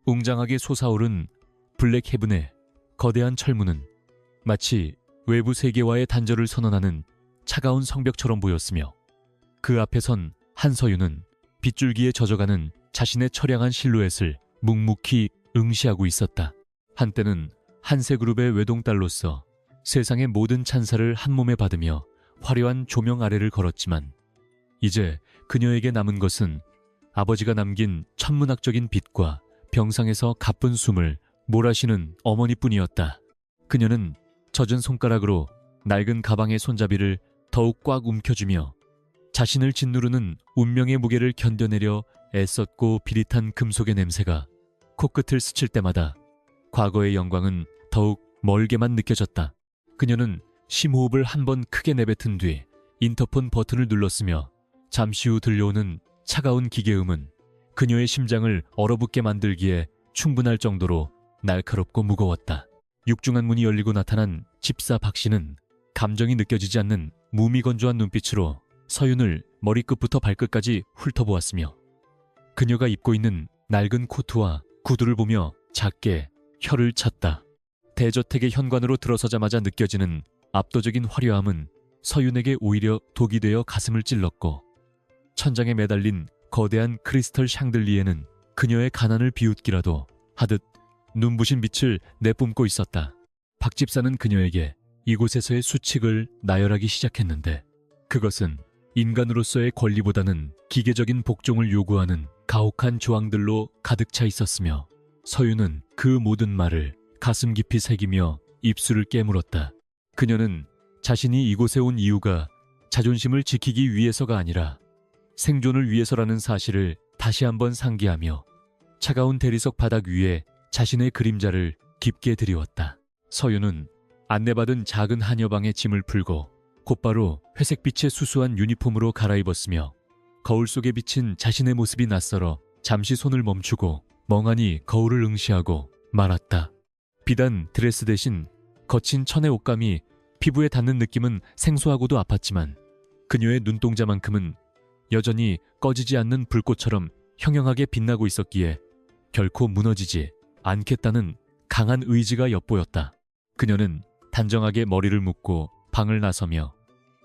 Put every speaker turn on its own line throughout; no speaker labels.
웅장하게 솟아오른 블랙 헤븐의 거대한 철문은 마치 외부 세계와의 단절을 선언하는 차가운 성벽처럼 보였으며 그 앞에 선 한서윤은 빗줄기에 젖어가는 자신의 처량한 실루엣을 묵묵히 응시하고 있었다. 한때는 한세그룹의 외동딸로서 세상의 모든 찬사를 한몸에 받으며 화려한 조명 아래를 걸었지만 이제 그녀에게 남은 것은 아버지가 남긴 천문학적인 빛과 병상에서 가쁜 숨을 몰아쉬는 어머니뿐이었다. 그녀는 젖은 손가락으로 낡은 가방의 손잡이를 더욱 꽉 움켜쥐며 자신을 짓누르는 운명의 무게를 견뎌내려 애썼고 비릿한 금속의 냄새가 코끝을 스칠 때마다 과거의 영광은 더욱 멀게만 느껴졌다. 그녀는 심호흡을 한 번 크게 내뱉은 뒤 인터폰 버튼을 눌렀으며 잠시 후 들려오는 차가운 기계음은 그녀의 심장을 얼어붙게 만들기에 충분할 정도로 날카롭고 무거웠다. 육중한 문이 열리고 나타난 집사 박 씨는 감정이 느껴지지 않는 무미건조한 눈빛으로 서윤을 머리끝부터 발끝까지 훑어보았으며 그녀가 입고 있는 낡은 코트와 구두를 보며 작게 혀를 찼다. 대저택의 현관으로 들어서자마자 느껴지는 압도적인 화려함은 서윤에게 오히려 독이 되어 가슴을 찔렀고 천장에 매달린 거대한 크리스털 샹들리에는 그녀의 가난을 비웃기라도 하듯 눈부신 빛을 내뿜고 있었다. 박 집사는 그녀에게 이곳에서의 수칙을 나열하기 시작했는데 그것은 인간으로서의 권리보다는 기계적인 복종을 요구하는 가혹한 조항들로 가득 차 있었으며 서윤은 그 모든 말을 가슴 깊이 새기며 입술을 깨물었다. 그녀는 자신이 이곳에 온 이유가 자존심을 지키기 위해서가 아니라 생존을 위해서라는 사실을 다시 한번 상기하며 차가운 대리석 바닥 위에 자신의 그림자를 깊게 들이웠다. 서윤은 안내받은 작은 한여방의 짐을 풀고 곧바로 회색빛의 수수한 유니폼으로 갈아입었으며 거울 속에 비친 자신의 모습이 낯설어 잠시 손을 멈추고 멍하니 거울을 응시하고 말았다. 비단 드레스 대신 거친 천의 옷감이 피부에 닿는 느낌은 생소하고도 아팠지만 그녀의 눈동자만큼은 여전히 꺼지지 않는 불꽃처럼 형형하게 빛나고 있었기에 결코 무너지지 않겠다는 강한 의지가 엿보였다. 그녀는 단정하게 머리를 묶고 방을 나서며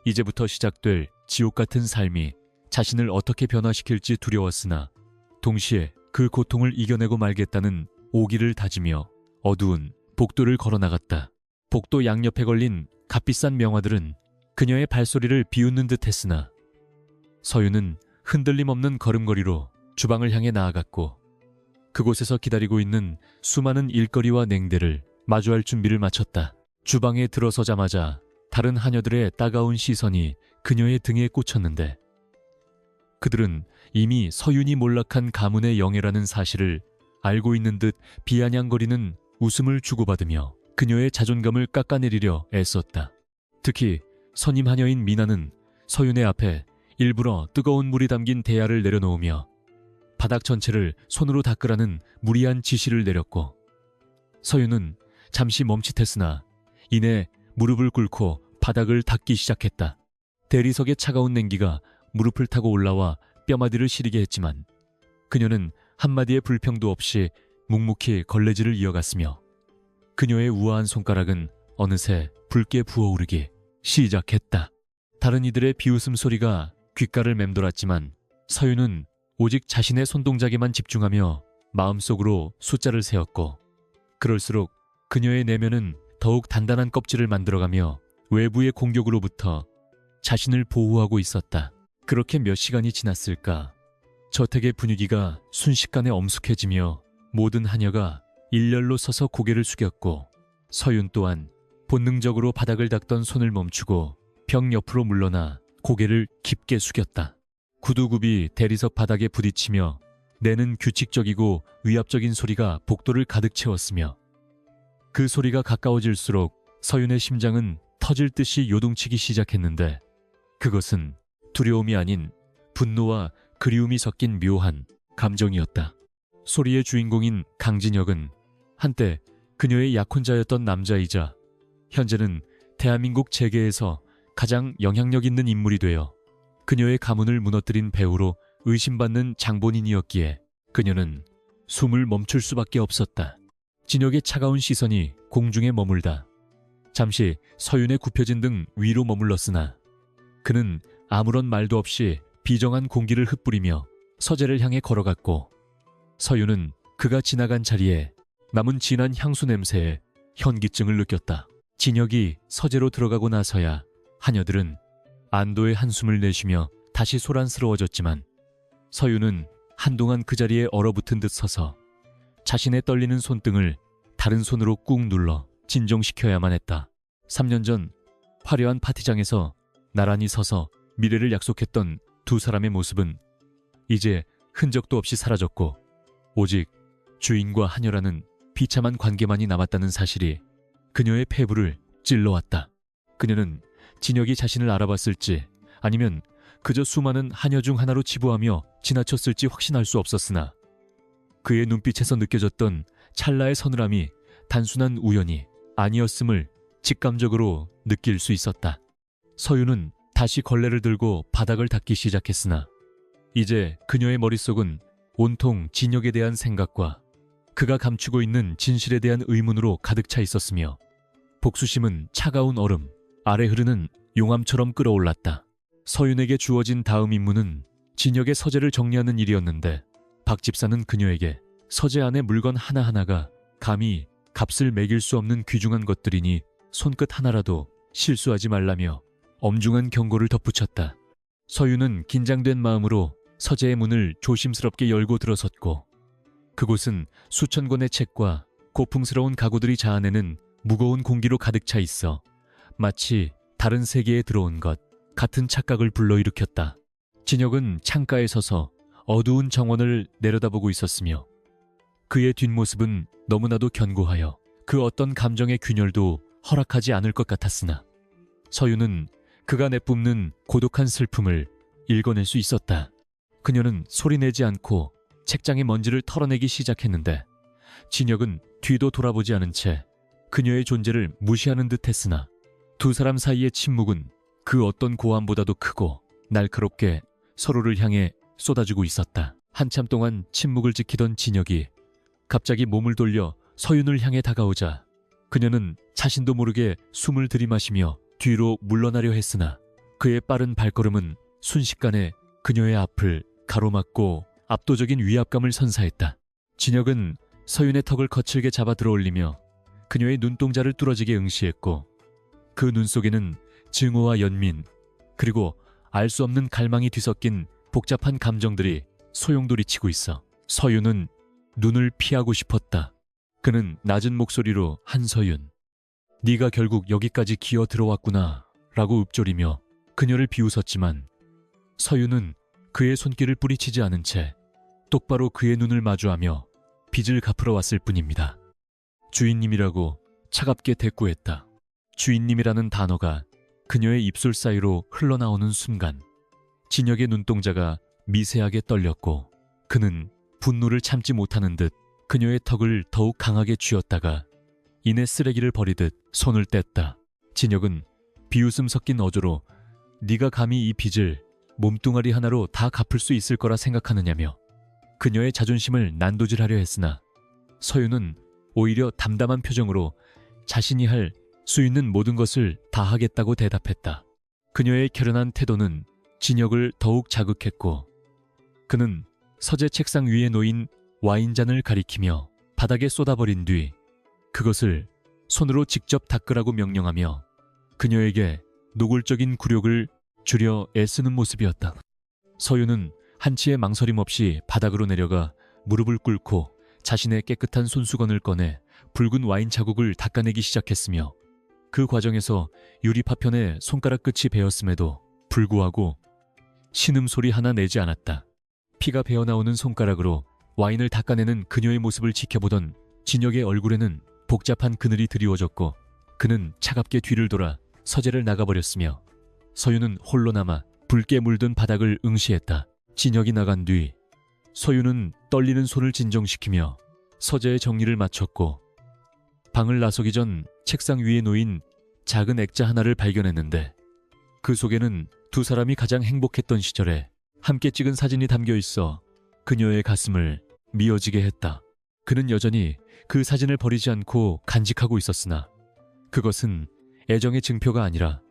이제부터 시작될 지옥 같은 삶이 자신을 어떻게 변화시킬지 두려웠으나 동시에 그 고통을 이겨내고 말겠다는 오기를 다지며 어두운 복도를 걸어나갔다. 복도 양옆에 걸린 값비싼 명화들은 그녀의 발소리를 비웃는 듯 했으나 서윤은 흔들림 없는 걸음걸이로 주방을 향해 나아갔고 그곳에서 기다리고 있는 수많은 일거리와 냉대를 마주할 준비를 마쳤다. 주방에 들어서자마자 다른 하녀들의 따가운 시선이 그녀의 등에 꽂혔는데 그들은 이미 서윤이 몰락한 가문의 영예라는 사실을 알고 있는 듯 비아냥거리는 웃음을 주고받으며 그녀의 자존감을 깎아내리려 애썼다. 특히 선임 하녀인 미나는 서윤의 앞에 일부러 뜨거운 물이 담긴 대야를 내려놓으며 바닥 전체를 손으로 닦으라는 무리한 지시를 내렸고 서윤은 잠시 멈칫했으나 이내 무릎을 꿇고 바닥을 닦기 시작했다. 대리석의 차가운 냉기가 무릎을 타고 올라와 뼈마디를 시리게 했지만 그녀는 한마디의 불평도 없이 묵묵히 걸레질을 이어갔으며 그녀의 우아한 손가락은 어느새 붉게 부어오르기 시작했다. 다른 이들의 비웃음 소리가 귓가를 맴돌았지만 서윤은 오직 자신의 손동작에만 집중하며 마음속으로 숫자를 세었고 그럴수록 그녀의 내면은 더욱 단단한 껍질을 만들어가며 외부의 공격으로부터 자신을 보호하고 있었다. 그렇게 몇 시간이 지났을까? 저택의 분위기가 순식간에 엄숙해지며 모든 하녀가 일렬로 서서 고개를 숙였고 서윤 또한 본능적으로 바닥을 닦던 손을 멈추고 벽 옆으로 물러나 고개를 깊게 숙였다. 구두굽이 대리석 바닥에 부딪히며 내는 규칙적이고 위압적인 소리가 복도를 가득 채웠으며 그 소리가 가까워질수록 서윤의 심장은 터질 듯이 요동치기 시작했는데 그것은 두려움이 아닌 분노와 그리움이 섞인 묘한 감정이었다. 소리의 주인공인 강진혁은 한때 그녀의 약혼자였던 남자이자 현재는 대한민국 재계에서 가장 영향력 있는 인물이 되어 그녀의 가문을 무너뜨린 배우로 의심받는 장본인이었기에 그녀는 숨을 멈출 수밖에 없었다. 진혁의 차가운 시선이 공중에 머물다 잠시 서윤의 굽혀진 등 위로 머물렀으나 그는 아무런 말도 없이 비정한 공기를 흩뿌리며 서재를 향해 걸어갔고 서윤은 그가 지나간 자리에 남은 진한 향수 냄새에 현기증을 느꼈다. 진혁이 서재로 들어가고 나서야 하녀들은 안도의 한숨을 내쉬며 다시 소란스러워졌지만 서윤은 한동안 그 자리에 얼어붙은 듯 서서 자신의 떨리는 손등을 다른 손으로 꾹 눌러 진정시켜야만 했다. 3년 전 화려한 파티장에서 나란히 서서 미래를 약속했던 두 사람의 모습은 이제 흔적도 없이 사라졌고 오직 주인과 하녀라는 비참한 관계만이 남았다는 사실이 그녀의 폐부를 찔러왔다. 그녀는 진혁이 자신을 알아봤을지 아니면 그저 수많은 하녀 중 하나로 치부하며 지나쳤을지 확신할 수 없었으나 그의 눈빛에서 느껴졌던 찰나의 서늘함이 단순한 우연이 아니었음을 직감적으로 느낄 수 있었다. 서윤은 다시 걸레를 들고 바닥을 닦기 시작했으나 이제 그녀의 머릿속은 온통 진혁에 대한 생각과 그가 감추고 있는 진실에 대한 의문으로 가득 차 있었으며 복수심은 차가운 얼음 아래 흐르는 용암처럼 끓어올랐다. 서윤에게 주어진 다음 임무는 진혁의 서재를 정리하는 일이었는데 박 집사는 그녀에게 서재 안의 물건 하나하나가 감히 값을 매길 수 없는 귀중한 것들이니 손끝 하나라도 실수하지 말라며 엄중한 경고를 덧붙였다. 서윤은 긴장된 마음으로 서재의 문을 조심스럽게 열고 들어섰고 그곳은 수천 권의 책과 고풍스러운 가구들이 자아내는 무거운 공기로 가득 차 있어 마치 다른 세계에 들어온 것 같은 착각을 불러일으켰다. 진혁은 창가에 서서 어두운 정원을 내려다보고 있었으며 그의 뒷모습은 너무나도 견고하여 그 어떤 감정의 균열도 허락하지 않을 것 같았으나 서윤은 그가 내뿜는 고독한 슬픔을 읽어낼 수 있었다. 그녀는 소리내지 않고 책장의 먼지를 털어내기 시작했는데 진혁은 뒤도 돌아보지 않은 채 그녀의 존재를 무시하는 듯 했으나 두 사람 사이의 침묵은 그 어떤 고함보다도 크고 날카롭게 서로를 향해 쏟아지고 있었다. 한참 동안 침묵을 지키던 진혁이 갑자기 몸을 돌려 서윤을 향해 다가오자 그녀는 자신도 모르게 숨을 들이마시며 뒤로 물러나려 했으나 그의 빠른 발걸음은 순식간에 그녀의 앞을 가로막고 압도적인 위압감을 선사했다. 진혁은 서윤의 턱을 거칠게 잡아 들어올리며 그녀의 눈동자를 뚫어지게 응시했고 그 눈 속에는 증오와 연민 그리고 알 수 없는 갈망이 뒤섞인 복잡한 감정들이 소용돌이치고 있어 서윤은 눈을 피하고 싶었다. 그는 낮은 목소리로 한서윤, 네가 결국 여기까지 기어 들어왔구나 라고 읊조리며 그녀를 비웃었지만 서윤은 그의 손길을 뿌리치지 않은 채 똑바로 그의 눈을 마주하며 빚을 갚으러 왔을 뿐입니다. 주인님이라고 차갑게 대꾸했다. 주인님이라는 단어가 그녀의 입술 사이로 흘러나오는 순간 진혁의 눈동자가 미세하게 떨렸고 그는 분노를 참지 못하는 듯 그녀의 턱을 더욱 강하게 쥐었다가 이내 쓰레기를 버리듯 손을 뗐다. 진혁은 비웃음 섞인 어조로 네가 감히 이 빚을 몸뚱아리 하나로 다 갚을 수 있을 거라 생각하느냐며 그녀의 자존심을 난도질하려 했으나 서윤은 오히려 담담한 표정으로 자신이 할 수 있는 모든 것을 다 하겠다고 대답했다. 그녀의 결연한 태도는 진혁을 더욱 자극했고 그는 서재 책상 위에 놓인 와인잔을 가리키며 바닥에 쏟아버린 뒤 그것을 손으로 직접 닦으라고 명령하며 그녀에게 노골적인 굴욕을 주려 애쓰는 모습이었다. 서윤은 한치의 망설임 없이 바닥으로 내려가 무릎을 꿇고 자신의 깨끗한 손수건을 꺼내 붉은 와인 자국을 닦아내기 시작했으며 그 과정에서 유리 파편에 손가락 끝이 베었음에도 불구하고 신음소리 하나 내지 않았다. 피가 배어나오는 손가락으로 와인을 닦아내는 그녀의 모습을 지켜보던 진혁의 얼굴에는 복잡한 그늘이 드리워졌고 그는 차갑게 뒤를 돌아 서재를 나가버렸으며 서윤은 홀로 남아 붉게 물든 바닥을 응시했다. 진혁이 나간 뒤 서윤은 떨리는 손을 진정시키며 서재의 정리를 마쳤고 방을 나서기 전 책상 위에 놓인 작은 액자 하나를 발견했는데 그 속에는 두 사람이 가장 행복했던 시절에 함께 찍은 사진이 담겨 있어 그녀의 가슴을 미어지게 했다. 그는 여전히 그 사진을 버리지 않고 간직하고 있었으나 그것은 애정의 증표가 아니라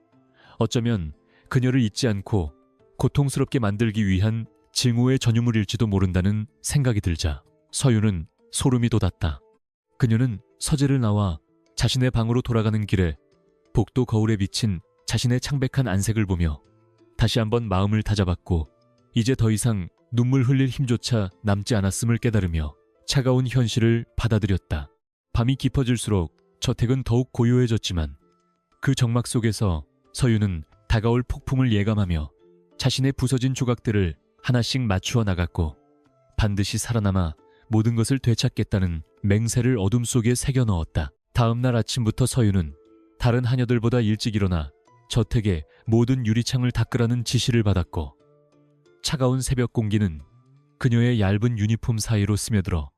어쩌면 그녀를 잊지 않고 고통스럽게 만들기 위한 증오의 전유물일지도 모른다는 생각이 들자 서윤은 소름이 돋았다. 그녀는 서재를 나와 자신의 방으로 돌아가는 길에 복도 거울에 비친 자신의 창백한 안색을 보며 다시 한번 마음을 다잡았고 이제 더 이상 눈물 흘릴 힘조차 남지 않았음을 깨달으며 차가운 현실을 받아들였다. 밤이 깊어질수록 저택은 더욱 고요해졌지만 그 정막 속에서 서윤은 다가올 폭풍을 예감하며 자신의 부서진 조각들을 하나씩 맞추어 나갔고 반드시 살아남아 모든 것을 되찾겠다는 맹세를 어둠 속에 새겨 넣었다. 다음 날 아침부터 서윤은 다른 하녀들보다 일찍 일어나 저택의 모든 유리창을 닦으라는 지시를 받았고 차가운 새벽 공기는 그녀의 얇은 유니폼 사이로 스며들어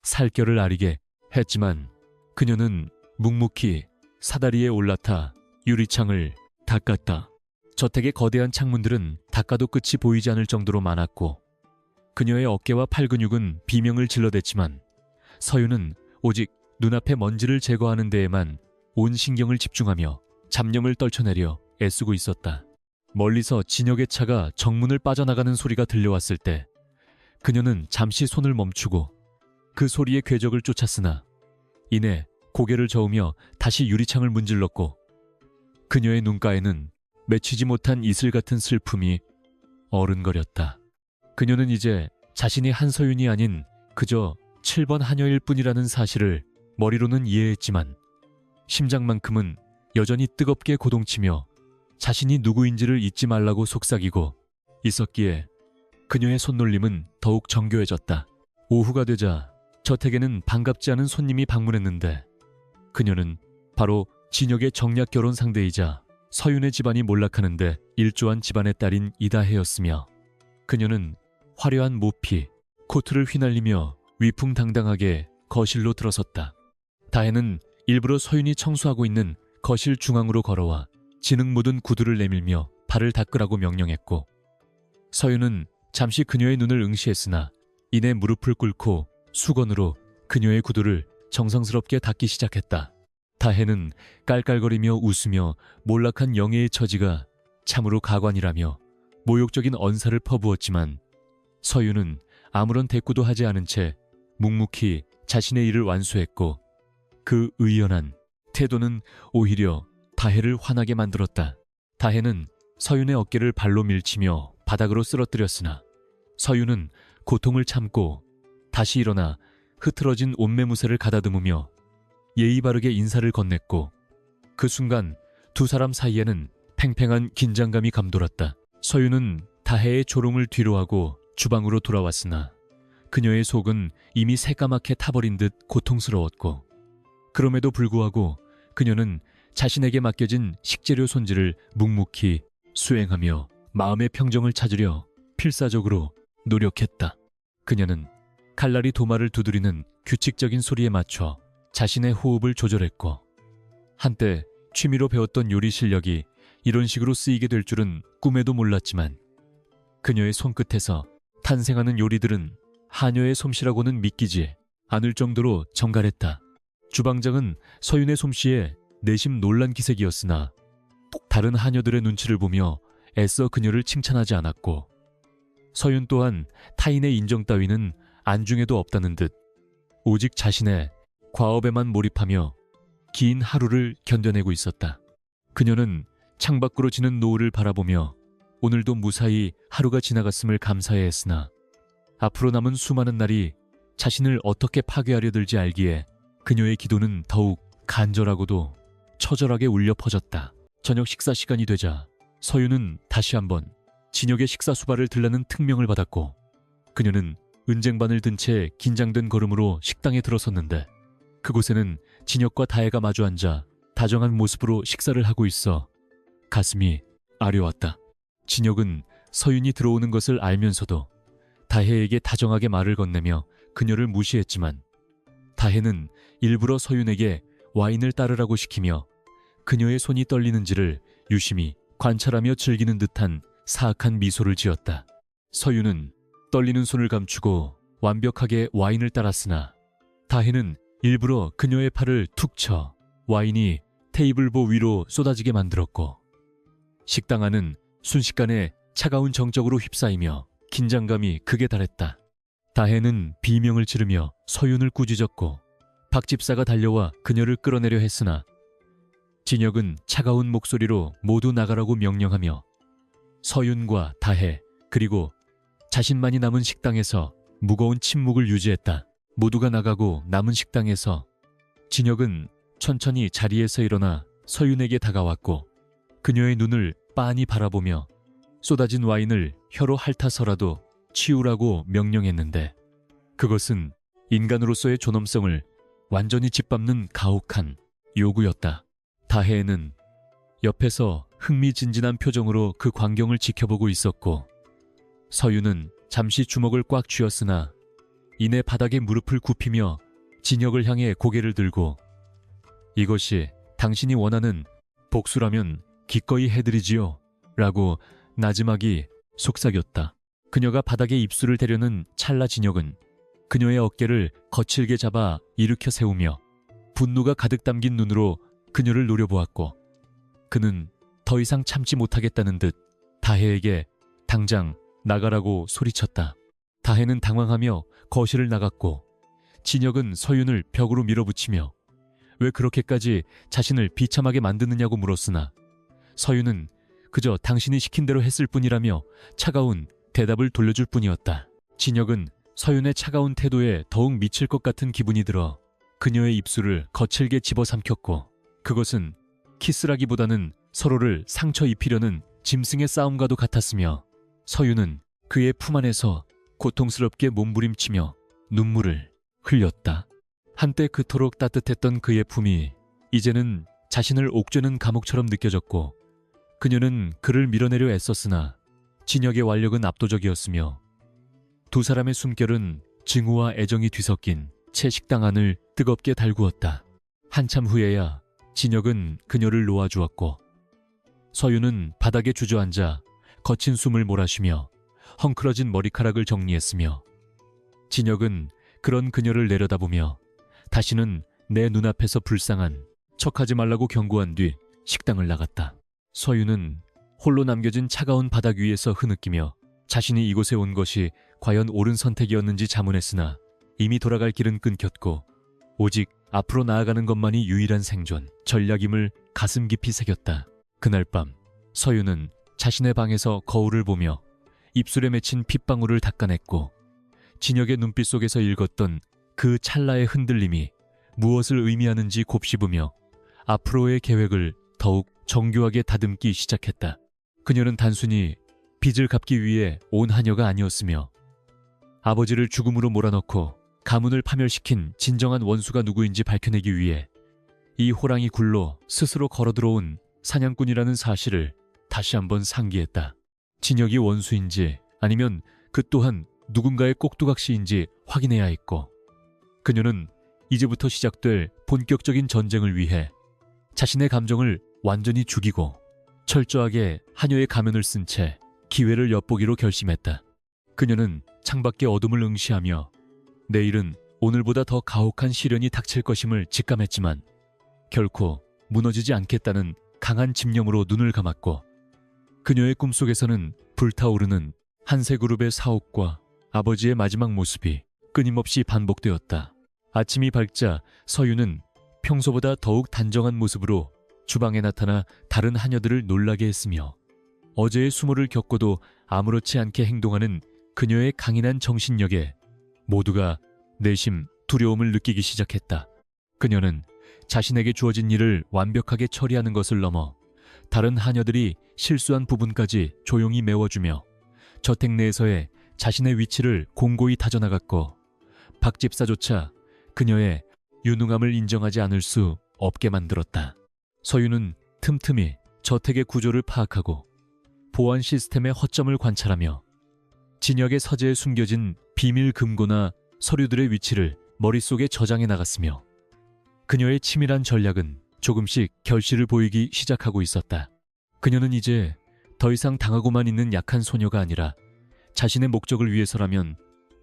살결을 아리게 했지만 그녀는 묵묵히 사다리에 올라타 유리창을 닦았다. 저택의 거대한 창문들은 닦아도 끝이 보이지 않을 정도로 많았고 그녀의 어깨와 팔 근육은 비명을 질러댔지만 서윤은 오직 눈앞의 먼지를 제거하는 데에만 온 신경을 집중하며 잡념을 떨쳐내려 애쓰고 있었다. 멀리서 진혁의 차가 정문을 빠져나가는 소리가 들려왔을 때 그녀는 잠시 손을 멈추고 그 소리의 궤적을 쫓았으나 이내 고개를 저으며 다시 유리창을 문질렀고 그녀의 눈가에는 맺히지 못한 이슬 같은 슬픔이 어른거렸다. 그녀는 이제 자신이 한서윤이 아닌 그저 7번 하녀일 뿐이라는 사실을 머리로는 이해했지만 심장만큼은 여전히 뜨겁게 고동치며 자신이 누구인지를 잊지 말라고 속삭이고 있었기에 그녀의 손놀림은 더욱 정교해졌다. 오후가 되자 저택에는 반갑지 않은 손님이 방문했는데 그녀는 바로 진혁의 정략 결혼 상대이자 서윤의 집안이 몰락하는데 일조한 집안의 딸인 이다혜였으며 그녀는 화려한 모피, 코트를 휘날리며 위풍당당하게 거실로 들어섰다. 다혜는 일부러 서윤이 청소하고 있는 거실 중앙으로 걸어와 진흙 묻은 구두를 내밀며 발을 닦으라고 명령했고 서윤은 잠시 그녀의 눈을 응시했으나 이내 무릎을 꿇고 수건으로 그녀의 구두를 정성스럽게 닦기 시작했다. 다혜는 깔깔거리며 웃으며 몰락한 영예의 처지가 참으로 가관이라며 모욕적인 언사를 퍼부었지만 서윤은 아무런 대꾸도 하지 않은 채 묵묵히 자신의 일을 완수했고 그 의연한 태도는 오히려 다혜를 화나게 만들었다. 다혜는 서윤의 어깨를 발로 밀치며 바닥으로 쓰러뜨렸으나 서윤은 고통을 참고 다시 일어나 흐트러진 옷매무새를 가다듬으며 예의 바르게 인사를 건넸고 그 순간 두 사람 사이에는 팽팽한 긴장감이 감돌았다. 서윤은 다혜의 조롱을 뒤로하고 주방으로 돌아왔으나 그녀의 속은 이미 새까맣게 타버린 듯 고통스러웠고 그럼에도 불구하고 그녀는 자신에게 맡겨진 식재료 손질을 묵묵히 수행하며 마음의 평정을 찾으려 필사적으로 노력했다. 그녀는 칼날이 도마를 두드리는 규칙적인 소리에 맞춰 자신의 호흡을 조절했고 한때 취미로 배웠던 요리 실력이 이런 식으로 쓰이게 될 줄은 꿈에도 몰랐지만 그녀의 손끝에서 탄생하는 요리들은 하녀의 솜씨라고는 믿기지 않을 정도로 정갈했다. 주방장은 서윤의 솜씨에 내심 놀란 기색이었으나 다른 하녀들의 눈치를 보며 애써 그녀를 칭찬하지 않았고 서윤 또한 타인의 인정 따위는 안중에도 없다는 듯 오직 자신의 과업에만 몰입하며 긴 하루를 견뎌내고 있었다. 그녀는 창밖으로 지는 노을을 바라보며 오늘도 무사히 하루가 지나갔음을 감사해 했으나 앞으로 남은 수많은 날이 자신을 어떻게 파괴하려 들지 알기에 그녀의 기도는 더욱 간절하고도 처절하게 울려 퍼졌다. 저녁 식사 시간이 되자 서윤은 다시 한번 진혁의 식사 수발을 들라는 특명을 받았고 그녀는 은쟁반을 든 채 긴장된 걸음으로 식당에 들어섰는데 그곳에는 진혁과 다혜가 마주 앉아 다정한 모습으로 식사를 하고 있어 가슴이 아려왔다. 진혁은 서윤이 들어오는 것을 알면서도 다혜에게 다정하게 말을 건네며 그녀를 무시했지만 다혜는 일부러 서윤에게 와인을 따르라고 시키며 그녀의 손이 떨리는지를 유심히 관찰하며 즐기는 듯한 사악한 미소를 지었다. 서윤은 떨리는 손을 감추고 완벽하게 와인을 따랐으나 다혜는 일부러 그녀의 팔을 툭 쳐 와인이 테이블보 위로 쏟아지게 만들었고 식당 안은 순식간에 차가운 정적으로 휩싸이며 긴장감이 극에 달했다. 다혜는 비명을 지르며 서윤을 꾸짖었고 박 집사가 달려와 그녀를 끌어내려 했으나 진혁은 차가운 목소리로 모두 나가라고 명령하며 서윤과 다혜 그리고 자신만이 남은 식당에서 무거운 침묵을 유지했다. 모두가 나가고 남은 식당에서 진혁은 천천히 자리에서 일어나 서윤에게 다가왔고 그녀의 눈을 빤히 바라보며 쏟아진 와인을 혀로 핥아서라도 치우라고 명령했는데 그것은 인간으로서의 존엄성을 완전히 짓밟는 가혹한 요구였다. 다혜는 옆에서 흥미진진한 표정으로 그 광경을 지켜보고 있었고 서윤은 잠시 주먹을 꽉 쥐었으나 이내 바닥에 무릎을 굽히며 진혁을 향해 고개를 들고 이것이 당신이 원하는 복수라면 기꺼이 해드리지요 라고 나지막이 속삭였다. 그녀가 바닥에 입술을 대려는 찰나 진혁은 그녀의 어깨를 거칠게 잡아 일으켜 세우며 분노가 가득 담긴 눈으로 그녀를 노려보았고 그는 더 이상 참지 못하겠다는 듯 다혜에게 당장 나가라고 소리쳤다. 다혜는 당황하며 거실을 나갔고 진혁은 서윤을 벽으로 밀어붙이며 왜 그렇게까지 자신을 비참하게 만드느냐고 물었으나 서윤은 그저 당신이 시킨 대로 했을 뿐이라며 차가운 대답을 돌려줄 뿐이었다. 진혁은 서윤의 차가운 태도에 더욱 미칠 것 같은 기분이 들어 그녀의 입술을 거칠게 집어삼켰고 그것은 키스라기보다는 서로를 상처 입히려는 짐승의 싸움과도 같았으며 서윤은 그의 품 안에서 고통스럽게 몸부림치며 눈물을 흘렸다. 한때 그토록 따뜻했던 그의 품이 이제는 자신을 옥죄는 감옥처럼 느껴졌고 그녀는 그를 밀어내려 애썼으나 진혁의 완력은 압도적이었으며 두 사람의 숨결은 증오와 애정이 뒤섞인 채 식당 안을 뜨겁게 달구었다. 한참 후에야 진혁은 그녀를 놓아주었고 서윤은 바닥에 주저앉아 거친 숨을 몰아쉬며 헝클어진 머리카락을 정리했으며 진혁은 그런 그녀를 내려다보며 다시는 내 눈앞에서 불쌍한 척하지 말라고 경고한 뒤 식당을 나갔다. 서윤은 홀로 남겨진 차가운 바닥 위에서 흐느끼며 자신이 이곳에 온 것이 과연 옳은 선택이었는지 자문했으나 이미 돌아갈 길은 끊겼고 오직 앞으로 나아가는 것만이 유일한 생존 전략임을 가슴 깊이 새겼다. 그날 밤 서윤은 자신의 방에서 거울을 보며 입술에 맺힌 핏방울을 닦아냈고 진혁의 눈빛 속에서 읽었던 그 찰나의 흔들림이 무엇을 의미하는지 곱씹으며 앞으로의 계획을 더욱 정교하게 다듬기 시작했다. 그녀는 단순히 빚을 갚기 위해 온 하녀가 아니었으며 아버지를 죽음으로 몰아넣고 가문을 파멸시킨 진정한 원수가 누구인지 밝혀내기 위해 이 호랑이 굴로 스스로 걸어들어온 사냥꾼이라는 사실을 다시 한번 상기했다. 진혁이 원수인지 아니면 그 또한 누군가의 꼭두각시인지 확인해야 했고 그녀는 이제부터 시작될 본격적인 전쟁을 위해 자신의 감정을 완전히 죽이고 철저하게 하녀의 가면을 쓴 채 기회를 엿보기로 결심했다. 그녀는 창밖의 어둠을 응시하며 내일은 오늘보다 더 가혹한 시련이 닥칠 것임을 직감했지만 결코 무너지지 않겠다는 강한 집념으로 눈을 감았고 그녀의 꿈속에서는 불타오르는 한세그룹의 사옥과 아버지의 마지막 모습이 끊임없이 반복되었다. 아침이 밝자 서윤은 평소보다 더욱 단정한 모습으로 주방에 나타나 다른 하녀들을 놀라게 했으며 어제의 수모를 겪고도 아무렇지 않게 행동하는 그녀의 강인한 정신력에 모두가 내심 두려움을 느끼기 시작했다. 그녀는 자신에게 주어진 일을 완벽하게 처리하는 것을 넘어 다른 하녀들이 실수한 부분까지 조용히 메워주며 저택 내에서의 자신의 위치를 공고히 다져나갔고 박 집사조차 그녀의 유능함을 인정하지 않을 수 없게 만들었다. 서윤은 틈틈이 저택의 구조를 파악하고 보안 시스템의 허점을 관찰하며 진혁의 서재에 숨겨진 비밀 금고나 서류들의 위치를 머릿속에 저장해 나갔으며 그녀의 치밀한 전략은 조금씩 결실을 보이기 시작하고 있었다. 그녀는 이제 더 이상 당하고만 있는 약한 소녀가 아니라 자신의 목적을 위해서라면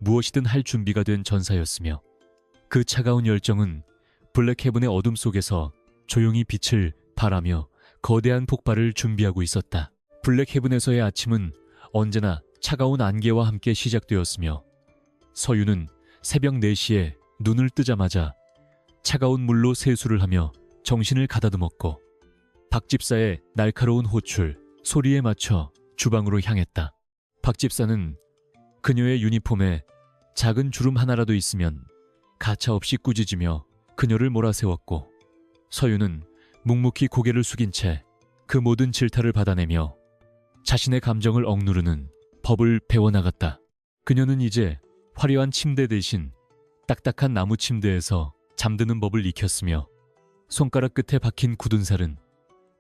무엇이든 할 준비가 된 전사였으며 그 차가운 열정은 블랙헤븐의 어둠 속에서 조용히 빛을 발하며 거대한 폭발을 준비하고 있었다. 블랙헤븐에서의 아침은 언제나 차가운 안개와 함께 시작되었으며 서유는 새벽 4시에 눈을 뜨자마자 차가운 물로 세수를 하며 정신을 가다듬었고 박 집사의 날카로운 호출, 소리에 맞춰 주방으로 향했다. 박 집사는 그녀의 유니폼에 작은 주름 하나라도 있으면 가차없이 꾸짖으며 그녀를 몰아세웠고 서유는 묵묵히 고개를 숙인 채 그 모든 질타를 받아내며 자신의 감정을 억누르는 법을 배워나갔다. 그녀는 이제 화려한 침대 대신 딱딱한 나무 침대에서 잠드는 법을 익혔으며 손가락 끝에 박힌 굳은 살은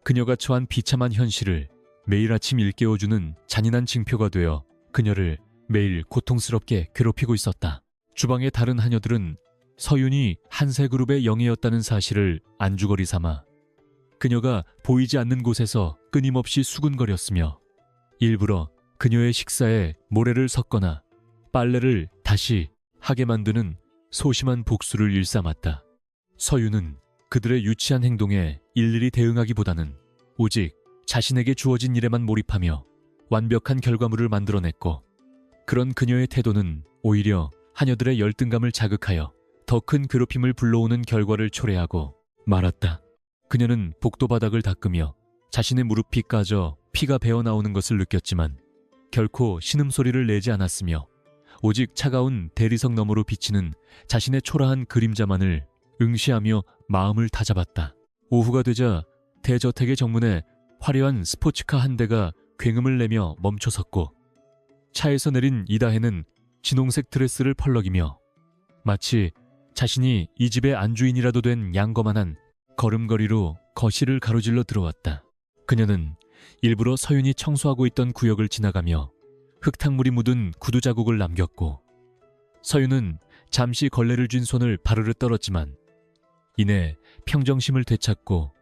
그녀가 처한 비참한 현실을 매일 아침 일깨워주는 잔인한 징표가 되어 그녀를 매일 고통스럽게 괴롭히고 있었다. 주방의 다른 하녀들은 서윤이 한세그룹의 영예였다는 사실을 안주거리 삼아 그녀가 보이지 않는 곳에서 끊임없이 수군거렸으며 일부러 그녀의 식사에 모래를 섞거나 빨래를 다시 하게 만드는 소심한 복수를 일삼았다. 서윤은 그들의 유치한 행동에 일일이 대응하기보다는 오직 자신에게 주어진 일에만 몰입하며 완벽한 결과물을 만들어냈고 그런 그녀의 태도는 오히려 하녀들의 열등감을 자극하여 더 큰 괴롭힘을 불러오는 결과를 초래하고 말았다. 그녀는 복도 바닥을 닦으며 자신의 무릎이 까져 피가 배어나오는 것을 느꼈지만 결코 신음소리를 내지 않았으며 오직 차가운 대리석 너머로 비치는 자신의 초라한 그림자만을 응시하며 마음을 다잡았다. 오후가 되자 대저택의 정문에 화려한 스포츠카 한 대가 굉음을 내며 멈춰섰고 차에서 내린 이다혜는 진홍색 드레스를 펄럭이며 마치 자신이 이 집의 안주인이라도 된 양거만한 걸음걸이로 거실을 가로질러 들어왔다. 그녀는 일부러 서윤이 청소하고 있던 구역을 지나가며 흙탕물이 묻은 구두 자국을 남겼고 서윤은 잠시 걸레를 쥔 손을 바르르 떨었지만 이내 평정심을 되찾고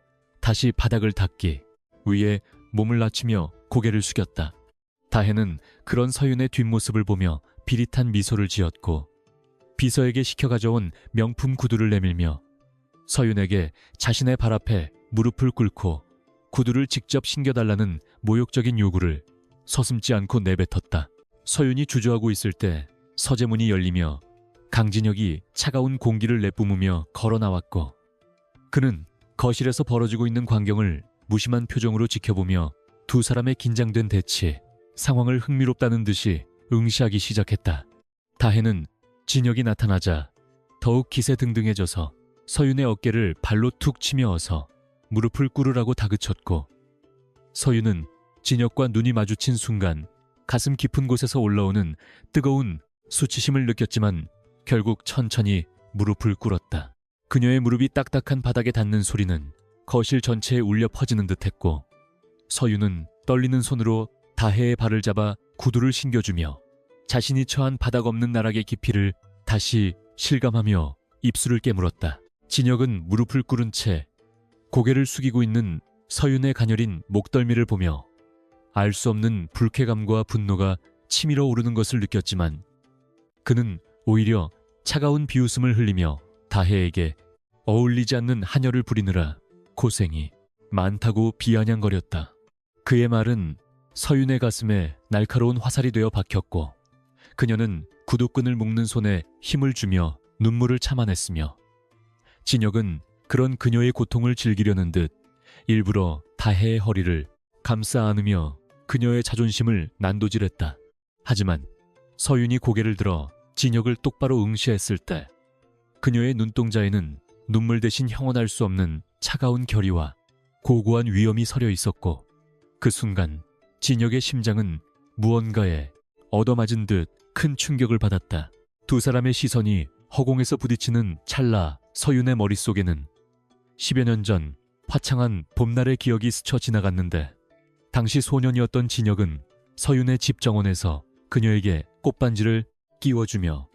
다시 바닥을 닦기 위해 몸을 낮추며 고개를 숙였다. 다혜는 그런 서윤의 뒷모습을 보며 비릿한 미소를 지었고 비서에게 시켜 가져온 명품 구두를 내밀며 서윤에게 자신의 발 앞에 무릎을 꿇고 구두를 직접 신겨달라는 모욕적인 요구를 서슴지 않고 내뱉었다. 서윤이 주저하고 있을 때 서재문이 열리며 강진혁이 차가운 공기를 내뿜으며 걸어 나왔고 그는 거실에서 벌어지고 있는 광경을 무심한 표정으로 지켜보며 두 사람의 긴장된 대치, 상황을 흥미롭다는 듯이 응시하기 시작했다. 다혜는 진혁이 나타나자 더욱 기세등등해져서 서윤의 어깨를 발로 툭 치며 어서 무릎을 꿇으라고 다그쳤고 서윤은 진혁과 눈이 마주친 순간 가슴 깊은 곳에서 올라오는 뜨거운 수치심을 느꼈지만 결국 천천히 무릎을 꿇었다. 그녀의 무릎이 딱딱한 바닥에 닿는 소리는 거실 전체에 울려 퍼지는 듯했고 서윤은 떨리는 손으로 다혜의 발을 잡아 구두를 신겨주며 자신이 처한 바닥 없는 나락의 깊이를 다시 실감하며 입술을 깨물었다. 진혁은 무릎을 꿇은 채 고개를 숙이고 있는 서윤의 가녀린 목덜미를 보며 알 수 없는 불쾌감과 분노가 치밀어 오르는 것을 느꼈지만 그는 오히려 차가운 비웃음을 흘리며 다혜에게 어울리지 않는 하녀를 부리느라 고생이 많다고 비아냥거렸다. 그의 말은 서윤의 가슴에 날카로운 화살이 되어 박혔고 그녀는 구두끈을 묶는 손에 힘을 주며 눈물을 참아냈으며 진혁은 그런 그녀의 고통을 즐기려는 듯 일부러 다혜의 허리를 감싸 안으며 그녀의 자존심을 난도질했다. 하지만 서윤이 고개를 들어 진혁을 똑바로 응시했을 때 그녀의 눈동자에는 눈물 대신 형언할 수 없는 차가운 결의와 고고한 위험이 서려 있었고 그 순간 진혁의 심장은 무언가에 얻어맞은 듯 큰 충격을 받았다. 두 사람의 시선이 허공에서 부딪히는 찰나 서윤의 머릿속에는 10여 년 전 화창한 봄날의 기억이 스쳐 지나갔는데 당시 소년이었던 진혁은 서윤의 집 정원에서 그녀에게 꽃반지를 끼워주며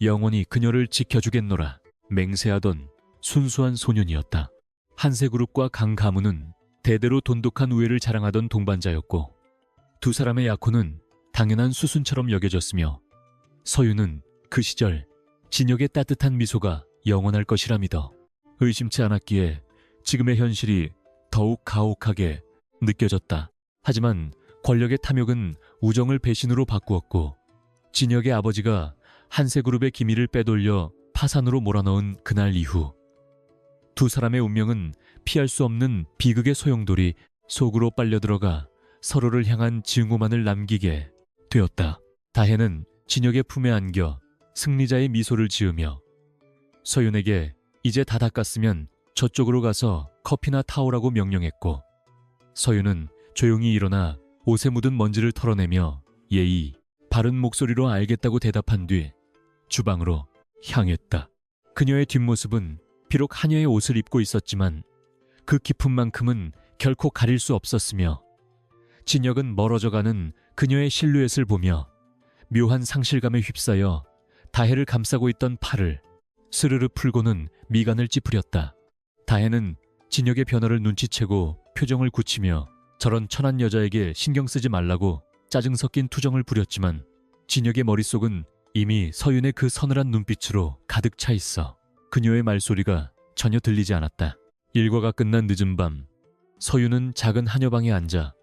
영원히 그녀를 지켜주겠노라 맹세하던 순수한 소년이었다. 한세그룹과 강가문은 대대로 돈독한 우애를 자랑하던 동반자였고 두 사람의 약혼은 당연한 수순처럼 여겨졌으며 서윤은 그 시절 진혁의 따뜻한 미소가 영원할 것이라 믿어 의심치 않았기에 지금의 현실이 더욱 가혹하게 느껴졌다. 하지만 권력의 탐욕은 우정을 배신으로 바꾸었고 진혁의 아버지가 한세그룹의 기밀을 빼돌려 파산으로 몰아넣은 그날 이후 두 사람의 운명은 피할 수 없는 비극의 소용돌이 속으로 빨려들어가 서로를 향한 증오만을 남기게 되었다. 다혜는 진혁의 품에 안겨 승리자의 미소를 지으며 서윤에게 이제 다 닦았으면 저쪽으로 가서 커피나 타오라고 명령했고 서윤은 조용히 일어나 옷에 묻은 먼지를 털어내며 예의 바른 목소리로 알겠다고 대답한 뒤 주방으로 향했다. 그녀의 뒷모습은 비록 하녀의 옷을 입고 있었지만 그 기품만큼은 결코 가릴 수 없었으며 진혁은 멀어져가는 그녀의 실루엣을 보며 묘한 상실감에 휩싸여 다혜를 감싸고 있던 팔을 스르르 풀고는 미간을 찌푸렸다. 다혜는 진혁의 변화를 눈치채고 표정을 굳히며 저런 천한 여자에게 신경 쓰지 말라고 짜증 섞인 투정을 부렸지만 진혁의 머릿속은 이미 서윤의 그 서늘한 눈빛으로 가득 차 있어 그녀의 말소리가 전혀 들리지 않았다. 일과가 끝난 늦은 밤 서윤은 작은 한여방에 앉아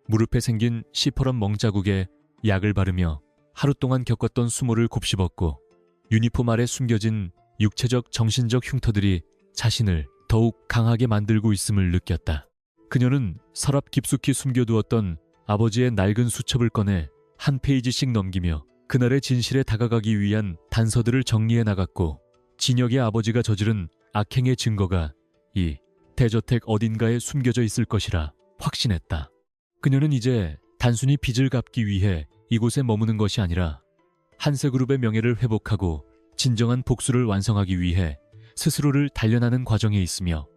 무릎에 생긴 시퍼런 멍자국에 약을 바르며 하루 동안 겪었던 수모를 곱씹었고 유니폼 아래 숨겨진 육체적 정신적 흉터들이 자신을 더욱 강하게 만들고 있음을 느꼈다. 그녀는 서랍 깊숙이 숨겨두었던 아버지의 낡은 수첩을 꺼내 한 페이지씩 넘기며 그날의 진실에 다가가기 위한 단서들을 정리해 나갔고 진혁의 아버지가 저지른 악행의 증거가 이 대저택 어딘가에 숨겨져 있을 것이라 확신했다. 그녀는 이제 단순히 빚을 갚기 위해 이곳에 머무는 것이 아니라 한세그룹의 명예를 회복하고 진정한 복수를 완성하기 위해 스스로를 단련하는 과정에 있으며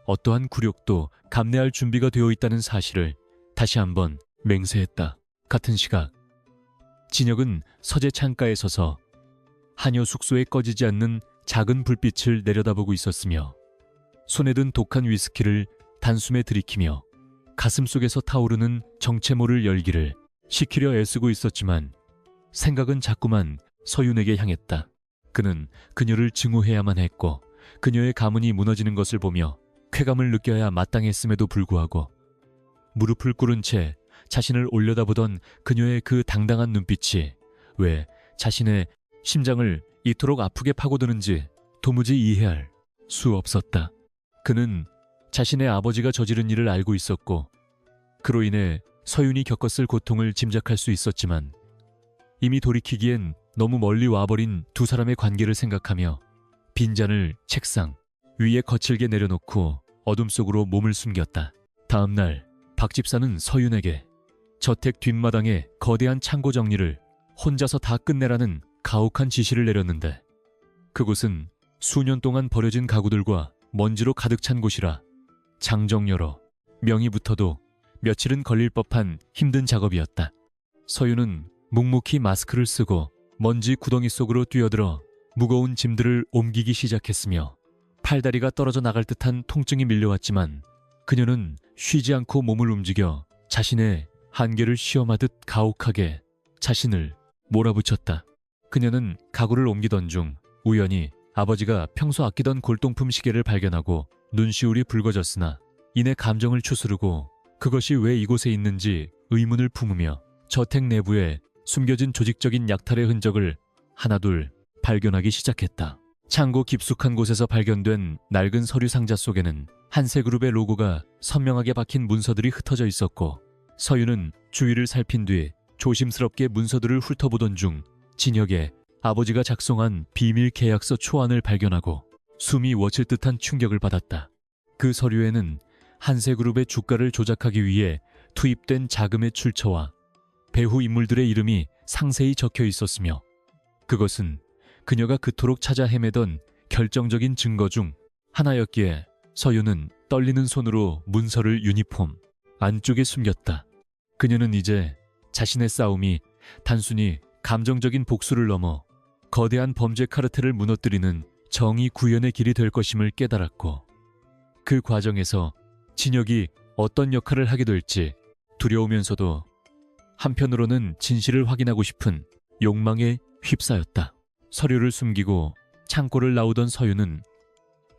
어떠한 굴욕도 감내할 준비가 되어 있다는 사실을 다시 한번 맹세했다. 같은 시각 진혁은 서재 창가에 서서 하녀 숙소에 꺼지지 않는 작은 불빛을 내려다보고 있었으며 손에 든 독한 위스키를 단숨에 들이키며 가슴속에서 타오르는 정체모를 열기를 식히려 애쓰고 있었지만 생각은 자꾸만 서윤에게 향했다. 그는 그녀를 증오해야만 했고 그녀의 가문이 무너지는 것을 보며 쾌감을 느껴야 마땅했음에도 불구하고 무릎을 꿇은 채 자신을 올려다보던 그녀의 그 당당한 눈빛이 왜 자신의 심장을 이토록 아프게 파고드는지 도무지 이해할 수 없었다. 그는 자신의 아버지가 저지른 일을 알고 있었고 그로 인해 서윤이 겪었을 고통을 짐작할 수 있었지만 이미 돌이키기엔 너무 멀리 와버린 두 사람의 관계를 생각하며 빈잔을 책상 위에 거칠게 내려놓고 어둠 속으로 몸을 숨겼다. 다음 날 박 집사는 서윤에게 저택 뒷마당의 거대한 창고 정리를 혼자서 다 끝내라는 가혹한 지시를 내렸는데 그곳은 수년 동안 버려진 가구들과 먼지로 가득 찬 곳이라 장정여러 명이 붙어도 며칠은 걸릴 법한 힘든 작업이었다. 서윤은 묵묵히 마스크를 쓰고 먼지 구덩이 속으로 뛰어들어 무거운 짐들을 옮기기 시작했으며 팔다리가 떨어져 나갈 듯한 통증이 밀려왔지만 그녀는 쉬지 않고 몸을 움직여 자신의 한계를 시험하듯 가혹하게 자신을 몰아붙였다. 그녀는 가구를 옮기던 중 우연히 아버지가 평소 아끼던 골동품 시계를 발견하고 눈시울이 붉어졌으나 이내 감정을 추스르고 그것이 왜 이곳에 있는지 의문을 품으며 저택 내부에 숨겨진 조직적인 약탈의 흔적을 하나둘 발견하기 시작했다. 창고 깊숙한 곳에서 발견된 낡은 서류 상자 속에는 한세그룹의 로고가 선명하게 박힌 문서들이 흩어져 있었고 서윤은 주위를 살핀 뒤 조심스럽게 문서들을 훑어보던 중 진혁의 아버지가 작성한 비밀 계약서 초안을 발견하고 숨이 멎을 듯한 충격을 받았다. 그 서류에는 한세그룹의 주가를 조작하기 위해 투입된 자금의 출처와 배후 인물들의 이름이 상세히 적혀 있었으며 그것은 그녀가 그토록 찾아 헤매던 결정적인 증거 중 하나였기에 서윤은 떨리는 손으로 문서를 유니폼 안쪽에 숨겼다. 그녀는 이제 자신의 싸움이 단순히 감정적인 복수를 넘어 거대한 범죄 카르텔을 무너뜨리는 정의 구현의 길이 될 것임을 깨달았고 그 과정에서 진혁이 어떤 역할을 하게 될지 두려우면서도 한편으로는 진실을 확인하고 싶은 욕망에 휩싸였다. 서류를 숨기고 창고를 나오던 서윤은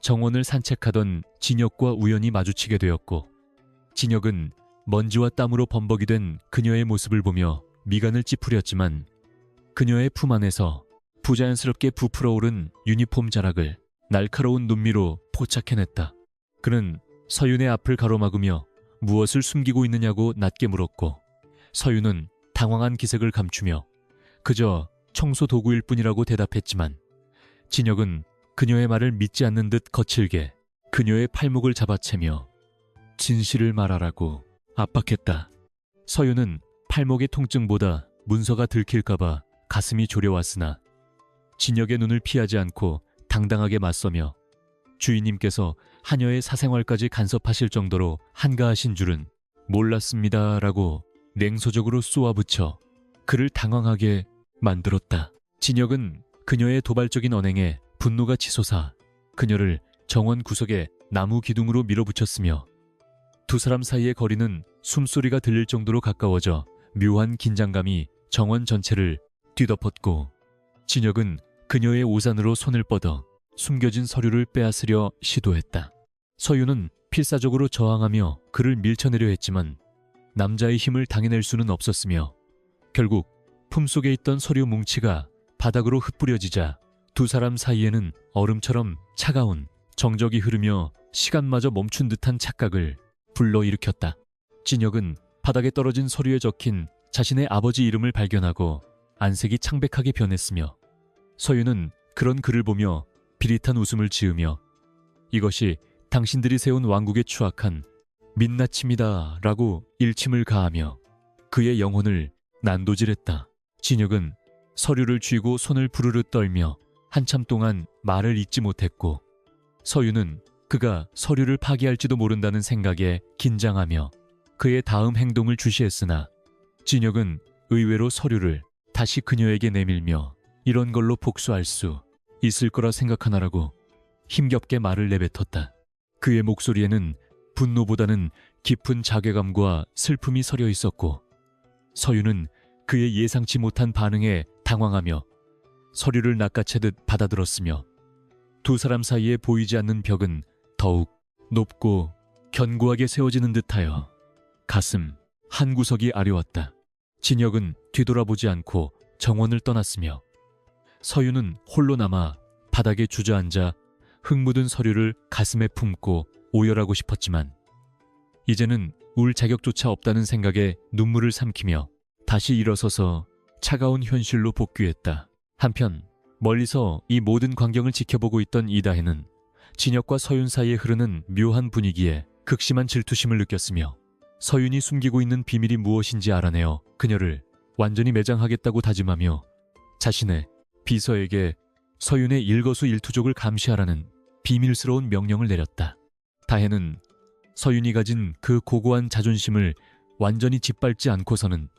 정원을 산책하던 진혁과 우연히 마주치게 되었고, 진혁은 먼지와 땀으로 범벅이 된 그녀의 모습을 보며 미간을 찌푸렸지만 그녀의 품 안에서 부자연스럽게 부풀어 오른 유니폼 자락을 날카로운 눈미로 포착해냈다. 그는 서윤의 앞을 가로막으며 무엇을 숨기고 있느냐고 낮게 물었고, 서윤은 당황한 기색을 감추며 그저 청소 도구일 뿐이라고 대답했지만 진혁은 그녀의 말을 믿지 않는 듯 거칠게 그녀의 팔목을 잡아채며 진실을 말하라고 압박했다. 서윤은 팔목의 통증보다 문서가 들킬까봐 가슴이 졸여왔으나 진혁의 눈을 피하지 않고 당당하게 맞서며 주인님께서 하녀의 사생활까지 간섭하실 정도로 한가하신 줄은 몰랐습니다라고 냉소적으로 쏘아붙여 그를 당황하게 만들었다. 진혁은 그녀의 도발적인 언행에 분노가 치솟아 그녀를 정원 구석에 나무 기둥으로 밀어붙였으며 두 사람 사이의 거리는 숨소리가 들릴 정도로 가까워져 묘한 긴장감이 정원 전체를 뒤덮었고, 진혁은 그녀의 오산으로 손을 뻗어 숨겨진 서류를 빼앗으려 시도했다. 서윤은 필사적으로 저항하며 그를 밀쳐내려 했지만 남자의 힘을 당해낼 수는 없었으며 결국 품속에 있던 서류 뭉치가 바닥으로 흩뿌려지자 두 사람 사이에는 얼음처럼 차가운 정적이 흐르며 시간마저 멈춘 듯한 착각을 불러일으켰다. 진혁은 바닥에 떨어진 서류에 적힌 자신의 아버지 이름을 발견하고 안색이 창백하게 변했으며 서윤은 그런 글을 보며 비릿한 웃음을 지으며 이것이 당신들이 세운 왕국에 추악한 민낯입니다 라고 일침을 가하며 그의 영혼을 난도질했다. 진혁은 서류를 쥐고 손을 부르르 떨며 한참 동안 말을 잇지 못했고, 서윤은 그가 서류를 파기할지도 모른다는 생각에 긴장하며 그의 다음 행동을 주시했으나 진혁은 의외로 서류를 다시 그녀에게 내밀며 이런 걸로 복수할 수 있을 거라 생각하나라고 힘겹게 말을 내뱉었다. 그의 목소리에는 분노보다는 깊은 자괴감과 슬픔이 서려 있었고, 서윤은 그의 예상치 못한 반응에 당황하며 서류를 낚아채듯 받아들었으며 두 사람 사이에 보이지 않는 벽은 더욱 높고 견고하게 세워지는 듯하여 가슴 한 구석이 아려왔다. 진혁은 뒤돌아보지 않고 정원을 떠났으며 서윤은 홀로 남아 바닥에 주저앉아 흙 묻은 서류를 가슴에 품고 오열하고 싶었지만 이제는 울 자격조차 없다는 생각에 눈물을 삼키며 다시 일어서서 차가운 현실로 복귀했다. 한편 멀리서 이 모든 광경을 지켜보고 있던 이다혜는 진혁과 서윤 사이에 흐르는 묘한 분위기에 극심한 질투심을 느꼈으며 서윤이 숨기고 있는 비밀이 무엇인지 알아내어 그녀를 완전히 매장하겠다고 다짐하며 자신의 비서에게 서윤의 일거수일투족을 감시하라는 비밀스러운 명령을 내렸다. 다혜는 서윤이 가진 그 고고한 자존심을 완전히 짓밟지 않고서는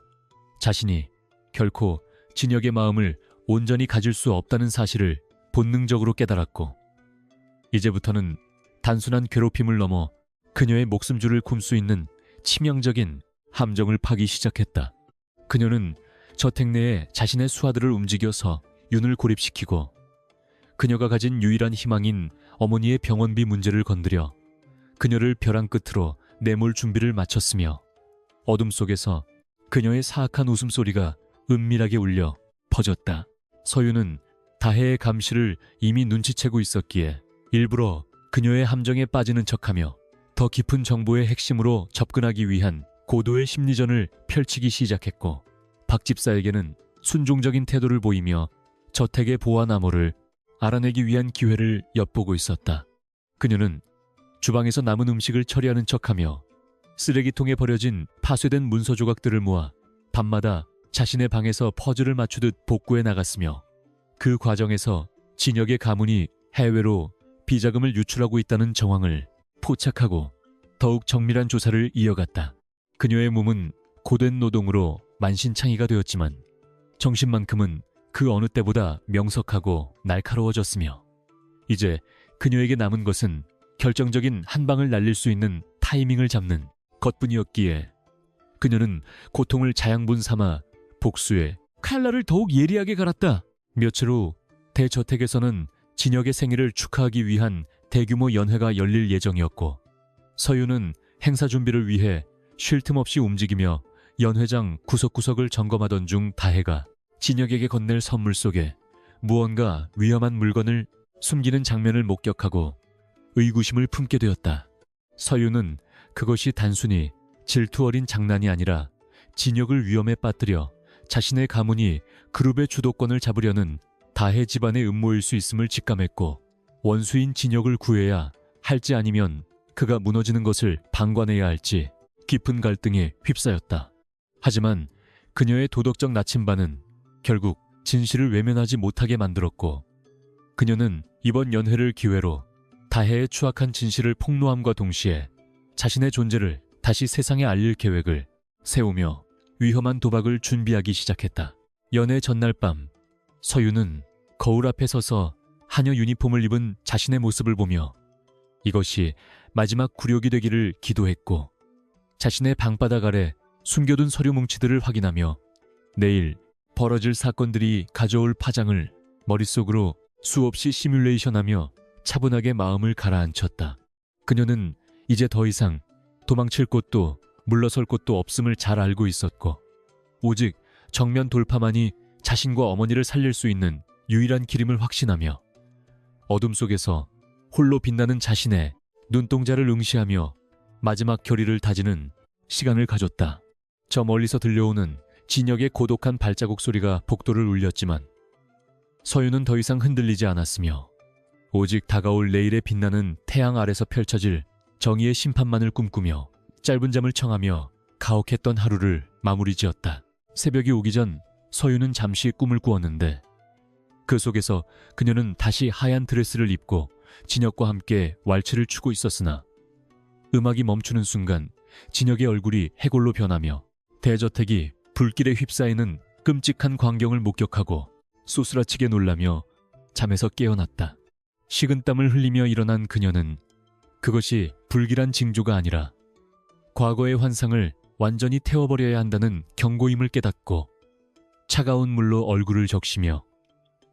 자신이 결코 진혁의 마음을 온전히 가질 수 없다는 사실을 본능적으로 깨달았고, 이제부터는 단순한 괴롭힘을 넘어 그녀의 목숨줄을 쿰 수 있는 치명적인 함정을 파기 시작했다. 그녀는 저택 내에 자신의 수하들을 움직여서 윤을 고립시키고 그녀가 가진 유일한 희망인 어머니의 병원비 문제를 건드려 그녀를 벼랑 끝으로 내몰 준비를 마쳤으며 어둠 속에서 그녀의 사악한 웃음소리가 은밀하게 울려 퍼졌다. 서윤은 다혜의 감시를 이미 눈치채고 있었기에 일부러 그녀의 함정에 빠지는 척하며 더 깊은 정보의 핵심으로 접근하기 위한 고도의 심리전을 펼치기 시작했고, 박 집사에게는 순종적인 태도를 보이며 저택의 보안 암호를 알아내기 위한 기회를 엿보고 있었다. 그녀는 주방에서 남은 음식을 처리하는 척하며 쓰레기통에 버려진 파쇄된 문서 조각들을 모아 밤마다 자신의 방에서 퍼즐을 맞추듯 복구해 나갔으며 그 과정에서 진혁의 가문이 해외로 비자금을 유출하고 있다는 정황을 포착하고 더욱 정밀한 조사를 이어갔다. 그녀의 몸은 고된 노동으로 만신창이가 되었지만 정신만큼은 그 어느 때보다 명석하고 날카로워졌으며 이제 그녀에게 남은 것은 결정적인 한 방을 날릴 수 있는 타이밍을 잡는 것뿐이었기에 그녀는 고통을 자양분 삼아 복수에 칼날을 더욱 예리하게 갈았다. 며칠 후 대저택에서는 진혁의 생일을 축하하기 위한 대규모 연회가 열릴 예정이었고 서유는 행사 준비를 위해 쉴 틈 없이 움직이며 연회장 구석구석을 점검하던 중 다혜가 진혁에게 건넬 선물 속에 무언가 위험한 물건을 숨기는 장면을 목격하고 의구심을 품게 되었다. 서유는 그것이 단순히 질투 어린 장난이 아니라 진혁을 위험에 빠뜨려 자신의 가문이 그룹의 주도권을 잡으려는 다혜 집안의 음모일 수 있음을 직감했고 원수인 진혁을 구해야 할지 아니면 그가 무너지는 것을 방관해야 할지 깊은 갈등에 휩싸였다. 하지만 그녀의 도덕적 나침반은 결국 진실을 외면하지 못하게 만들었고 그녀는 이번 연회를 기회로 다혜의 추악한 진실을 폭로함과 동시에 자신의 존재를 다시 세상에 알릴 계획을 세우며 위험한 도박을 준비하기 시작했다. 연회 전날 밤 서유는 거울 앞에 서서 하녀 유니폼을 입은 자신의 모습을 보며 이것이 마지막 굴욕이 되기를 기도했고 자신의 방바닥 아래 숨겨둔 서류 뭉치들을 확인하며 내일 벌어질 사건들이 가져올 파장을 머릿속으로 수없이 시뮬레이션하며 차분하게 마음을 가라앉혔다. 그녀는 이제 더 이상 도망칠 곳도 물러설 곳도 없음을 잘 알고 있었고 오직 정면 돌파만이 자신과 어머니를 살릴 수 있는 유일한 길임을 확신하며 어둠 속에서 홀로 빛나는 자신의 눈동자를 응시하며 마지막 결의를 다지는 시간을 가졌다. 저 멀리서 들려오는 진혁의 고독한 발자국 소리가 복도를 울렸지만 서유는 더 이상 흔들리지 않았으며 오직 다가올 내일에 빛나는 태양 아래서 펼쳐질 정의의 심판만을 꿈꾸며 짧은 잠을 청하며 가혹했던 하루를 마무리 지었다. 새벽이 오기 전 서유는 잠시 꿈을 꾸었는데 그 속에서 그녀는 다시 하얀 드레스를 입고 진혁과 함께 왈츠를 추고 있었으나 음악이 멈추는 순간 진혁의 얼굴이 해골로 변하며 대저택이 불길에 휩싸이는 끔찍한 광경을 목격하고 소스라치게 놀라며 잠에서 깨어났다. 식은땀을 흘리며 일어난 그녀는 그것이 불길한 징조가 아니라 과거의 환상을 완전히 태워버려야 한다는 경고임을 깨닫고 차가운 물로 얼굴을 적시며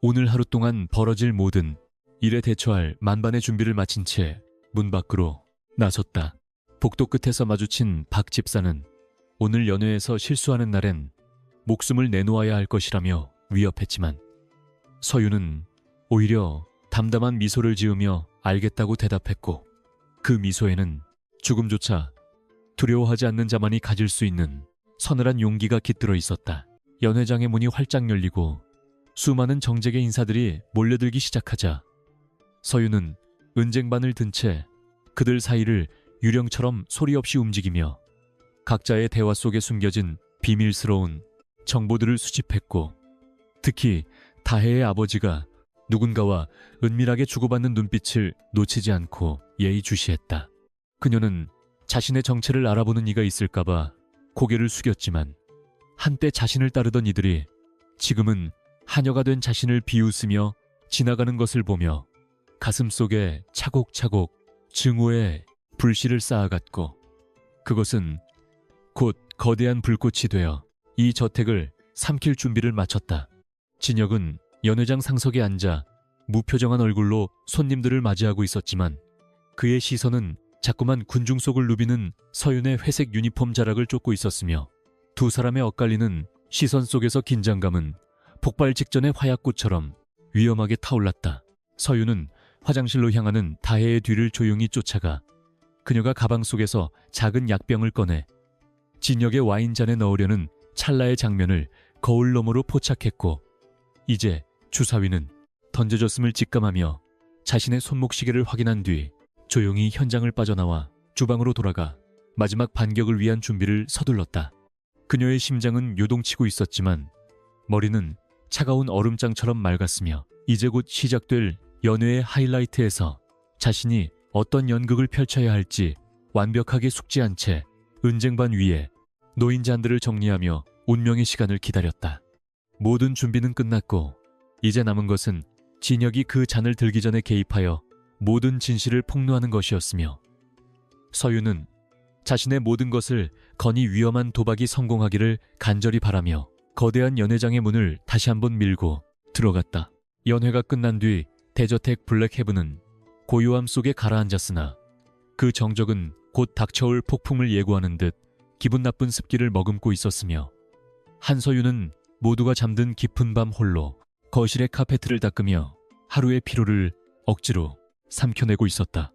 오늘 하루 동안 벌어질 모든 일에 대처할 만반의 준비를 마친 채 문 밖으로 나섰다. 복도 끝에서 마주친 박 집사는 오늘 연회에서 실수하는 날엔 목숨을 내놓아야 할 것이라며 위협했지만 서유는 오히려 담담한 미소를 지으며 알겠다고 대답했고 그 미소에는 죽음조차 두려워하지 않는 자만이 가질 수 있는 서늘한 용기가 깃들어 있었다. 연회장의 문이 활짝 열리고 수많은 정재계 인사들이 몰려들기 시작하자 서유는 은쟁반을 든 채 그들 사이를 유령처럼 소리 없이 움직이며 각자의 대화 속에 숨겨진 비밀스러운 정보들을 수집했고 특히 다혜의 아버지가 누군가와 은밀하게 주고받는 눈빛을 놓치지 않고 예의주시했다. 그녀는 자신의 정체를 알아보는 이가 있을까봐 고개를 숙였지만 한때 자신을 따르던 이들이 지금은 하녀가 된 자신을 비웃으며 지나가는 것을 보며 가슴속에 차곡차곡 증오의 불씨를 쌓아갔고 그것은 곧 거대한 불꽃이 되어 이 저택을 삼킬 준비를 마쳤다. 진혁은 연회장 상석에 앉아 무표정한 얼굴로 손님들을 맞이하고 있었지만 그의 시선은 자꾸만 군중 속을 누비는 서윤의 회색 유니폼 자락을 쫓고 있었으며 두 사람의 엇갈리는 시선 속에서 긴장감은 폭발 직전의 화약꽃처럼 위험하게 타올랐다. 서윤은 화장실로 향하는 다혜의 뒤를 조용히 쫓아가 그녀가 가방 속에서 작은 약병을 꺼내 진혁의 와인잔에 넣으려는 찰나의 장면을 거울 너머로 포착했고 이제 주사위는 던져졌음을 직감하며 자신의 손목시계를 확인한 뒤 조용히 현장을 빠져나와 주방으로 돌아가 마지막 반격을 위한 준비를 서둘렀다. 그녀의 심장은 요동치고 있었지만 머리는 차가운 얼음장처럼 맑았으며 이제 곧 시작될 연회의 하이라이트에서 자신이 어떤 연극을 펼쳐야 할지 완벽하게 숙지한 채 은쟁반 위에 놓인 잔들을 정리하며 운명의 시간을 기다렸다. 모든 준비는 끝났고 이제 남은 것은 진혁이 그 잔을 들기 전에 개입하여 모든 진실을 폭로하는 것이었으며 서유는 자신의 모든 것을 거니 위험한 도박이 성공하기를 간절히 바라며 거대한 연회장의 문을 다시 한번 밀고 들어갔다. 연회가 끝난 뒤 대저택 블랙헤븐은 고요함 속에 가라앉았으나 그 정적은 곧 닥쳐올 폭풍을 예고하는 듯 기분 나쁜 습기를 머금고 있었으며 한서윤은 모두가 잠든 깊은 밤 홀로 거실의 카페트를 닦으며 하루의 피로를 억지로 삼켜내고 있었다.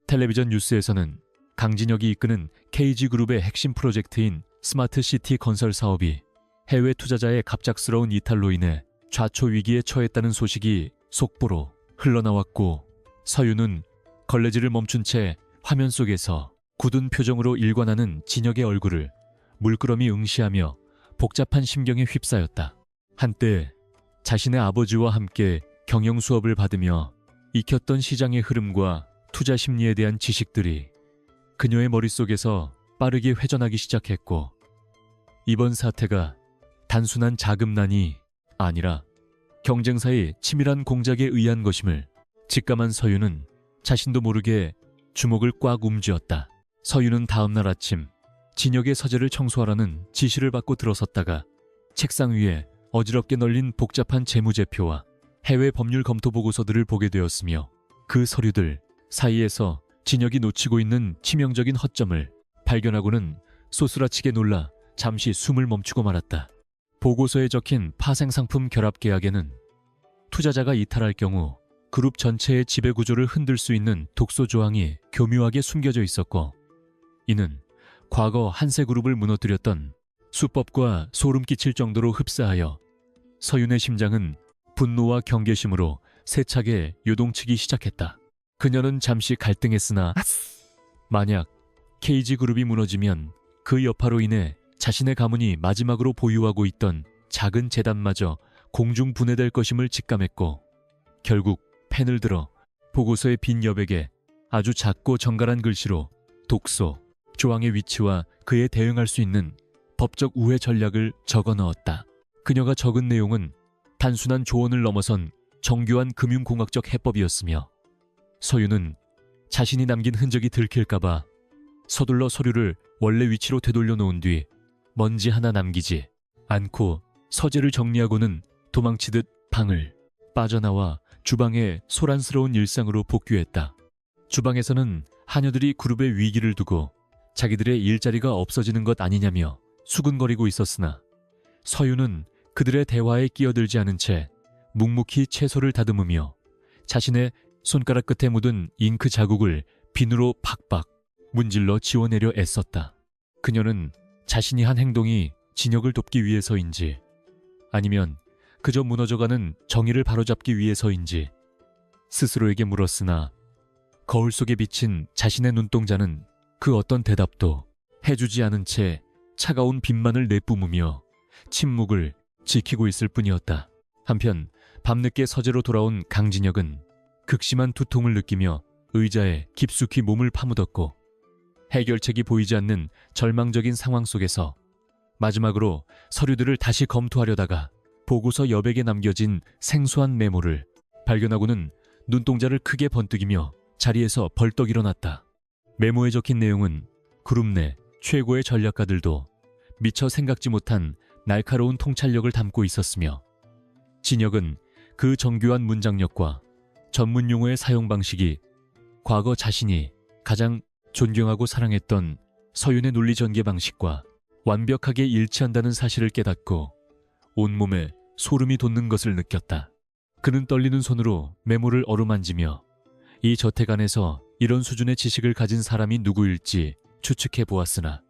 텔레비전 뉴스에서는 강진혁이 이끄는 KG그룹의 핵심 프로젝트인 스마트시티 건설 사업이 해외 투자자의 갑작스러운 이탈로 인해 좌초 위기에 처했다는 소식이 속보로 흘러나왔고 서윤은 걸레질을 멈춘 채 화면 속에서 굳은 표정으로 일관하는 진혁의 얼굴을 물끄러미 응시하며 복잡한 심경에 휩싸였다. 한때 자신의 아버지와 함께 경영 수업을 받으며 익혔던 시장의 흐름과 투자 심리에 대한 지식들이 그녀의 머릿속에서 빠르게 회전하기 시작했고 이번 사태가 단순한 자금난이 아니라 경쟁사의 치밀한 공작에 의한 것임을 직감한 서윤은 자신도 모르게 주먹을 꽉 움쥐었다. 서윤은 다음날 아침 진혁의 서재를 청소하라는 지시를 받고 들어섰다가 책상 위에 어지럽게 널린 복잡한 재무제표와 해외 법률 검토 보고서들을 보게 되었으며 그 서류들 사이에서 진혁이 놓치고 있는 치명적인 허점을 발견하고는 소스라치게 놀라 잠시 숨을 멈추고 말았다. 보고서에 적힌 파생상품 결합 계약에는 투자자가 이탈할 경우 그룹 전체의 지배 구조를 흔들 수 있는 독소 조항이 교묘하게 숨겨져 있었고 이는 과거 한세그룹을 무너뜨렸던 수법과 소름 끼칠 정도로 흡사하여 서윤의 심장은 분노와 경계심으로 세차게 요동치기 시작했다. 그녀는 잠시 갈등했으나 만약 KG그룹이 무너지면 그 여파로 인해 자신의 가문이 마지막으로 보유하고 있던 작은 재단마저 공중분해될 것임을 직감했고 결국 펜을 들어 보고서의 빈 여백에 아주 작고 정갈한 글씨로 독소, 조항의 위치와 그에 대응할 수 있는 법적 우회 전략을 적어 넣었다. 그녀가 적은 내용은 단순한 조언을 넘어선 정교한 금융공학적 해법이었으며 서윤은 자신이 남긴 흔적이 들킬까봐 서둘러 서류를 원래 위치로 되돌려 놓은 뒤 먼지 하나 남기지 않고 서재를 정리하고는 도망치듯 방을 빠져나와 주방의 소란스러운 일상으로 복귀했다. 주방에서는 하녀들이 그룹의 위기를 두고 자기들의 일자리가 없어지는 것 아니냐며 수군거리고 있었으나 서윤은 그들의 대화에 끼어들지 않은 채 묵묵히 채소를 다듬으며 자신의 손가락 끝에 묻은 잉크 자국을 비누로 팍팍 문질러 지워내려 애썼다. 그녀는 자신이 한 행동이 진혁을 돕기 위해서인지 아니면 그저 무너져가는 정의를 바로잡기 위해서인지 스스로에게 물었으나 거울 속에 비친 자신의 눈동자는 그 어떤 대답도 해주지 않은 채 차가운 빛만을 내뿜으며 침묵을 지키고 있을 뿐이었다. 한편 밤늦게 서재로 돌아온 강진혁은 극심한 두통을 느끼며 의자에 깊숙이 몸을 파묻었고 해결책이 보이지 않는 절망적인 상황 속에서 마지막으로 서류들을 다시 검토하려다가 보고서 여백에 남겨진 생소한 메모를 발견하고는 눈동자를 크게 번뜩이며 자리에서 벌떡 일어났다. 메모에 적힌 내용은 그룹 내 최고의 전략가들도 미처 생각지 못한 날카로운 통찰력을 담고 있었으며 진혁은 그 정교한 문장력과 전문 용어의 사용 방식이 과거 자신이 가장 존경하고 사랑했던 서윤의 논리 전개 방식과 완벽하게 일치한다는 사실을 깨닫고 온몸에 소름이 돋는 것을 느꼈다. 그는 떨리는 손으로 메모를 어루만지며 이 저택 안에서 이런 수준의 지식을 가진 사람이 누구일지 추측해 보았으나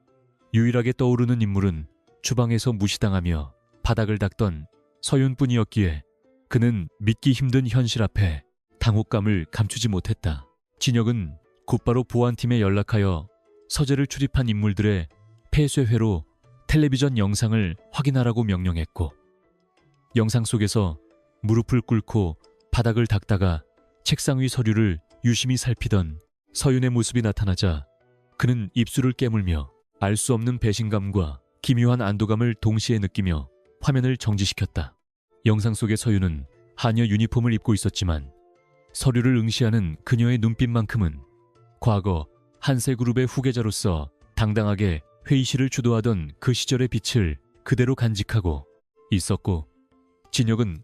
유일하게 떠오르는 인물은 주방에서 무시당하며 바닥을 닦던 서윤뿐이었기에 그는 믿기 힘든 현실 앞에 당혹감을 감추지 못했다. 진혁은 곧바로 보안팀에 연락하여 서재를 출입한 인물들의 폐쇄회로 텔레비전 영상을 확인하라고 명령했고 영상 속에서 무릎을 꿇고 바닥을 닦다가 책상 위 서류를 유심히 살피던 서윤의 모습이 나타나자 그는 입술을 깨물며 알 수 없는 배신감과 기묘한 안도감을 동시에 느끼며 화면을 정지시켰다. 영상 속의 서윤은 하녀 유니폼을 입고 있었지만 서류를 응시하는 그녀의 눈빛만큼은 과거 한세그룹의 후계자로서 당당하게 회의실을 주도하던 그 시절의 빛을 그대로 간직하고 있었고 진혁은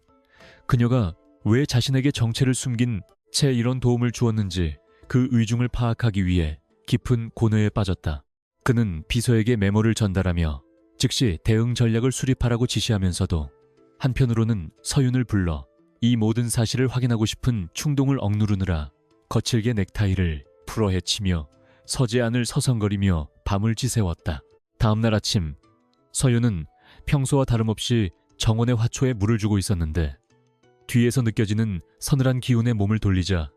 그녀가 왜 자신에게 정체를 숨긴 채 이런 도움을 주었는지 그 의중을 파악하기 위해 깊은 고뇌에 빠졌다. 그는 비서에게 메모를 전달하며 즉시 대응 전략을 수립하라고 지시하면서도 한편으로는 서윤을 불러 이 모든 사실을 확인하고 싶은 충동을 억누르느라 거칠게 넥타이를 풀어 헤치며 서재 안을 서성거리며 밤을 지새웠다. 다음날 아침 서윤은 평소와 다름없이 정원의 화초에 물을 주고 있었는데 뒤에서 느껴지는 서늘한 기운에 몸을 돌리자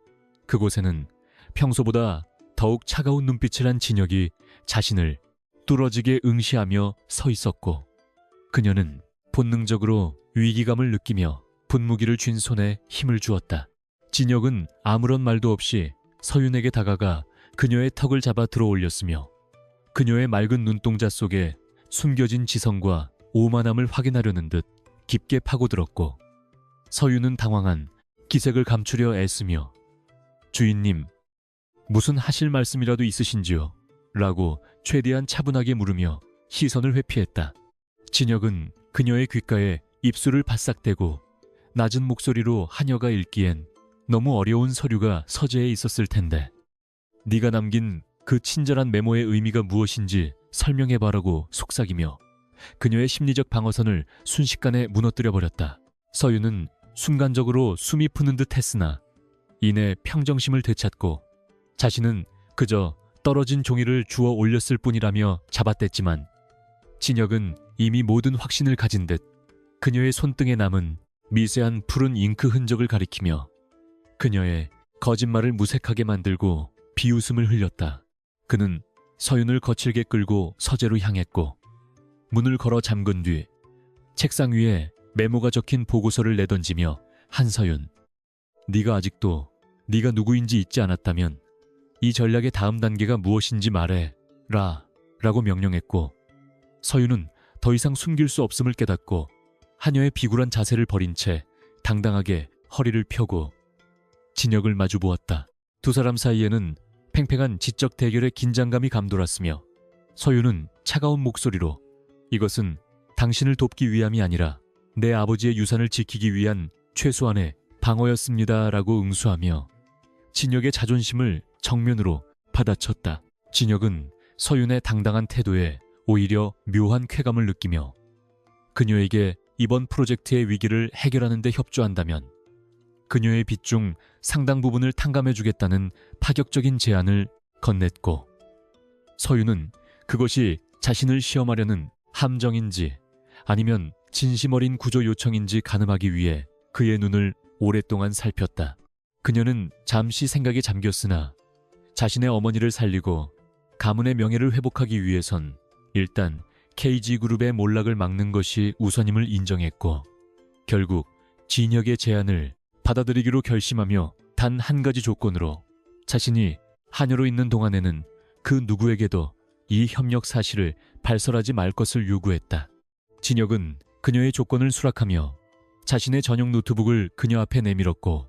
그곳에는 평소보다 더욱 차가운 눈빛을 한 진혁이 자신을 뚫어지게 응시하며 서 있었고 그녀는 본능적으로 위기감을 느끼며 분무기를 쥔 손에 힘을 주었다. 진혁은 아무런 말도 없이 서윤에게 다가가 그녀의 턱을 잡아 들어올렸으며 그녀의 맑은 눈동자 속에 숨겨진 지성과 오만함을 확인하려는 듯 깊게 파고들었고 서윤은 당황한 기색을 감추려 애쓰며 주인님, 무슨 하실 말씀이라도 있으신지요? 라고 최대한 차분하게 물으며 시선을 회피했다. 진혁은 그녀의 귓가에 입술을 바싹 대고 낮은 목소리로 하녀가 읽기엔 너무 어려운 서류가 서재에 있었을 텐데 네가 남긴 그 친절한 메모의 의미가 무엇인지 설명해봐라고 속삭이며 그녀의 심리적 방어선을 순식간에 무너뜨려버렸다. 서윤은 순간적으로 숨이 푸는 듯 했으나 이내 평정심을 되찾고 자신은 그저 떨어진 종이를 주워 올렸을 뿐이라며 잡아댔지만 진혁은 이미 모든 확신을 가진 듯 그녀의 손등에 남은 미세한 푸른 잉크 흔적을 가리키며 그녀의 거짓말을 무색하게 만들고 비웃음을 흘렸다. 그는 서윤을 거칠게 끌고 서재로 향했고 문을 걸어 잠근 뒤 책상 위에 메모가 적힌 보고서를 내던지며 한서윤, 네가 아직도 네가 누구인지 잊지 않았다면 이 전략의 다음 단계가 무엇인지 말해라 라고 명령했고 서윤은 더 이상 숨길 수 없음을 깨닫고 하녀의 비굴한 자세를 버린 채 당당하게 허리를 펴고 진혁을 마주보았다. 두 사람 사이에는 팽팽한 지적 대결의 긴장감이 감돌았으며 서윤은 차가운 목소리로 이것은 당신을 돕기 위함이 아니라 내 아버지의 유산을 지키기 위한 최소한의 방어였습니다 라고 응수하며 진혁의 자존심을 정면으로 받아쳤다. 진혁은 서윤의 당당한 태도에 오히려 묘한 쾌감을 느끼며 그녀에게 이번 프로젝트의 위기를 해결하는 데 협조한다면 그녀의 빚 중 상당 부분을 탕감해주겠다는 파격적인 제안을 건넸고 서윤은 그것이 자신을 시험하려는 함정인지 아니면 진심 어린 구조 요청인지 가늠하기 위해 그의 눈을 오랫동안 살폈다. 그녀는 잠시 생각에 잠겼으나 자신의 어머니를 살리고 가문의 명예를 회복하기 위해선 일단 KG그룹의 몰락을 막는 것이 우선임을 인정했고 결국 진혁의 제안을 받아들이기로 결심하며 단 한 가지 조건으로 자신이 하녀로 있는 동안에는 그 누구에게도 이 협력 사실을 발설하지 말 것을 요구했다. 진혁은 그녀의 조건을 수락하며 자신의 전용 노트북을 그녀 앞에 내밀었고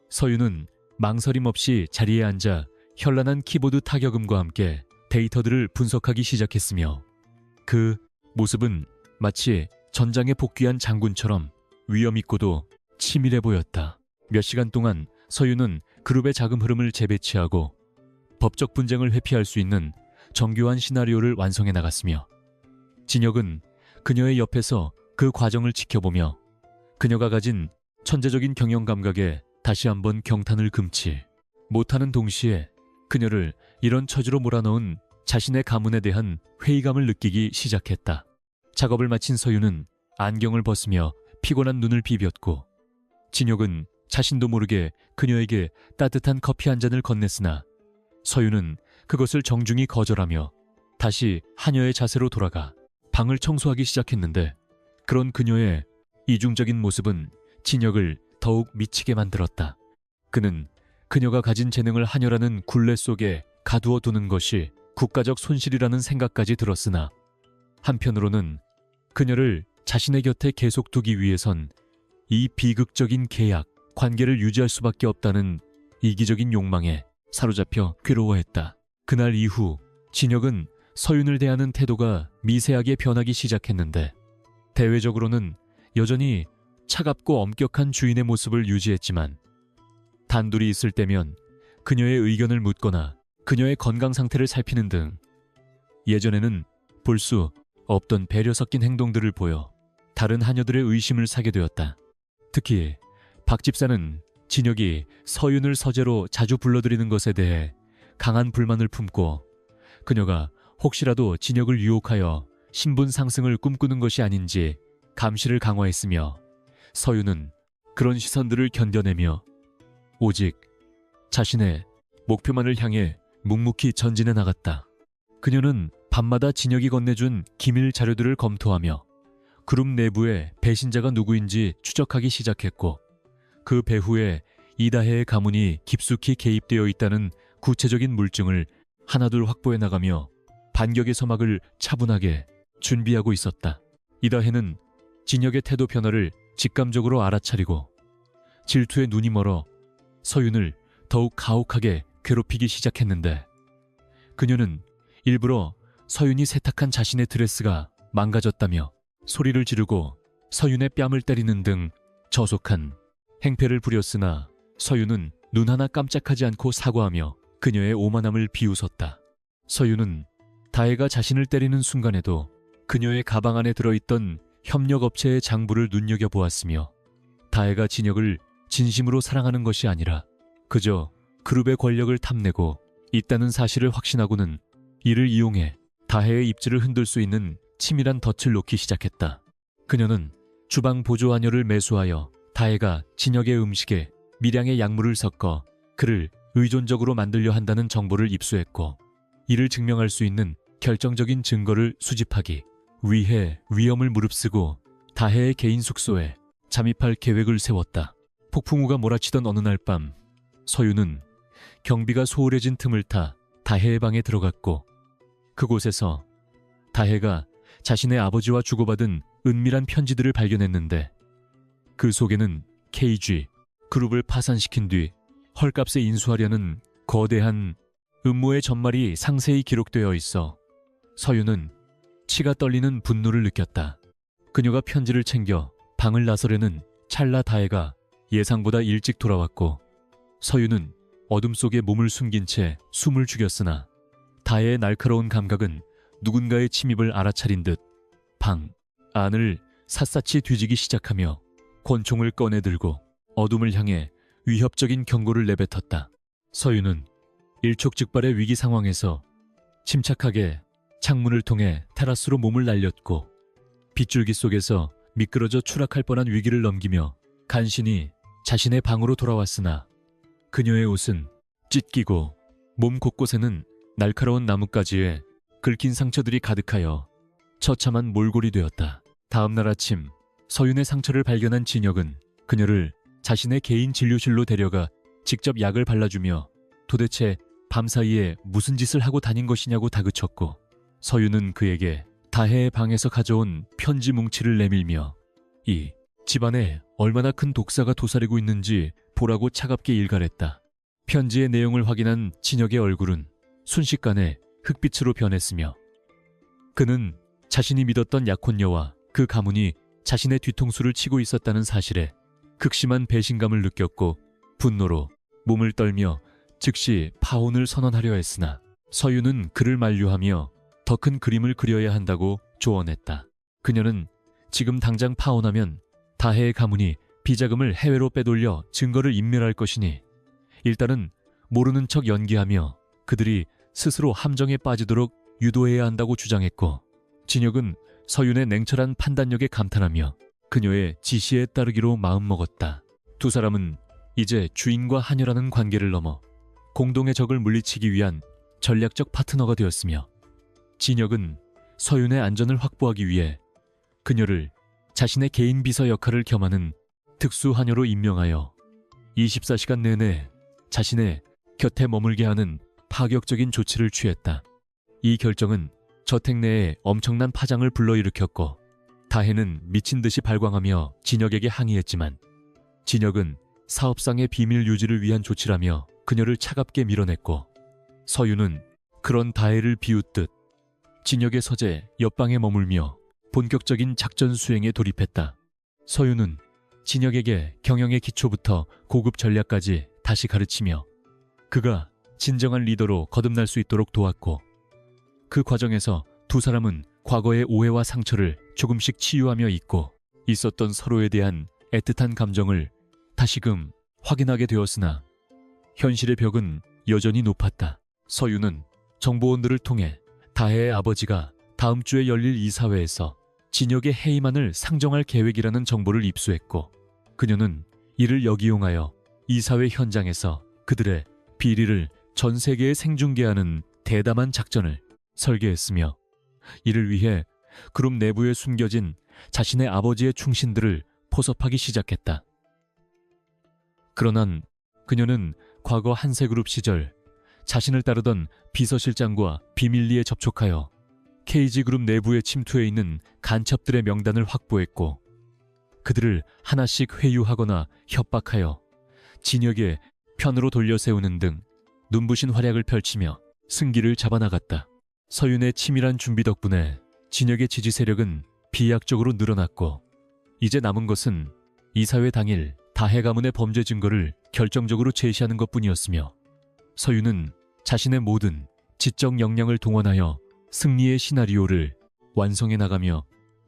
서윤은 망설임 없이 자리에 앉아 현란한 키보드 타격음과 함께 데이터들을 분석하기 시작했으며 그 모습은 마치 전장에 복귀한 장군처럼 위엄있고도 치밀해 보였다. 몇 시간 동안 서윤은 그룹의 자금 흐름을 재배치하고 법적 분쟁을 회피할 수 있는 정교한 시나리오를 완성해 나갔으며 진혁은 그녀의 옆에서 그 과정을 지켜보며 그녀가 가진 천재적인 경영 감각에 다시 한번 경탄을 금치 못하는 동시에 그녀를 이런 처지로 몰아넣은 자신의 가문에 대한 회의감을 느끼기 시작했다. 작업을 마친 서윤은 안경을 벗으며 피곤한 눈을 비볐고 진혁은 자신도 모르게 그녀에게 따뜻한 커피 한 잔을 건넸으나 서윤은 그것을 정중히 거절하며 다시 하녀의 자세로 돌아가 방을 청소하기 시작했는데 그런 그녀의 이중적인 모습은 진혁을 더욱 미치게 만들었다. 그는 그녀가 가진 재능을 하녀라는 굴레 속에 가두어 두는 것이 국가적 손실이라는 생각까지 들었으나 한편으로는 그녀를 자신의 곁에 계속 두기 위해선 이 비극적인 계약, 관계를 유지할 수밖에 없다는 이기적인 욕망에 사로잡혀 괴로워했다. 그날 이후 진혁은 서윤을 대하는 태도가 미세하게 변하기 시작했는데 대외적으로는 여전히 차갑고 엄격한 주인의 모습을 유지했지만 단둘이 있을 때면 그녀의 의견을 묻거나 그녀의 건강 상태를 살피는 등 예전에는 볼 수 없던 배려 섞인 행동들을 보여 다른 하녀들의 의심을 사게 되었다. 특히 박 집사는 진혁이 서윤을 서재로 자주 불러들이는 것에 대해 강한 불만을 품고 그녀가 혹시라도 진혁을 유혹하여 신분 상승을 꿈꾸는 것이 아닌지 감시를 강화했으며 서윤은 그런 시선들을 견뎌내며 오직 자신의 목표만을 향해 묵묵히 전진해 나갔다. 그녀는 밤마다 진혁이 건네준 기밀 자료들을 검토하며 그룹 내부에 배신자가 누구인지 추적하기 시작했고 그 배후에 이다혜의 가문이 깊숙이 개입되어 있다는 구체적인 물증을 하나둘 확보해 나가며 반격의 서막을 차분하게 준비하고 있었다. 이다혜는 진혁의 태도 변화를 직감적으로 알아차리고 질투에 눈이 멀어 서윤을 더욱 가혹하게 괴롭히기 시작했는데 그녀는 일부러 서윤이 세탁한 자신의 드레스가 망가졌다며 소리를 지르고 서윤의 뺨을 때리는 등 저속한 행패를 부렸으나 서윤은 눈 하나 깜짝하지 않고 사과하며 그녀의 오만함을 비웃었다. 서윤은 다혜가 자신을 때리는 순간에도 그녀의 가방 안에 들어있던 협력업체의 장부를 눈여겨보았으며 다혜가 진혁을 진심으로 사랑하는 것이 아니라 그저 그룹의 권력을 탐내고 있다는 사실을 확신하고는 이를 이용해 다혜의 입지를 흔들 수 있는 치밀한 덫을 놓기 시작했다. 그녀는 주방 보조하녀를 매수하여 다혜가 진혁의 음식에 미량의 약물을 섞어 그를 의존적으로 만들려 한다는 정보를 입수했고 이를 증명할 수 있는 결정적인 증거를 수집하기 위해 위험을 무릅쓰고 다혜의 개인 숙소에 잠입할 계획을 세웠다. 폭풍우가 몰아치던 어느 날 밤 서윤은 경비가 소홀해진 틈을 타 다혜의 방에 들어갔고 그곳에서 다혜가 자신의 아버지와 주고받은 은밀한 편지들을 발견했는데 그 속에는 KG 그룹을 파산시킨 뒤 헐값에 인수하려는 거대한 음모의 전말이 상세히 기록되어 있어 서윤은 치가 떨리는 분노를 느꼈다. 그녀가 편지를 챙겨 방을 나서려는 찰나 다혜가 예상보다 일찍 돌아왔고 서윤은 어둠 속에 몸을 숨긴 채 숨을 죽였으나 다혜의 날카로운 감각은 누군가의 침입을 알아차린 듯 방 안을 샅샅이 뒤지기 시작하며 권총을 꺼내 들고 어둠을 향해 위협적인 경고를 내뱉었다. 서윤은 일촉즉발의 위기 상황에서 침착하게 창문을 통해 테라스로 몸을 날렸고 빗줄기 속에서 미끄러져 추락할 뻔한 위기를 넘기며 간신히 자신의 방으로 돌아왔으나 그녀의 옷은 찢기고 몸 곳곳에는 날카로운 나뭇가지에 긁힌 상처들이 가득하여 처참한 몰골이 되었다. 다음 날 아침 서윤의 상처를 발견한 진혁은 그녀를 자신의 개인 진료실로 데려가 직접 약을 발라주며 도대체 밤사이에 무슨 짓을 하고 다닌 것이냐고 다그쳤고 서윤은 그에게 다혜의 방에서 가져온 편지 뭉치를 내밀며 이 집안에 얼마나 큰 독사가 도사리고 있는지 보라고 차갑게 일갈했다. 편지의 내용을 확인한 진혁의 얼굴은 순식간에 흑빛으로 변했으며 그는 자신이 믿었던 약혼녀와 그 가문이 자신의 뒤통수를 치고 있었다는 사실에 극심한 배신감을 느꼈고 분노로 몸을 떨며 즉시 파혼을 선언하려 했으나 서윤은 그를 만류하며 더 큰 그림을 그려야 한다고 조언했다. 그녀는 지금 당장 파혼하면 다혜의 가문이 비자금을 해외로 빼돌려 증거를 인멸할 것이니 일단은 모르는 척 연기하며 그들이 스스로 함정에 빠지도록 유도해야 한다고 주장했고 진혁은 서윤의 냉철한 판단력에 감탄하며 그녀의 지시에 따르기로 마음먹었다. 두 사람은 이제 주인과 하녀라는 관계를 넘어 공동의 적을 물리치기 위한 전략적 파트너가 되었으며 진혁은 서윤의 안전을 확보하기 위해 그녀를 자신의 개인 비서 역할을 겸하는 특수하녀로 임명하여 24시간 내내 자신의 곁에 머물게 하는 파격적인 조치를 취했다. 이 결정은 저택 내에 엄청난 파장을 불러일으켰고 다혜는 미친 듯이 발광하며 진혁에게 항의했지만 진혁은 사업상의 비밀 유지를 위한 조치라며 그녀를 차갑게 밀어냈고 서윤은 그런 다혜를 비웃듯 진혁의 서재 옆방에 머물며 본격적인 작전 수행에 돌입했다. 서윤은 진혁에게 경영의 기초부터 고급 전략까지 다시 가르치며 그가 진정한 리더로 거듭날 수 있도록 도왔고, 그 과정에서 두 사람은 과거의 오해와 상처를 조금씩 치유하며 있고 있었던 서로에 대한 애틋한 감정을 다시금 확인하게 되었으나 현실의 벽은 여전히 높았다. 서유는 정보원들을 통해 다혜의 아버지가 다음 주에 열릴 이사회에서 진혁의 해임안을 상정할 계획이라는 정보를 입수했고, 그녀는 이를 역이용하여 이사회 현장에서 그들의 비리를 전 세계에 생중계하는 대담한 작전을 설계했으며, 이를 위해 그룹 내부에 숨겨진 자신의 아버지의 충신들을 포섭하기 시작했다. 그러나 그녀는 과거 한세그룹 시절 자신을 따르던 비서실장과 비밀리에 접촉하여 KG그룹 내부에 침투해 있는 간첩들의 명단을 확보했고, 그들을 하나씩 회유하거나 협박하여 진혁의 편으로 돌려 세우는 등 눈부신 활약을 펼치며 승기를 잡아나갔다. 서윤의 치밀한 준비 덕분에 진혁의 지지 세력은 비약적으로 늘어났고, 이제 남은 것은 이사회 당일 다혜 가문의 범죄 증거를 결정적으로 제시하는 것뿐이었으며, 서윤은 자신의 모든 지적 역량을 동원하여 승리의 시나리오를 완성해 나가며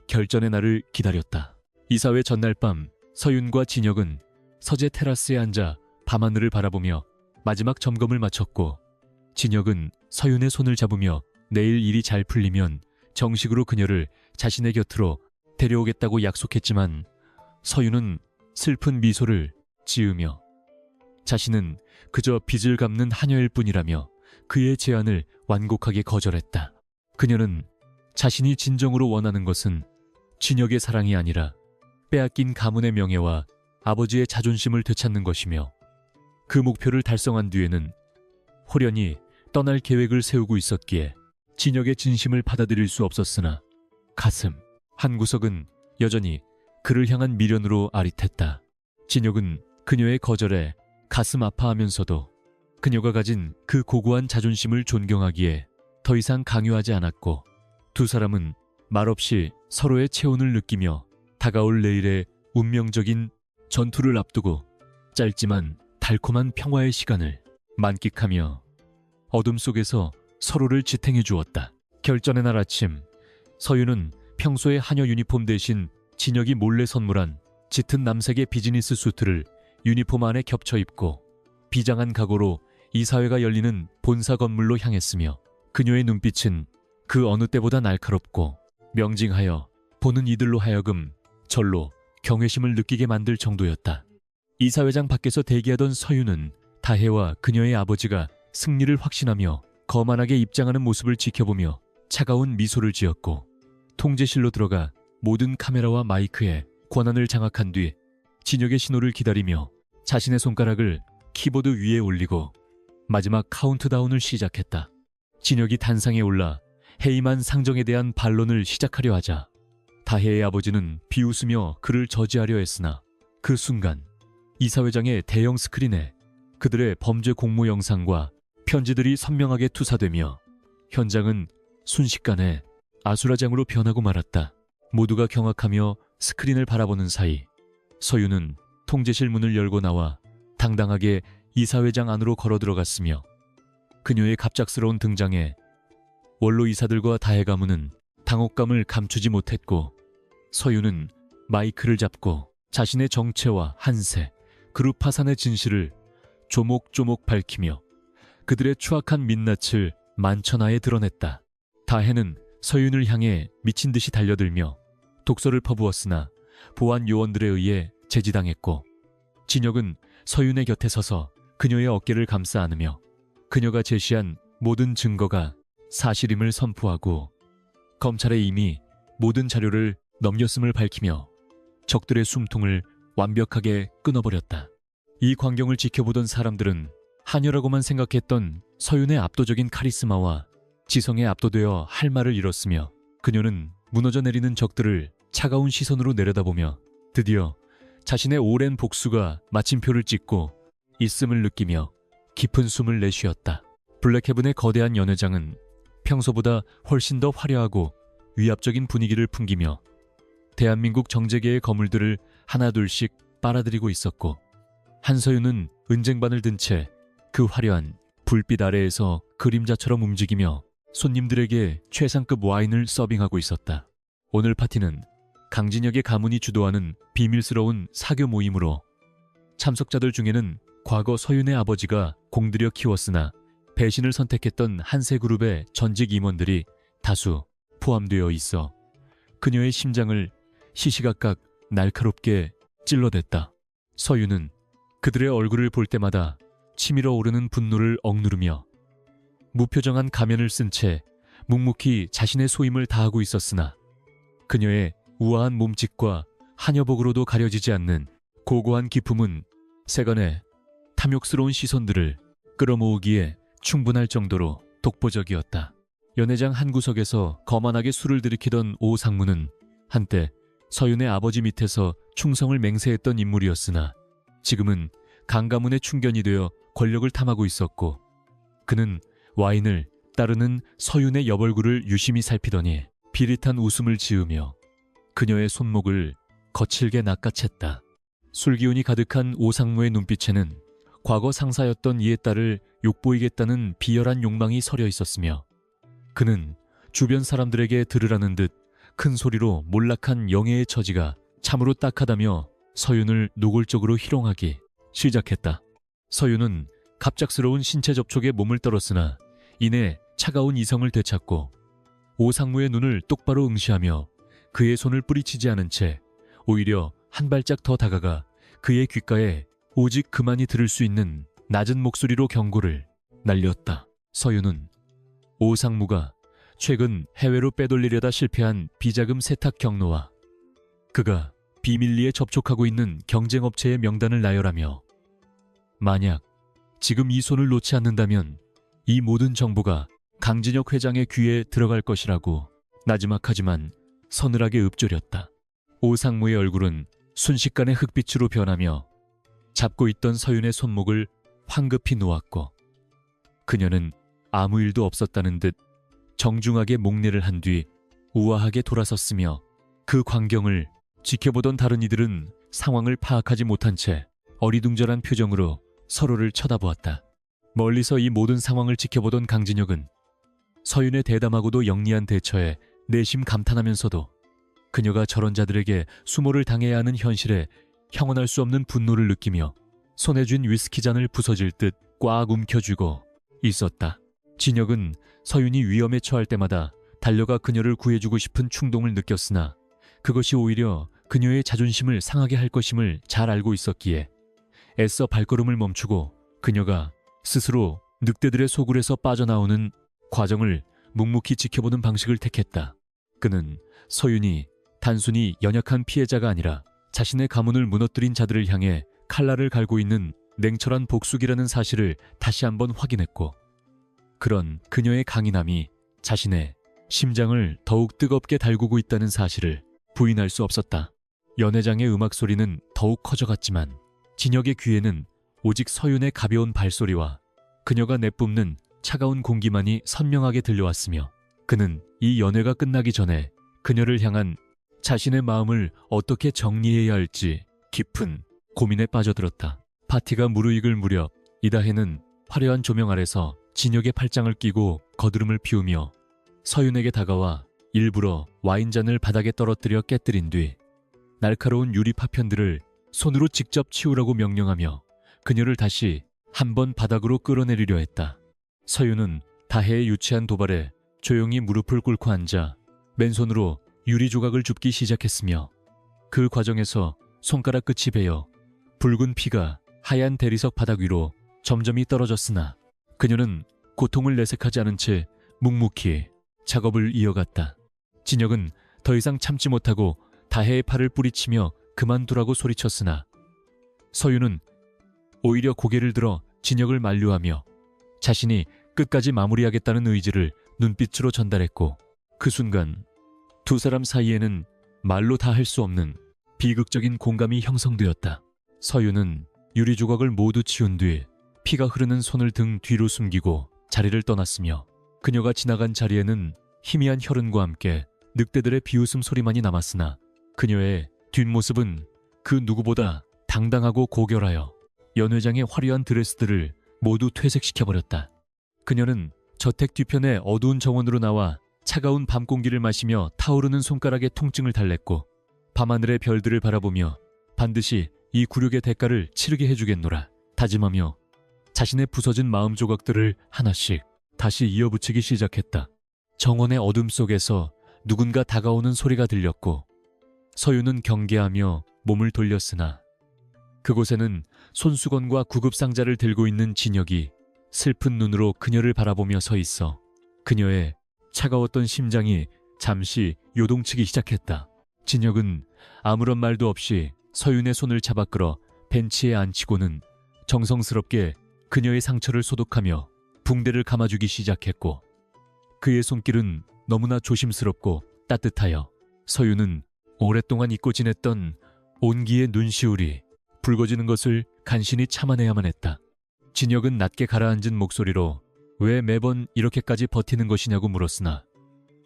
결전의 날을 기다렸다. 이사회 전날 밤 서윤과 진혁은 서재 테라스에 앉아 밤하늘을 바라보며 마지막 점검을 마쳤고, 진혁은 서윤의 손을 잡으며 내일 일이 잘 풀리면 정식으로 그녀를 자신의 곁으로 데려오겠다고 약속했지만, 서윤은 슬픈 미소를 지으며 자신은 그저 빚을 갚는 하녀일 뿐이라며 그의 제안을 완곡하게 거절했다. 그녀는 자신이 진정으로 원하는 것은 진혁의 사랑이 아니라 빼앗긴 가문의 명예와 아버지의 자존심을 되찾는 것이며, 그 목표를 달성한 뒤에는 호련히 떠날 계획을 세우고 있었기에 진혁의 진심을 받아들일 수 없었으나 가슴 한구석은 여전히 그를 향한 미련으로 아릿했다. 진혁은 그녀의 거절에 가슴 아파하면서도 그녀가 가진 그 고고한 자존심을 존경하기에 더 이상 강요하지 않았고, 두 사람은 말없이 서로의 체온을 느끼며 다가올 내일의 운명적인 전투를 앞두고 짧지만 달콤한 평화의 시간을 만끽하며 어둠 속에서 서로를 지탱해 주었다. 결전의 날 아침, 서윤은 평소의 하녀 유니폼 대신 진혁이 몰래 선물한 짙은 남색의 비즈니스 수트를 유니폼 안에 겹쳐 입고 비장한 각오로 이사회가 열리는 본사 건물로 향했으며, 그녀의 눈빛은 그 어느 때보다 날카롭고 명징하여 보는 이들로 하여금 절로 경외심을 느끼게 만들 정도였다. 이사회장 밖에서 대기하던 서윤은 다혜와 그녀의 아버지가 승리를 확신하며 거만하게 입장하는 모습을 지켜보며 차가운 미소를 지었고, 통제실로 들어가 모든 카메라와 마이크에 권한을 장악한 뒤 진혁의 신호를 기다리며 자신의 손가락을 키보드 위에 올리고 마지막 카운트다운을 시작했다. 진혁이 단상에 올라 해임한 상정에 대한 반론을 시작하려 하자 다혜의 아버지는 비웃으며 그를 저지하려 했으나, 그 순간 이사회장의 대형 스크린에 그들의 범죄 공모 영상과 편지들이 선명하게 투사되며 현장은 순식간에 아수라장으로 변하고 말았다. 모두가 경악하며 스크린을 바라보는 사이 서윤은 통제실 문을 열고 나와 당당하게 이사회장 안으로 걸어 들어갔으며, 그녀의 갑작스러운 등장에 원로 이사들과 다혜 가문은 당혹감을 감추지 못했고, 서윤은 마이크를 잡고 자신의 정체와 한세, 그룹 파산의 진실을 조목조목 밝히며 그들의 추악한 민낯을 만천하에 드러냈다. 다혜는 서윤을 향해 미친 듯이 달려들며 독서를 퍼부었으나 보안 요원들에 의해 제지당했고, 진혁은 서윤의 곁에 서서 그녀의 어깨를 감싸 안으며 그녀가 제시한 모든 증거가 사실임을 선포하고 검찰에 이미 모든 자료를 넘겼음을 밝히며 적들의 숨통을 완벽하게 끊어버렸다. 이 광경을 지켜보던 사람들은 하녀라고만 생각했던 서윤의 압도적인 카리스마와 지성에 압도되어 할 말을 잃었으며, 그녀는 무너져 내리는 적들을 차가운 시선으로 내려다보며 드디어 자신의 오랜 복수가 마침표를 찍고 있음을 느끼며 깊은 숨을 내쉬었다. 블랙헤븐의 거대한 연회장은 평소보다 훨씬 더 화려하고 위압적인 분위기를 풍기며 대한민국 정재계의 거물들을 하나둘씩 빨아들이고 있었고 한서윤은 은쟁반을 든 채 그 화려한 불빛 아래에서 그림자처럼 움직이며 손님들에게 최상급 와인을 서빙하고 있었다. 오늘 파티는 강진혁의 가문이 주도하는 비밀스러운 사교 모임으로 참석자들 중에는 과거 서윤의 아버지가 공들여 키웠으나 배신을 선택했던 한세그룹의 전직 임원들이 다수 포함되어 있어 그녀의 심장을 시시각각 날카롭게 찔러댔다. 서윤은 그들의 얼굴을 볼 때마다 치밀어 오르는 분노를 억누르며 무표정한 가면을 쓴 채 묵묵히 자신의 소임을 다하고 있었으나 그녀의 우아한 몸짓과 하녀복으로도 가려지지 않는 고고한 기품은 세간의 탐욕스러운 시선들을 끌어모으기에 충분할 정도로 독보적이었다. 연회장 한 구석에서 거만하게 술을 들이키던 오상무는 한때 서윤의 아버지 밑에서 충성을 맹세했던 인물이었으나 지금은 강가문의 충견이 되어 권력을 탐하고 있었고 그는 와인을 따르는 서윤의 옆얼굴을 유심히 살피더니 비릿한 웃음을 지으며 그녀의 손목을 거칠게 낚아챘다. 술기운이 가득한 오상무의 눈빛에는 과거 상사였던 이의 딸을 욕보이겠다는 비열한 욕망이 서려 있었으며 그는 주변 사람들에게 들으라는 듯 큰 소리로 몰락한 영예의 처지가 참으로 딱하다며 서윤을 노골적으로 희롱하기 시작했다. 서윤은 갑작스러운 신체 접촉에 몸을 떨었으나 이내 차가운 이성을 되찾고 오상무의 눈을 똑바로 응시하며 그의 손을 뿌리치지 않은 채 오히려 한 발짝 더 다가가 그의 귓가에 오직 그만이 들을 수 있는 낮은 목소리로 경고를 날렸다. 서윤은 오상무가 최근 해외로 빼돌리려다 실패한 비자금 세탁 경로와 그가 비밀리에 접촉하고 있는 경쟁업체의 명단을 나열하며 만약 지금 이 손을 놓지 않는다면 이 모든 정보가 강진혁 회장의 귀에 들어갈 것이라고 나지막하지만 서늘하게 읊조렸다. 오상무의 얼굴은 순식간에 흑빛으로 변하며 잡고 있던 서윤의 손목을 황급히 놓았고 그녀는 아무 일도 없었다는 듯 정중하게 목례를 한 뒤 우아하게 돌아섰으며 그 광경을 지켜보던 다른 이들은 상황을 파악하지 못한 채 어리둥절한 표정으로 서로를 쳐다보았다. 멀리서 이 모든 상황을 지켜보던 강진혁은 서윤의 대담하고도 영리한 대처에 내심 감탄하면서도 그녀가 저런 자들에게 수모를 당해야 하는 현실에 형언할 수 없는 분노를 느끼며 손에 쥔 위스키 잔을 부서질 듯 꽉 움켜쥐고 있었다. 진혁은 서윤이 위험에 처할 때마다 달려가 그녀를 구해주고 싶은 충동을 느꼈으나 그것이 오히려 그녀의 자존심을 상하게 할 것임을 잘 알고 있었기에 애써 발걸음을 멈추고 그녀가 스스로 늑대들의 소굴에서 빠져나오는 과정을 묵묵히 지켜보는 방식을 택했다. 그는 서윤이 단순히 연약한 피해자가 아니라 자신의 가문을 무너뜨린 자들을 향해 칼날을 갈고 있는 냉철한 복수기라는 사실을 다시 한번 확인했고 그런 그녀의 강인함이 자신의 심장을 더욱 뜨겁게 달구고 있다는 사실을 부인할 수 없었다. 연회장의 음악 소리는 더욱 커져갔지만 진혁의 귀에는 오직 서윤의 가벼운 발소리와 그녀가 내뿜는 차가운 공기만이 선명하게 들려왔으며 그는 이 연회가 끝나기 전에 그녀를 향한 자신의 마음을 어떻게 정리해야 할지 깊은 고민에 빠져들었다. 파티가 무르익을 무렵 이다혜는 화려한 조명 아래서 진혁의 팔짱을 끼고 거드름을 피우며 서윤에게 다가와 일부러 와인잔을 바닥에 떨어뜨려 깨뜨린 뒤 날카로운 유리 파편들을 손으로 직접 치우라고 명령하며 그녀를 다시 한번 바닥으로 끌어내리려 했다. 서윤은 다혜의 유치한 도발에 조용히 무릎을 꿇고 앉아 맨손으로 유리 조각을 줍기 시작했으며 그 과정에서 손가락 끝이 베어 붉은 피가 하얀 대리석 바닥 위로 점점이 떨어졌으나 그녀는 고통을 내색하지 않은 채 묵묵히 작업을 이어갔다. 진혁은 더 이상 참지 못하고 다혜의 팔을 뿌리치며 그만두라고 소리쳤으나 서윤은 오히려 고개를 들어 진혁을 만류하며 자신이 끝까지 마무리하겠다는 의지를 눈빛으로 전달했고 그 순간 두 사람 사이에는 말로 다 할 수 없는 비극적인 공감이 형성되었다. 서윤은 유리 조각을 모두 치운 뒤 피가 흐르는 손을 등 뒤로 숨기고 자리를 떠났으며 그녀가 지나간 자리에는 희미한 혈흔과 함께 늑대들의 비웃음 소리만이 남았으나 그녀의 뒷모습은 그 누구보다 당당하고 고결하여 연 회장의 화려한 드레스들을 모두 퇴색시켜버렸다. 그녀는 저택 뒤편의 어두운 정원으로 나와 차가운 밤 공기를 마시며 타오르는 손가락에 통증을 달랬고 밤하늘의 별들을 바라보며 반드시 이 굴욕의 대가를 치르게 해주겠노라 다짐하며 자신의 부서진 마음 조각들을 하나씩 다시 이어붙이기 시작했다. 정원의 어둠 속에서 누군가 다가오는 소리가 들렸고 서유는 경계하며 몸을 돌렸으나 그곳에는 손수건과 구급상자를 들고 있는 진혁이 슬픈 눈으로 그녀를 바라보며 서 있어 그녀의 차가웠던 심장이 잠시 요동치기 시작했다. 진혁은 아무런 말도 없이 서윤의 손을 잡아 끌어 벤치에 앉히고는 정성스럽게 그녀의 상처를 소독하며 붕대를 감아주기 시작했고 그의 손길은 너무나 조심스럽고 따뜻하여 서윤은 오랫동안 잊고 지냈던 온기의 눈시울이 붉어지는 것을 간신히 참아내야만 했다. 진혁은 낮게 가라앉은 목소리로 왜 매번 이렇게까지 버티는 것이냐고 물었으나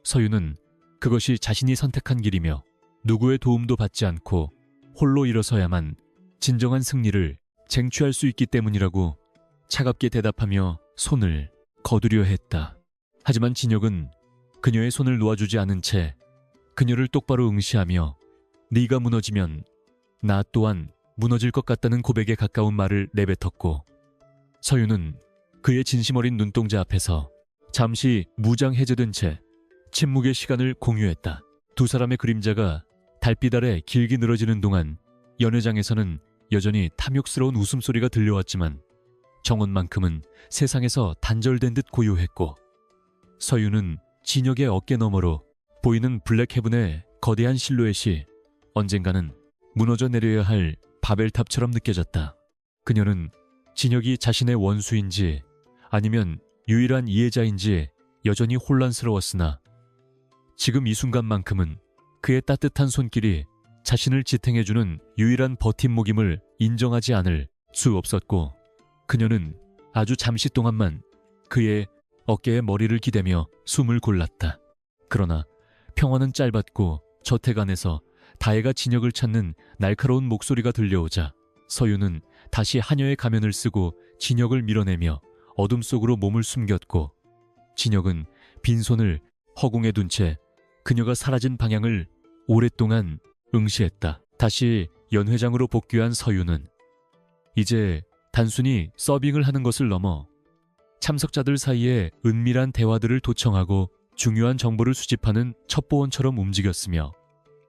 서윤은 그것이 자신이 선택한 길이며 누구의 도움도 받지 않고 홀로 일어서야만 진정한 승리를 쟁취할 수 있기 때문이라고 차갑게 대답하며 손을 거두려 했다. 하지만 진혁은 그녀의 손을 놓아주지 않은 채 그녀를 똑바로 응시하며 네가 무너지면 나 또한 무너질 것 같다는 고백에 가까운 말을 내뱉었고 서윤은 그의 진심 어린 눈동자 앞에서 잠시 무장해제된 채 침묵의 시간을 공유했다. 두 사람의 그림자가 달빛 아래 길게 늘어지는 동안 연회장에서는 여전히 탐욕스러운 웃음소리가 들려왔지만 정원만큼은 세상에서 단절된 듯 고요했고 서윤은 진혁의 어깨 너머로 보이는 블랙헤븐의 거대한 실루엣이 언젠가는 무너져 내려야 할 바벨탑처럼 느껴졌다. 그녀는 진혁이 자신의 원수인지 아니면 유일한 이해자인지 여전히 혼란스러웠으나 지금 이 순간만큼은 그의 따뜻한 손길이 자신을 지탱해주는 유일한 버팀목임을 인정하지 않을 수 없었고 그녀는 아주 잠시 동안만 그의 어깨에 머리를 기대며 숨을 골랐다. 그러나 평화는 짧았고 저택 안에서 다혜가 진혁을 찾는 날카로운 목소리가 들려오자 서윤은 다시 하녀의 가면을 쓰고 진혁을 밀어내며 어둠 속으로 몸을 숨겼고 진혁은 빈손을 허공에 둔 채 그녀가 사라진 방향을 오랫동안 응시했다. 다시 연회장으로 복귀한 서윤은 이제 단순히 서빙을 하는 것을 넘어 참석자들 사이에 은밀한 대화들을 도청하고 중요한 정보를 수집하는 첩보원처럼 움직였으며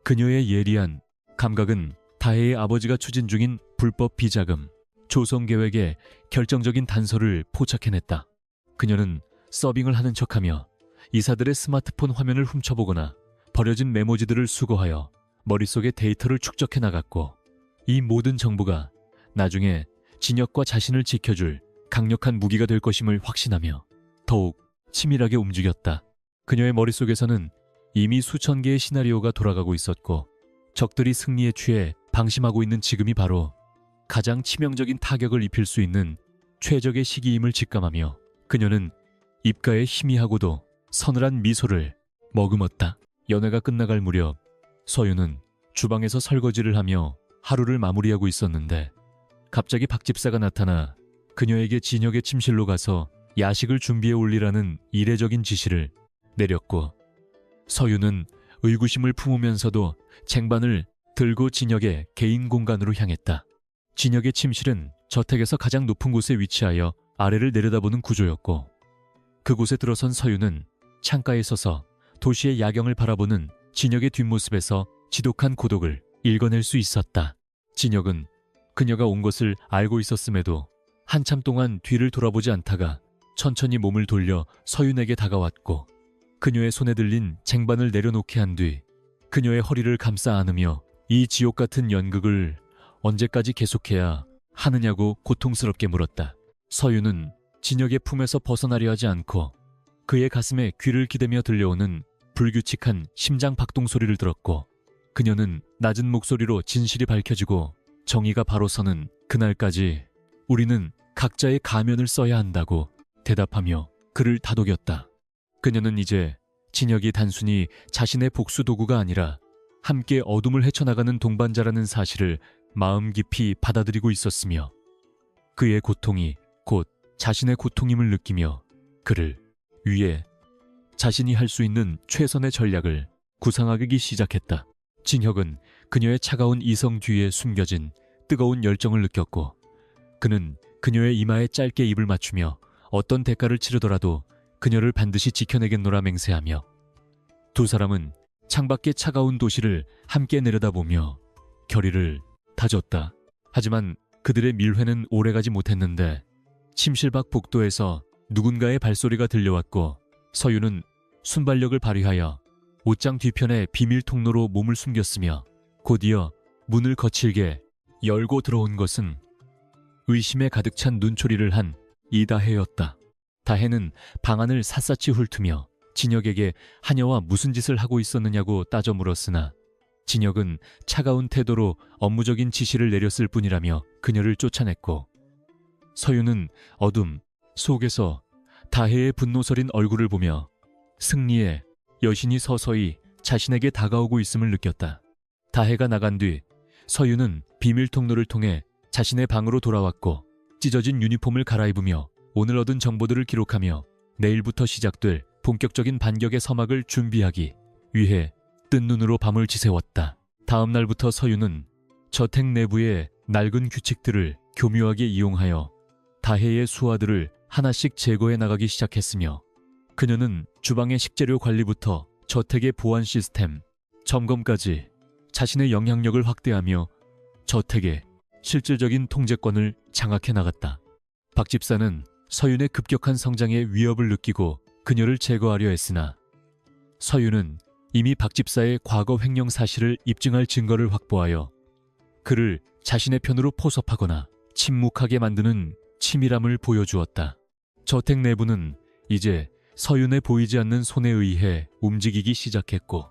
그녀의 예리한 감각은 다혜의 아버지가 추진 중인 불법 비자금, 조성 계획의 결정적인 단서를 포착해냈다. 그녀는 서빙을 하는 척하며 이사들의 스마트폰 화면을 훔쳐보거나 버려진 메모지들을 수거하여 머릿속에 데이터를 축적해 나갔고 이 모든 정보가 나중에 진혁과 자신을 지켜줄 강력한 무기가 될 것임을 확신하며 더욱 치밀하게 움직였다. 그녀의 머릿속에서는 이미 수천 개의 시나리오가 돌아가고 있었고 적들이 승리에 취해 방심하고 있는 지금이 바로 가장 치명적인 타격을 입힐 수 있는 최적의 시기임을 직감하며 그녀는 입가에 희미하고도 서늘한 미소를 머금었다. 연회가 끝나갈 무렵 서윤은 주방에서 설거지를 하며 하루를 마무리하고 있었는데 갑자기 박 집사가 나타나 그녀에게 진혁의 침실로 가서 야식을 준비해 올리라는 이례적인 지시를 내렸고 서윤은 의구심을 품으면서도 쟁반을 들고 진혁의 개인 공간으로 향했다. 진혁의 침실은 저택에서 가장 높은 곳에 위치하여 아래를 내려다보는 구조였고 그곳에 들어선 서윤은 창가에 서서 도시의 야경을 바라보는 진혁의 뒷모습에서 지독한 고독을 읽어낼 수 있었다. 진혁은 그녀가 온 것을 알고 있었음에도 한참 동안 뒤를 돌아보지 않다가 천천히 몸을 돌려 서윤에게 다가왔고 그녀의 손에 들린 쟁반을 내려놓게 한 뒤 그녀의 허리를 감싸 안으며 이 지옥 같은 연극을 언제까지 계속해야 하느냐고 고통스럽게 물었다. 서윤은 진혁의 품에서 벗어나려 하지 않고 그의 가슴에 귀를 기대며 들려오는 불규칙한 심장 박동 소리를 들었고 그녀는 낮은 목소리로 진실이 밝혀지고 정의가 바로 서는 그날까지 우리는 각자의 가면을 써야 한다고 대답하며 그를 다독였다. 그녀는 이제 진혁이 단순히 자신의 복수 도구가 아니라 함께 어둠을 헤쳐나가는 동반자라는 사실을 마음 깊이 받아들이고 있었으며 그의 고통이 곧 자신의 고통임을 느끼며 그를 위해 자신이 할 수 있는 최선의 전략을 구상하기 시작했다. 진혁은 그녀의 차가운 이성 뒤에 숨겨진 뜨거운 열정을 느꼈고 그는 그녀의 이마에 짧게 입을 맞추며 어떤 대가를 치르더라도 그녀를 반드시 지켜내겠노라 맹세하며 두 사람은 창밖의 차가운 도시를 함께 내려다보며 결의를 다졌다. 하지만 그들의 밀회는 오래가지 못했는데 침실 밖 복도에서 누군가의 발소리가 들려왔고 서유는 순발력을 발휘하여 옷장 뒤편의 비밀 통로로 몸을 숨겼으며 곧이어 문을 거칠게 열고 들어온 것은 의심에 가득 찬 눈초리를 한 이다혜였다. 다혜는 방안을 샅샅이 훑으며 진혁에게 하녀와 무슨 짓을 하고 있었느냐고 따져 물었으나 진혁은 차가운 태도로 업무적인 지시를 내렸을 뿐이라며 그녀를 쫓아냈고 서유는 어둠 속에서 다혜의 분노서린 얼굴을 보며 승리의 여신이 서서히 자신에게 다가오고 있음을 느꼈다. 다혜가 나간 뒤 서유는 비밀 통로를 통해 자신의 방으로 돌아왔고 찢어진 유니폼을 갈아입으며 오늘 얻은 정보들을 기록하며 내일부터 시작될 본격적인 반격의 서막을 준비하기 위해 뜬 눈으로 밤을 지새웠다. 다음 날부터 서유는 저택 내부의 낡은 규칙들을 교묘하게 이용하여 다혜의 수하들을 하나씩 제거해 나가기 시작했으며 그녀는 주방의 식재료 관리부터 저택의 보안 시스템, 점검까지 자신의 영향력을 확대하며 저택의 실질적인 통제권을 장악해 나갔다. 박 집사는 서윤의 급격한 성장에 위협을 느끼고 그녀를 제거하려 했으나 서윤은 이미 박 집사의 과거 횡령 사실을 입증할 증거를 확보하여 그를 자신의 편으로 포섭하거나 침묵하게 만드는 치밀함을 보여주었다. 저택 내부는 이제 서윤의 보이지 않는 손에 의해 움직이기 시작했고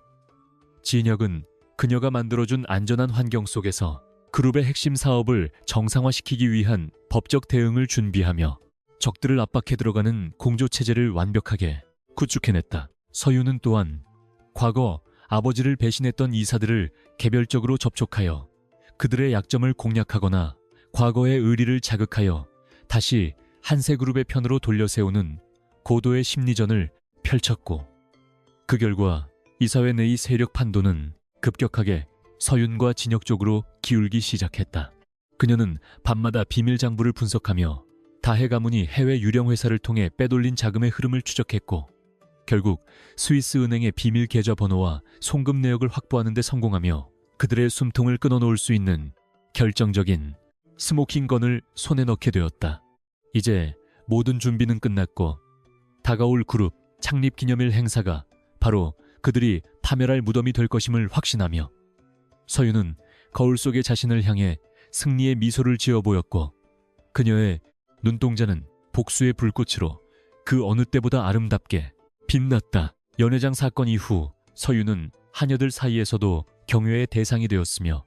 진혁은 그녀가 만들어준 안전한 환경 속에서 그룹의 핵심 사업을 정상화시키기 위한 법적 대응을 준비하며 적들을 압박해 들어가는 공조체제를 완벽하게 구축해냈다. 서윤은 또한 과거 아버지를 배신했던 이사들을 개별적으로 접촉하여 그들의 약점을 공략하거나 과거의 의리를 자극하여 다시 한세그룹의 편으로 돌려세우는 고도의 심리전을 펼쳤고 그 결과 이사회 내의 세력 판도는 급격하게 서윤과 진혁 쪽으로 기울기 시작했다. 그녀는 밤마다 비밀 장부를 분석하며 다혜 가문이 해외 유령 회사를 통해 빼돌린 자금의 흐름을 추적했고 결국 스위스 은행의 비밀 계좌 번호와 송금 내역을 확보하는 데 성공하며 그들의 숨통을 끊어놓을 수 있는 결정적인 스모킹건을 손에 넣게 되었다. 이제 모든 준비는 끝났고 다가올 그룹 창립 기념일 행사가 바로 그들이 파멸할 무덤이 될 것임을 확신하며 서윤은 거울 속의 자신을 향해 승리의 미소를 지어 보였고 그녀의 눈동자는 복수의 불꽃으로 그 어느 때보다 아름답게 빛났다. 연회장 사건 이후 서윤은 하녀들 사이에서도 경외의 대상이 되었으며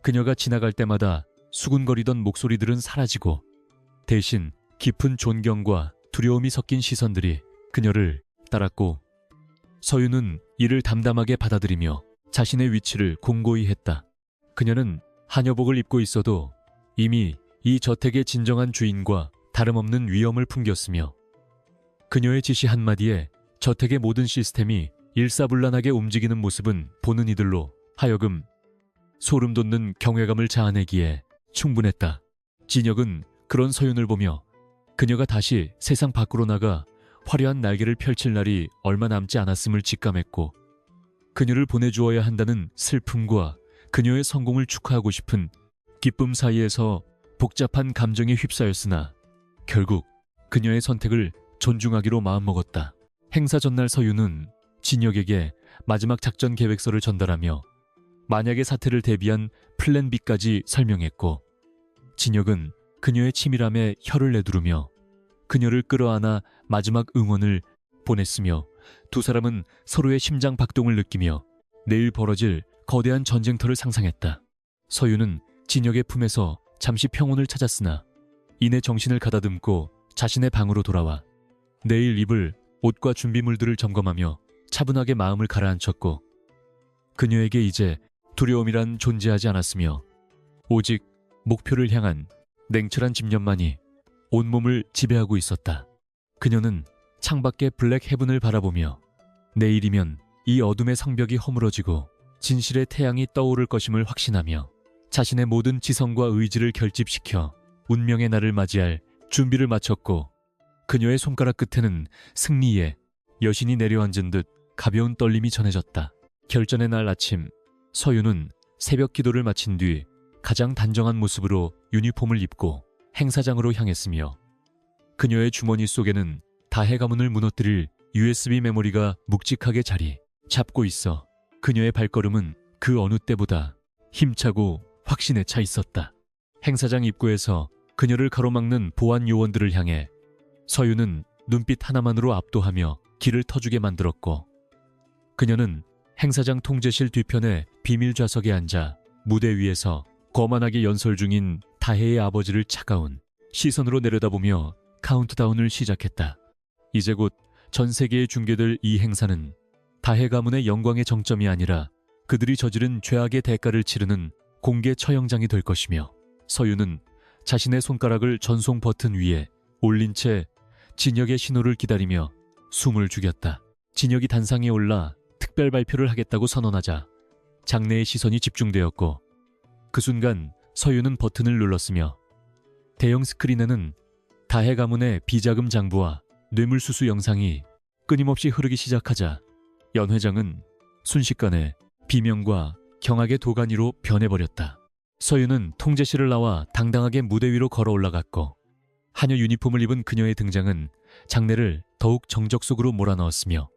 그녀가 지나갈 때마다 수군거리던 목소리들은 사라지고 대신 깊은 존경과 두려움이 섞인 시선들이 그녀를 따랐고 서윤은 이를 담담하게 받아들이며 자신의 위치를 공고히 했다. 그녀는 하녀복을 입고 있어도 이미 이 저택의 진정한 주인과 다름없는 위엄을 풍겼으며 그녀의 지시 한마디에 저택의 모든 시스템이 일사불란하게 움직이는 모습은 보는 이들로 하여금 소름 돋는 경외감을 자아내기에 충분했다. 진혁은 그런 서윤을 보며 그녀가 다시 세상 밖으로 나가 화려한 날개를 펼칠 날이 얼마 남지 않았음을 직감했고 그녀를 보내주어야 한다는 슬픔과 그녀의 성공을 축하하고 싶은 기쁨 사이에서 복잡한 감정에 휩싸였으나 결국 그녀의 선택을 존중하기로 마음먹었다. 행사 전날 서윤은 진혁에게 마지막 작전 계획서를 전달하며 만약의 사태를 대비한 플랜 B까지 설명했고 진혁은 그녀의 치밀함에 혀를 내두르며 그녀를 끌어안아 마지막 응원을 보냈으며 두 사람은 서로의 심장 박동을 느끼며 내일 벌어질 거대한 전쟁터를 상상했다. 서윤은 진혁의 품에서 잠시 평온을 찾았으나 이내 정신을 가다듬고 자신의 방으로 돌아와 내일 입을 옷과 준비물들을 점검하며 차분하게 마음을 가라앉혔고 그녀에게 이제 두려움이란 존재하지 않았으며 오직 목표를 향한 냉철한 집념만이 온몸을 지배하고 있었다. 그녀는 창밖의 블랙 헤븐을 바라보며 내일이면 이 어둠의 성벽이 허물어지고 진실의 태양이 떠오를 것임을 확신하며 자신의 모든 지성과 의지를 결집시켜 운명의 날을 맞이할 준비를 마쳤고, 그녀의 손가락 끝에는 승리의 여신이 내려앉은 듯 가벼운 떨림이 전해졌다. 결전의 날 아침, 서윤은 새벽 기도를 마친 뒤 가장 단정한 모습으로 유니폼을 입고 행사장으로 향했으며, 그녀의 주머니 속에는 다해 가문을 무너뜨릴 USB 메모리가 묵직하게 자리 잡고 있어 그녀의 발걸음은 그 어느 때보다 힘차고 확신에 차 있었다. 행사장 입구에서 그녀를 가로막는 보안 요원들을 향해 서윤은 눈빛 하나만으로 압도하며 길을 터주게 만들었고, 그녀는 행사장 통제실 뒤편의 비밀 좌석에 앉아 무대 위에서 거만하게 연설 중인 다혜의 아버지를 차가운 시선으로 내려다보며 카운트다운을 시작했다. 이제 곧 전 세계에 중계될 이 행사는 다혜 가문의 영광의 정점이 아니라 그들이 저지른 죄악의 대가를 치르는 공개 처형장이 될 것이며, 서윤은 자신의 손가락을 전송 버튼 위에 올린 채 진혁의 신호를 기다리며 숨을 죽였다. 진혁이 단상에 올라 특별 발표를 하겠다고 선언하자 장내의 시선이 집중되었고, 그 순간 서윤은 버튼을 눌렀으며 대형 스크린에는 다혜 가문의 비자금 장부와 뇌물수수 영상이 끊임없이 흐르기 시작하자 연 회장은 순식간에 비명과 경악의 도가니로 변해버렸다. 서윤은 통제실을 나와 당당하게 무대 위로 걸어 올라갔고, 하녀 유니폼을 입은 그녀의 등장은 장내를 더욱 정적 속으로 몰아넣었으며,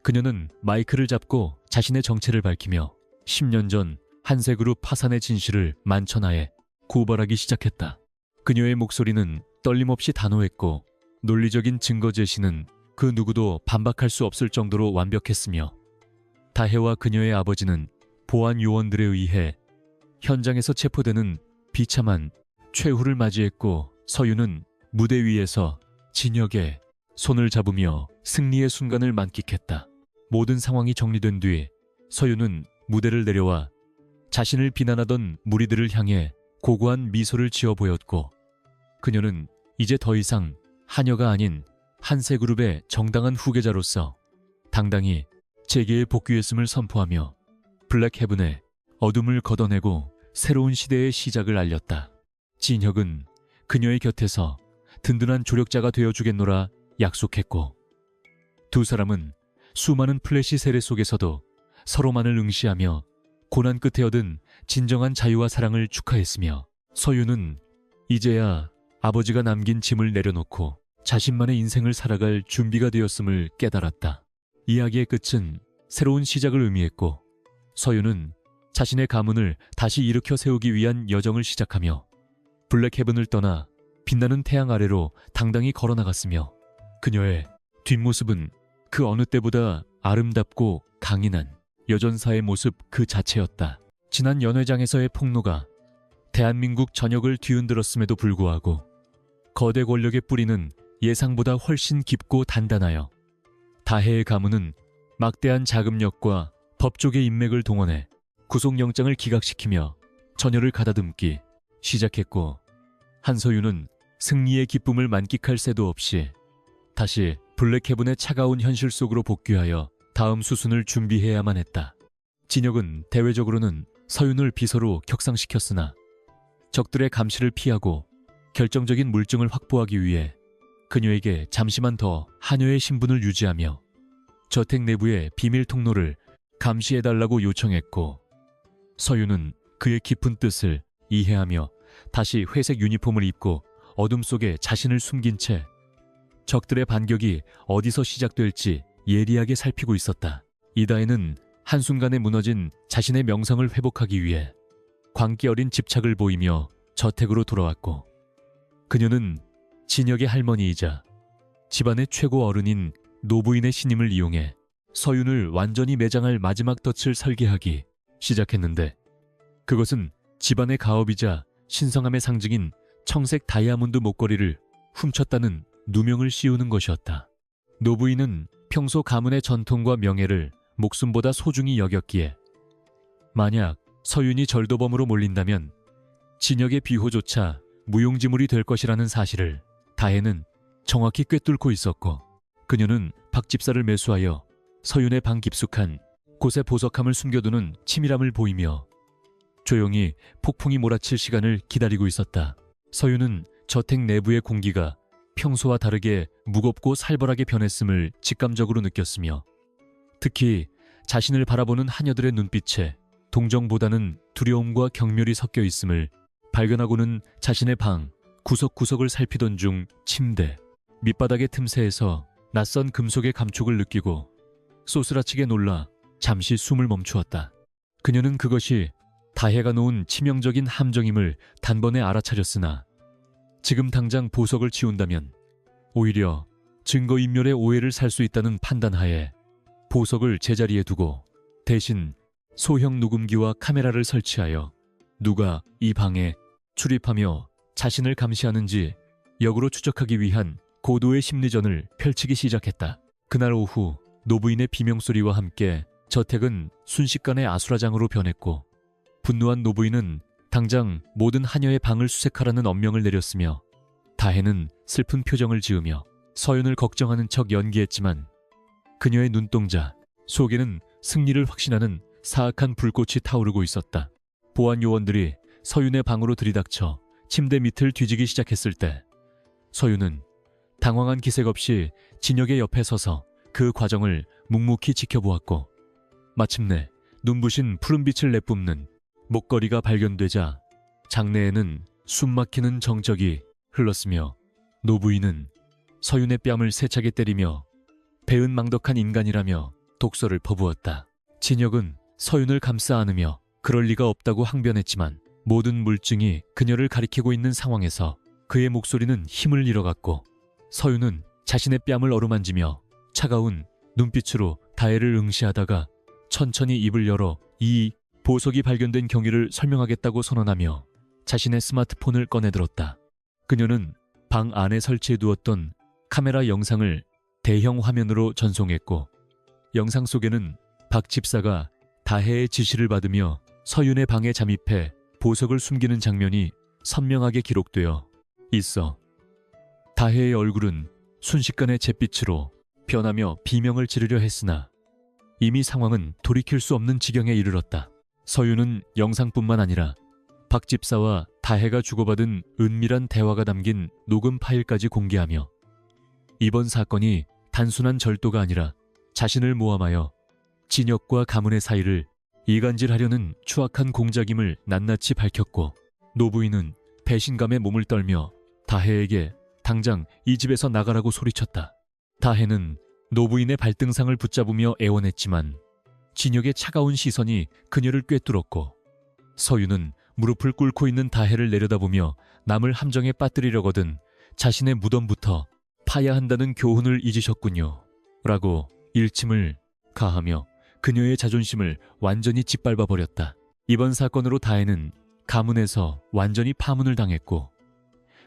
그녀는 마이크를 잡고 자신의 정체를 밝히며 10년 전 한세그룹 파산의 진실을 만천하에 고발하기 시작했다. 그녀의 목소리는 떨림없이 단호했고, 논리적인 증거 제시는 그 누구도 반박할 수 없을 정도로 완벽했으며, 다혜와 그녀의 아버지는 보안 요원들에 의해 현장에서 체포되는 비참한 최후를 맞이했고, 서윤은 무대 위에서 진혁의 손을 잡으며 승리의 순간을 만끽했다. 모든 상황이 정리된 뒤 서윤은 무대를 내려와 자신을 비난하던 무리들을 향해 고고한 미소를 지어 보였고, 그녀는 이제 더 이상 하녀가 아닌 한세그룹의 정당한 후계자로서 당당히 재계에 복귀했음을 선포하며 블랙 헤븐의 어둠을 걷어내고 새로운 시대의 시작을 알렸다. 진혁은 그녀의 곁에서 든든한 조력자가 되어주겠노라 약속했고, 두 사람은 수많은 플래시 세례 속에서도 서로만을 응시하며 고난 끝에 얻은 진정한 자유와 사랑을 축하했으며, 서윤은 이제야 아버지가 남긴 짐을 내려놓고 자신만의 인생을 살아갈 준비가 되었음을 깨달았다. 이야기의 끝은 새로운 시작을 의미했고, 서윤은 자신의 가문을 다시 일으켜 세우기 위한 여정을 시작하며 블랙 헤븐을 떠나 빛나는 태양 아래로 당당히 걸어나갔으며, 그녀의 뒷모습은 그 어느 때보다 아름답고 강인한 여전사의 모습 그 자체였다. 지난 연회장에서의 폭로가 대한민국 전역을 뒤흔들었음에도 불구하고 거대 권력의 뿌리는 예상보다 훨씬 깊고 단단하여 다혜의 가문은 막대한 자금력과 법조계 인맥을 동원해 구속영장을 기각시키며 전열을 가다듬기 시작했고, 한서윤은 승리의 기쁨을 만끽할 새도 없이 다시 블랙 헤븐의 차가운 현실 속으로 복귀하여 다음 수순을 준비해야만 했다. 진혁은 대외적으로는 서윤을 비서로 격상시켰으나 적들의 감시를 피하고 결정적인 물증을 확보하기 위해 그녀에게 잠시만 더 하녀의 신분을 유지하며 저택 내부의 비밀 통로를 감시해달라고 요청했고, 서윤은 그의 깊은 뜻을 이해하며 다시 회색 유니폼을 입고 어둠 속에 자신을 숨긴 채 적들의 반격이 어디서 시작될지 예리하게 살피고 있었다. 이다혜는 한순간에 무너진 자신의 명성을 회복하기 위해 광기 어린 집착을 보이며 저택으로 돌아왔고, 그녀는 진혁의 할머니이자 집안의 최고 어른인 노부인의 신임을 이용해 서윤을 완전히 매장할 마지막 덫을 설계하기 시작했는데, 그것은 집안의 가업이자 신성함의 상징인 청색 다이아몬드 목걸이를 훔쳤다는 누명을 씌우는 것이었다. 노부인은 평소 가문의 전통과 명예를 목숨보다 소중히 여겼기에 만약 서윤이 절도범으로 몰린다면 진혁의 비호조차 무용지물이 될 것이라는 사실을 다혜는 정확히 꿰뚫고 있었고, 그녀는 박 집사를 매수하여 서윤의 방 깊숙한 곳에 보석함을 숨겨두는 치밀함을 보이며 조용히 폭풍이 몰아칠 시간을 기다리고 있었다. 서윤은 저택 내부의 공기가 평소와 다르게 무겁고 살벌하게 변했음을 직감적으로 느꼈으며, 특히 자신을 바라보는 하녀들의 눈빛에 동정보다는 두려움과 경멸이 섞여 있음을 발견하고는 자신의 방 구석구석을 살피던 중 침대, 밑바닥의 틈새에서 낯선 금속의 감촉을 느끼고 쏘스라치게 놀라 잠시 숨을 멈추었다. 그녀는 그것이 다혜가 놓은 치명적인 함정임을 단번에 알아차렸으나 지금 당장 보석을 지운다면 오히려 증거인멸의 오해를 살 수 있다는 판단하에 보석을 제자리에 두고 대신 소형 녹음기와 카메라를 설치하여 누가 이 방에 출입하며 자신을 감시하는지 역으로 추적하기 위한 고도의 심리전을 펼치기 시작했다. 그날 오후 노부인의 비명소리와 함께 저택은 순식간에 아수라장으로 변했고, 분노한 노부인은 당장 모든 하녀의 방을 수색하라는 엄명을 내렸으며, 다혜는 슬픈 표정을 지으며 서윤을 걱정하는 척 연기했지만 그녀의 눈동자 속에는 승리를 확신하는 사악한 불꽃이 타오르고 있었다. 보안 요원들이 서윤의 방으로 들이닥쳐 침대 밑을 뒤지기 시작했을 때 서윤은 당황한 기색 없이 진혁의 옆에 서서 그 과정을 묵묵히 지켜보았고, 마침내 눈부신 푸른빛을 내뿜는 목걸이가 발견되자 장내에는 숨막히는 정적이 흘렀으며 노부인은 서윤의 뺨을 세차게 때리며 배은망덕한 인간이라며 독설을 퍼부었다. 진혁은 서윤을 감싸 안으며 그럴 리가 없다고 항변했지만 모든 물증이 그녀를 가리키고 있는 상황에서 그의 목소리는 힘을 잃어갔고, 서윤은 자신의 뺨을 어루만지며 차가운 눈빛으로 다혜를 응시하다가 천천히 입을 열어 이 보석이 발견된 경위를 설명하겠다고 선언하며 자신의 스마트폰을 꺼내들었다. 그녀는 방 안에 설치해두었던 카메라 영상을 대형 화면으로 전송했고, 영상 속에는 박 집사가 다혜의 지시를 받으며 서윤의 방에 잠입해 보석을 숨기는 장면이 선명하게 기록되어 있어 다혜의 얼굴은 순식간에 잿빛으로 변하며 비명을 지르려 했으나 이미 상황은 돌이킬 수 없는 지경에 이르렀다. 서윤은 영상뿐만 아니라 박 집사와 다혜가 주고받은 은밀한 대화가 담긴 녹음 파일까지 공개하며 이번 사건이 단순한 절도가 아니라 자신을 모함하여 진혁과 가문의 사이를 이간질하려는 추악한 공작임을 낱낱이 밝혔고, 노부인은 배신감에 몸을 떨며 다혜에게 당장 이 집에서 나가라고 소리쳤다. 다혜는 노부인의 발등상을 붙잡으며 애원했지만 진혁의 차가운 시선이 그녀를 꿰뚫었고, 서윤은 무릎을 꿇고 있는 다혜를 내려다보며 남을 함정에 빠뜨리려거든 자신의 무덤부터 파야 한다는 교훈을 잊으셨군요 라고 일침을 가하며 그녀의 자존심을 완전히 짓밟아버렸다. 이번 사건으로 다혜는 가문에서 완전히 파문을 당했고,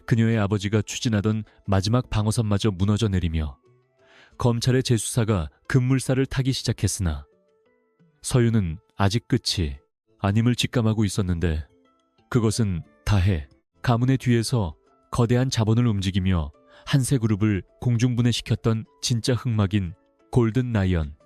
그녀의 아버지가 추진하던 마지막 방어선마저 무너져 내리며 검찰의 재수사가 급물살을 타기 시작했으나 서윤은 아직 끝이 아님을 직감하고 있었는데, 그것은 다혜, 가문의 뒤에서 거대한 자본을 움직이며 한세그룹을 공중분해시켰던 진짜 흑막인 골든라이언,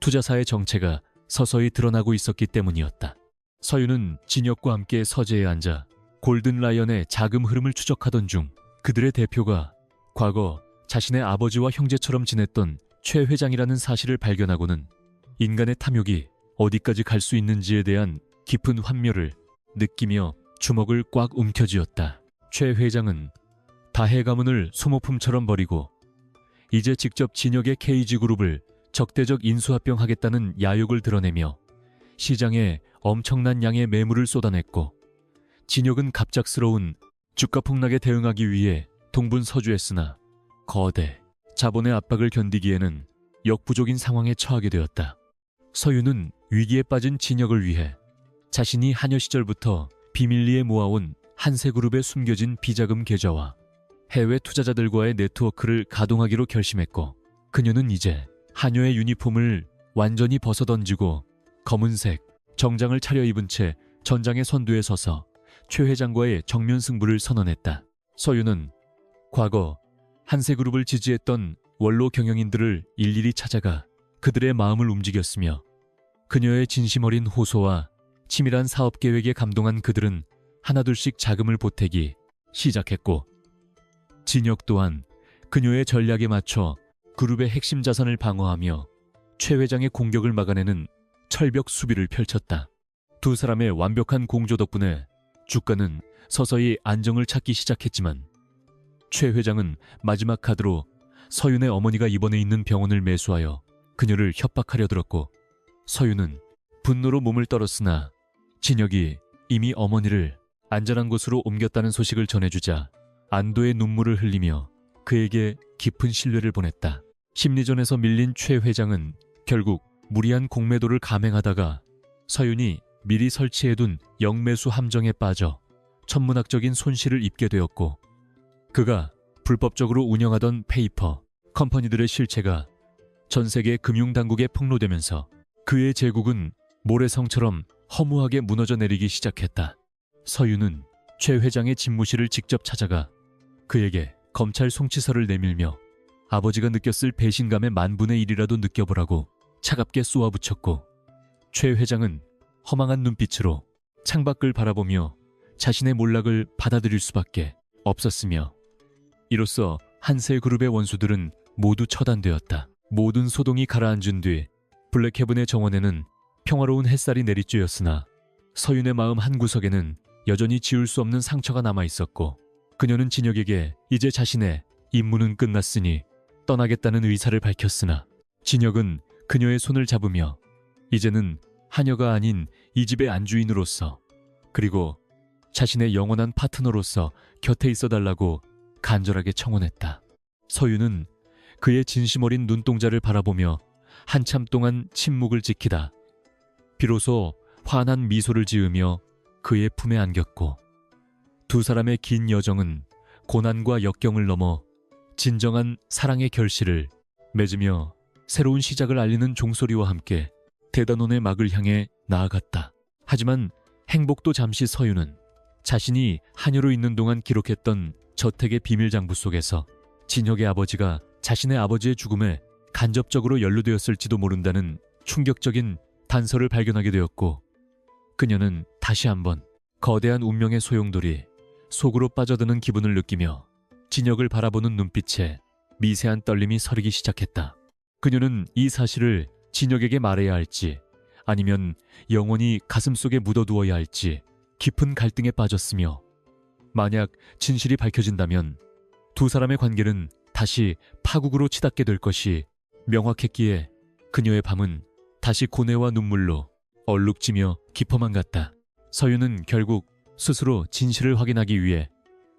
투자사의 정체가 서서히 드러나고 있었기 때문이었다. 서윤은 진혁과 함께 서재에 앉아 골든라이언의 자금 흐름을 추적하던 중 그들의 대표가 과거 자신의 아버지와 형제처럼 지냈던 최 회장이라는 사실을 발견하고는 인간의 탐욕이 어디까지 갈 수 있는지에 대한 깊은 환멸을 느끼며 주먹을 꽉 움켜쥐었다. 최 회장은 다혜 가문을 소모품처럼 버리고 이제 직접 진혁의 KG그룹을 적대적 인수합병하겠다는 야욕을 드러내며 시장에 엄청난 양의 매물을 쏟아냈고, 진혁은 갑작스러운 주가 폭락에 대응하기 위해 동분서주했으나 거대 자본의 압박을 견디기에는 역부족인 상황에 처하게 되었다. 서윤은 위기에 빠진 진혁을 위해 자신이 하녀 시절부터 비밀리에 모아온 한세그룹에 숨겨진 비자금 계좌와 해외 투자자들과의 네트워크를 가동하기로 결심했고, 그녀는 이제 하녀의 유니폼을 완전히 벗어던지고 검은색 정장을 차려입은 채 전장의 선두에 서서 최 회장과의 정면 승부를 선언했다. 서윤은 과거 한세그룹을 지지했던 원로 경영인들을 일일이 찾아가 그들의 마음을 움직였으며 그녀의 진심 어린 호소와 치밀한 사업 계획에 감동한 그들은 하나둘씩 자금을 보태기 시작했고, 진혁 또한 그녀의 전략에 맞춰 그룹의 핵심 자산을 방어하며 최 회장의 공격을 막아내는 철벽 수비를 펼쳤다. 두 사람의 완벽한 공조 덕분에 주가는 서서히 안정을 찾기 시작했지만 최 회장은 마지막 카드로 서윤의 어머니가 입원해 있는 병원을 매수하여 그녀를 협박하려 들었고, 서윤은 분노로 몸을 떨었으나 진혁이 이미 어머니를 안전한 곳으로 옮겼다는 소식을 전해주자 안도의 눈물을 흘리며 그에게 깊은 신뢰를 보냈다. 심리전에서 밀린 최 회장은 결국 무리한 공매도를 감행하다가 서윤이 미리 설치해둔 영매수 함정에 빠져 천문학적인 손실을 입게 되었고, 그가 불법적으로 운영하던 페이퍼 컴퍼니들의 실체가 전 세계 금융당국에 폭로되면서 그의 제국은 모래성처럼 허무하게 무너져 내리기 시작했다. 서윤은 최 회장의 집무실을 직접 찾아가 그에게 검찰 송치서를 내밀며 아버지가 느꼈을 배신감의 10,000,000,000이라도 느껴보라고 차갑게 쏘아붙였고, 최 회장은 허망한 눈빛으로 창밖을 바라보며 자신의 몰락을 받아들일 수밖에 없었으며, 이로써 한세그룹의 원수들은 모두 처단되었다. 모든 소동이 가라앉은 뒤 블랙헤븐의 정원에는 평화로운 햇살이 내리쬐었으나 서윤의 마음 한구석에는 여전히 지울 수 없는 상처가 남아있었고, 그녀는 진혁에게 이제 자신의 임무는 끝났으니 떠나겠다는 의사를 밝혔으나 진혁은 그녀의 손을 잡으며 이제는 하녀가 아닌 이 집의 안주인으로서, 그리고 자신의 영원한 파트너로서 곁에 있어달라고 간절하게 청혼했다. 서윤은 그의 진심 어린 눈동자를 바라보며 한참 동안 침묵을 지키다 비로소 환한 미소를 지으며 그의 품에 안겼고, 두 사람의 긴 여정은 고난과 역경을 넘어 진정한 사랑의 결실을 맺으며 새로운 시작을 알리는 종소리와 함께 대단원의 막을 향해 나아갔다. 하지만 행복도 잠시 서윤은 자신이 하녀로 있는 동안 기록했던 저택의 비밀장부 속에서 진혁의 아버지가 자신의 아버지의 죽음에 간접적으로 연루되었을지도 모른다는 충격적인 단서를 발견하게 되었고, 그녀는 다시 한번 거대한 운명의 소용돌이 속으로 빠져드는 기분을 느끼며 진혁을 바라보는 눈빛에 미세한 떨림이 서리기 시작했다. 그녀는 이 사실을 진혁에게 말해야 할지 아니면 영원히 가슴속에 묻어두어야 할지 깊은 갈등에 빠졌으며, 만약 진실이 밝혀진다면 두 사람의 관계는 다시 파국으로 치닫게 될 것이 명확했기에 그녀의 밤은 다시 고뇌와 눈물로 얼룩지며 깊어만 갔다. 서윤은 결국 스스로 진실을 확인하기 위해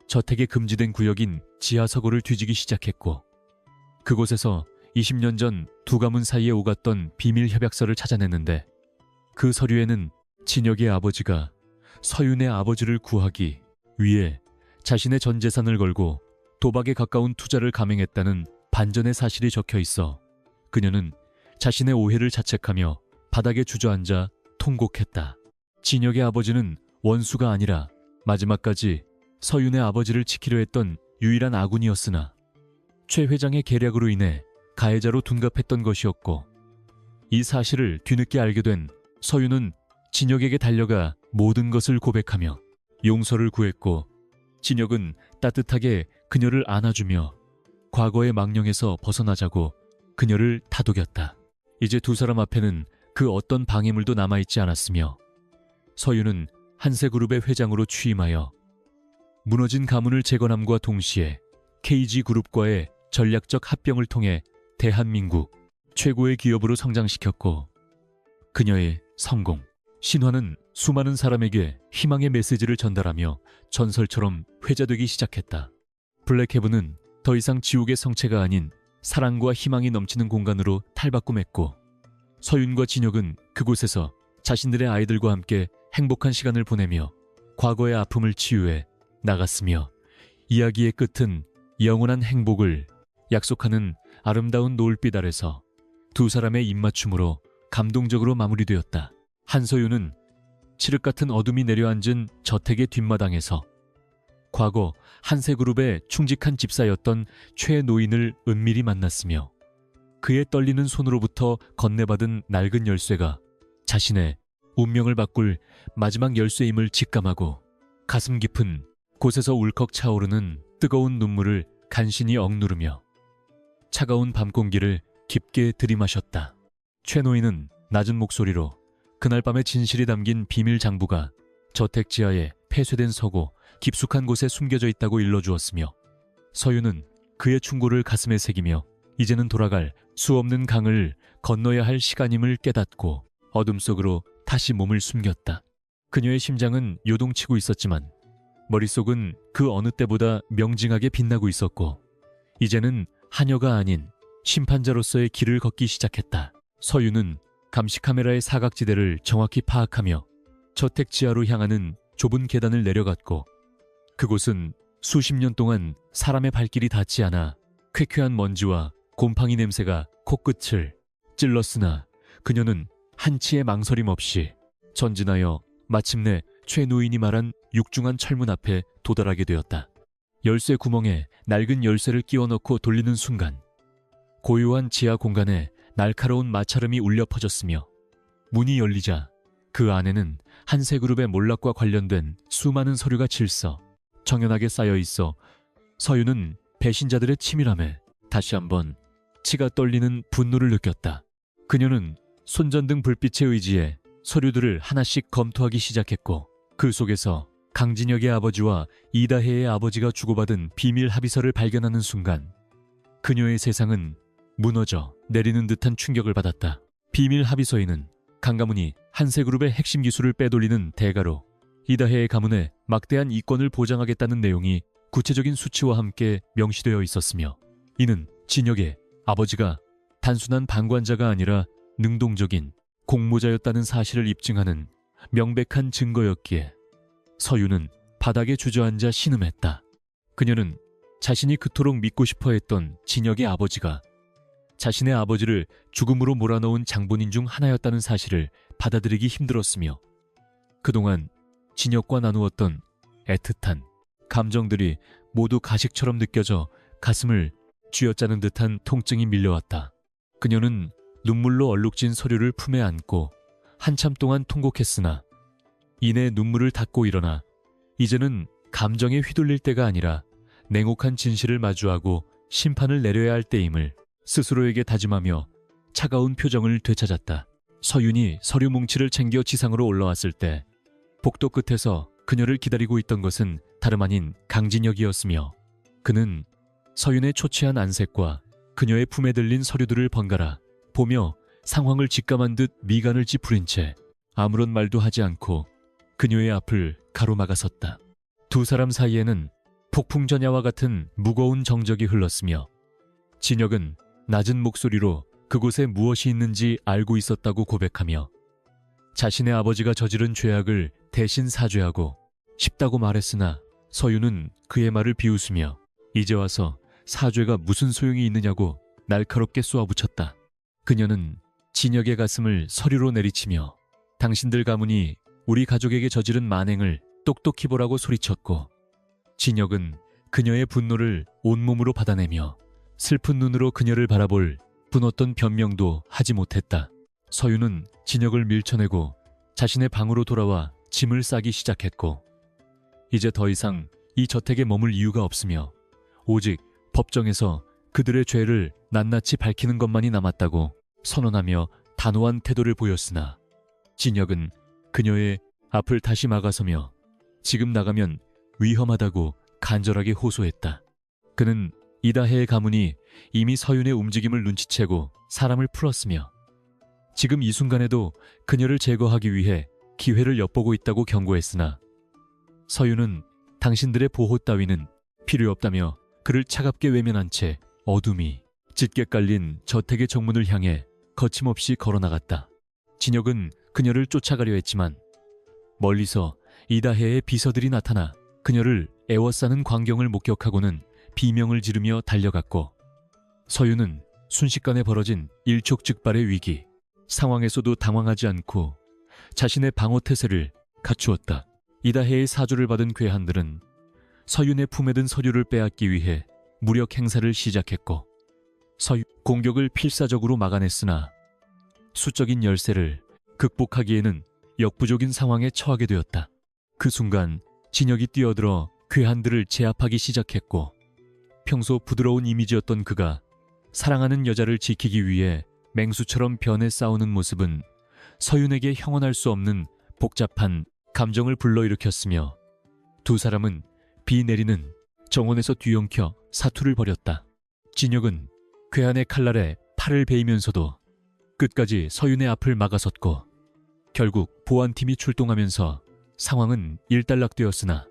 저택의 금지된 구역인 지하서고를 뒤지기 시작했고, 그곳에서 20년 전 두 가문 사이에 오갔던 비밀 협약서를 찾아냈는데, 그 서류에는 진혁의 아버지가 서윤의 아버지를 구하기 위해 자신의 전 재산을 걸고 도박에 가까운 투자를 감행했다는 반전의 사실이 적혀 있어 그녀는 자신의 오해를 자책하며 바닥에 주저앉아 통곡했다. 진혁의 아버지는 원수가 아니라 마지막까지 서윤의 아버지를 지키려 했던 유일한 아군이었으나 최 회장의 계략으로 인해 가해자로 둔갑했던 것이었고, 이 사실을 뒤늦게 알게 된 서윤은 진혁에게 달려가 모든 것을 고백하며 용서를 구했고, 진혁은 따뜻하게 그녀를 안아주며 과거의 망령에서 벗어나자고 그녀를 다독였다. 이제 두 사람 앞에는 그 어떤 방해물도 남아있지 않았으며, 서윤은 한세그룹의 회장으로 취임하여 무너진 가문을 재건함과 동시에 KG그룹과의 전략적 합병을 통해 대한민국 최고의 기업으로 성장시켰고, 그녀의 성공, 신화는 수많은 사람에게 희망의 메시지를 전달하며 전설처럼 회자되기 시작했다. 블랙헤븐은 더 이상 지옥의 성체가 아닌 사랑과 희망이 넘치는 공간으로 탈바꿈했고, 서윤과 진혁은 그곳에서 자신들의 아이들과 함께 행복한 시간을 보내며 과거의 아픔을 치유해 나갔으며, 이야기의 끝은 영원한 행복을 약속하는 아름다운 노을빛 아래서 두 사람의 입맞춤으로 감동적으로 마무리되었다. 한서윤은 칠흑 같은 어둠이 내려앉은 저택의 뒷마당에서 과거 한세그룹의 충직한 집사였던 최 노인을 은밀히 만났으며 그의 떨리는 손으로부터 건네받은 낡은 열쇠가 자신의 운명을 바꿀 마지막 열쇠임을 직감하고 가슴 깊은 곳에서 울컥 차오르는 뜨거운 눈물을 간신히 억누르며 차가운 밤 공기를 깊게 들이마셨다. 최 노인은 낮은 목소리로 그날 밤의 진실이 담긴 비밀 장부가 저택 지하에 폐쇄된 서고 깊숙한 곳에 숨겨져 있다고 일러주었으며 서유는 그의 충고를 가슴에 새기며 이제는 돌아갈 수 없는 강을 건너야 할 시간임을 깨닫고 어둠 속으로 다시 몸을 숨겼다. 그녀의 심장은 요동치고 있었지만 머릿속은 그 어느 때보다 명징하게 빛나고 있었고 이제는 하녀가 아닌 심판자로서의 길을 걷기 시작했다. 서유는 감시 카메라의 사각지대를 정확히 파악하며 저택 지하로 향하는 좁은 계단을 내려갔고 그곳은 수십 년 동안 사람의 발길이 닿지 않아 쾌쾌한 먼지와 곰팡이 냄새가 코끝을 찔렀으나 그녀는 한치의 망설임 없이 전진하여 마침내 최 노인이 말한 육중한 철문 앞에 도달하게 되었다. 열쇠 구멍에 낡은 열쇠를 끼워 넣고 돌리는 순간 고요한 지하 공간에 날카로운 마찰음이 울려 퍼졌으며 문이 열리자 그 안에는 한세그룹의 몰락과 관련된 수많은 서류가 질서 정연하게 쌓여 있어 서유는 배신자들의 치밀함에 다시 한번 치가 떨리는 분노를 느꼈다. 그녀는 손전등 불빛에 의지해 서류들을 하나씩 검토하기 시작했고 그 속에서 강진혁의 아버지와 이다혜의 아버지가 주고받은 비밀 합의서를 발견하는 순간 그녀의 세상은 무너져 내리는 듯한 충격을 받았다. 비밀 합의서에는 강가문이 한세그룹의 핵심 기술을 빼돌리는 대가로 이다혜의 가문에 막대한 이권을 보장하겠다는 내용이 구체적인 수치와 함께 명시되어 있었으며 이는 진혁의 아버지가 단순한 방관자가 아니라 능동적인 공모자였다는 사실을 입증하는 명백한 증거였기에 서유는 바닥에 주저앉아 신음했다. 그녀는 자신이 그토록 믿고 싶어 했던 진혁의 아버지가 자신의 아버지를 죽음으로 몰아넣은 장본인 중 하나였다는 사실을 받아들이기 힘들었으며 그동안 진혁과 나누었던 애틋한 감정들이 모두 가식처럼 느껴져 가슴을 쥐어짜는 듯한 통증이 밀려왔다. 그녀는 눈물로 얼룩진 서류를 품에 안고 한참 동안 통곡했으나 이내 눈물을 닦고 일어나 이제는 감정에 휘둘릴 때가 아니라 냉혹한 진실을 마주하고 심판을 내려야 할 때임을 스스로에게 다짐하며 차가운 표정을 되찾았다. 서윤이 서류 뭉치를 챙겨 지상으로 올라왔을 때 복도 끝에서 그녀를 기다리고 있던 것은 다름 아닌 강진혁이었으며 그는 서윤의 초췌한 안색과 그녀의 품에 들린 서류들을 번갈아 보며 상황을 직감한 듯 미간을 찌푸린 채 아무런 말도 하지 않고 그녀의 앞을 가로막아섰다. 두 사람 사이에는 폭풍전야와 같은 무거운 정적이 흘렀으며 진혁은 낮은 목소리로 그곳에 무엇이 있는지 알고 있었다고 고백하며 자신의 아버지가 저지른 죄악을 대신 사죄하고 싶다고 말했으나 서유는 그의 말을 비웃으며 이제 와서 사죄가 무슨 소용이 있느냐고 날카롭게 쏘아붙였다. 그녀는 진혁의 가슴을 서류로 내리치며 당신들 가문이 우리 가족에게 저지른 만행을 똑똑히 보라고 소리쳤고 진혁은 그녀의 분노를 온몸으로 받아내며 슬픈 눈으로 그녀를 바라볼 분었던 변명도 하지 못했다. 서유는 진혁을 밀쳐내고 자신의 방으로 돌아와 짐을 싸기 시작했고 이제 더 이상 이 저택에 머물 이유가 없으며 오직 법정에서 그들의 죄를 낱낱이 밝히는 것만이 남았다고 선언하며 단호한 태도를 보였으나 진혁은 그녀의 앞을 다시 막아서며 지금 나가면 위험하다고 간절하게 호소했다. 그는 이다혜의 가문이 이미 서윤의 움직임을 눈치채고 사람을 풀었으며 지금 이 순간에도 그녀를 제거하기 위해 기회를 엿보고 있다고 경고했으나 서윤은 당신들의 보호 따위는 필요 없다며 그를 차갑게 외면한 채 어둠이 짙게 깔린 저택의 정문을 향해 거침없이 걸어나갔다. 진혁은 그녀를 쫓아가려 했지만 멀리서 이다혜의 비서들이 나타나 그녀를 애워싸는 광경을 목격하고는 비명을 지르며 달려갔고 서유는 순식간에 벌어진 일촉즉발의 위기 상황에서도 당황하지 않고 자신의 방어 태세를 갖추었다. 이다혜의 사주를 받은 괴한들은 서윤의 품에 든 서류를 빼앗기 위해 무력 행사를 시작했고 서윤 공격을 필사적으로 막아냈으나 수적인 열세를 극복하기에는 역부족인 상황에 처하게 되었다. 그 순간 진혁이 뛰어들어 괴한들을 제압하기 시작했고 평소 부드러운 이미지였던 그가 사랑하는 여자를 지키기 위해 맹수처럼 변해 싸우는 모습은 서윤에게 형언할 수 없는 복잡한 감정을 불러일으켰으며 두 사람은 비 내리는 정원에서 뒤엉켜 사투를 벌였다. 진혁은 괴한의 칼날에 팔을 베이면서도 끝까지 서윤의 앞을 막아섰고 결국 보안팀이 출동하면서 상황은 일단락되었으나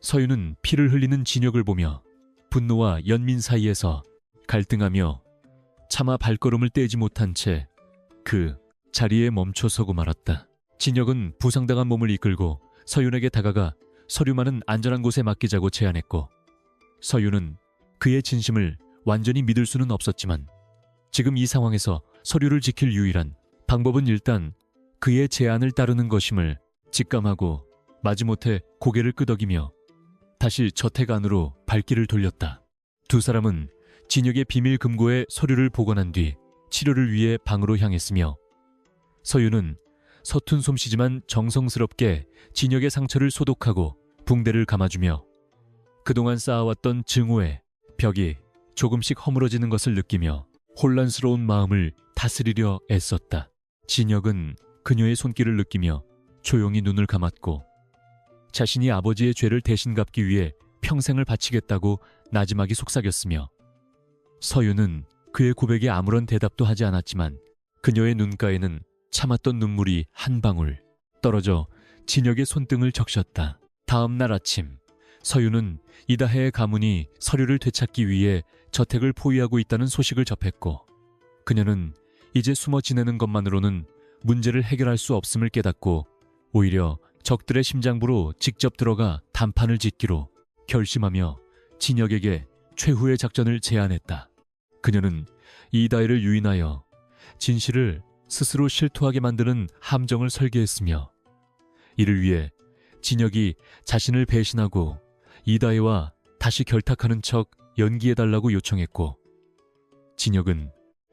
서윤은 피를 흘리는 진혁을 보며 분노와 연민 사이에서 갈등하며 차마 발걸음을 떼지 못한 채 그 자리에 멈춰서고 말았다. 진혁은 부상당한 몸을 이끌고 서윤에게 다가가 서류만은 안전한 곳에 맡기자고 제안했고 서윤은 그의 진심을 완전히 믿을 수는 없었지만 지금 이 상황에서 서류를 지킬 유일한 방법은 일단 그의 제안을 따르는 것임을 직감하고 마지못해 고개를 끄덕이며 다시 저택 안으로 발길을 돌렸다. 두 사람은 진혁의 비밀 금고에 서류를 보관한 뒤 치료를 위해 방으로 향했으며 서윤은 서툰 솜씨지만 정성스럽게 진혁의 상처를 소독하고 붕대를 감아주며 그동안 쌓아왔던 증오의 벽이 조금씩 허물어지는 것을 느끼며 혼란스러운 마음을 다스리려 애썼다. 진혁은 그녀의 손길을 느끼며 조용히 눈을 감았고 자신이 아버지의 죄를 대신 갚기 위해 평생을 바치겠다고 나지막이 속삭였으며 서윤은 그의 고백에 아무런 대답도 하지 않았지만 그녀의 눈가에는 참았던 눈물이 한 방울 떨어져 진혁의 손등을 적셨다. 다음 날 아침 서윤은 이다혜의 가문이 서류를 되찾기 위해 저택을 포위하고 있다는 소식을 접했고 그녀는 이제 숨어 지내는 것만으로는 문제를 해결할 수 없음을 깨닫고 오히려 적들의 심장부로 직접 들어가 단판을 짓기로 결심하며 진혁에게 최후의 작전을 제안했다. 그녀는 이다혜를 유인하여 진실을 스스로 실토하게 만드는 함정을 설계했으며 이를 위해 진혁이 자신을 배신하고 이다혜와 다시 결탁하는 척 연기해달라고 요청했고 진혁은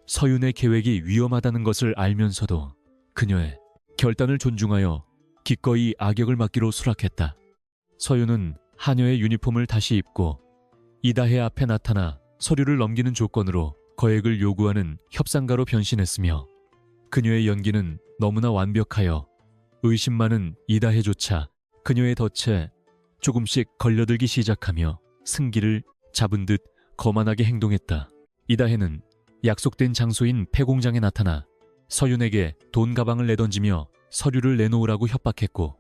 서윤의 계획이 위험하다는 것을 알면서도 그녀의 결단을 존중하여 기꺼이 악역을 맡기로 수락했다. 서윤은 하녀의 유니폼을 다시 입고 이다혜 앞에 나타나 서류를 넘기는 조건으로 거액을 요구하는 협상가로 변신했으며 그녀의 연기는 너무나 완벽하여 의심 많은 이다혜조차 그녀의 덫에 조금씩 걸려들기 시작하며 승기를 잡은 듯 거만하게 행동했다. 이다혜는 약속된 장소인 폐공장에 나타나 서윤에게 돈 가방을 내던지며 서류를 내놓으라고 협박했고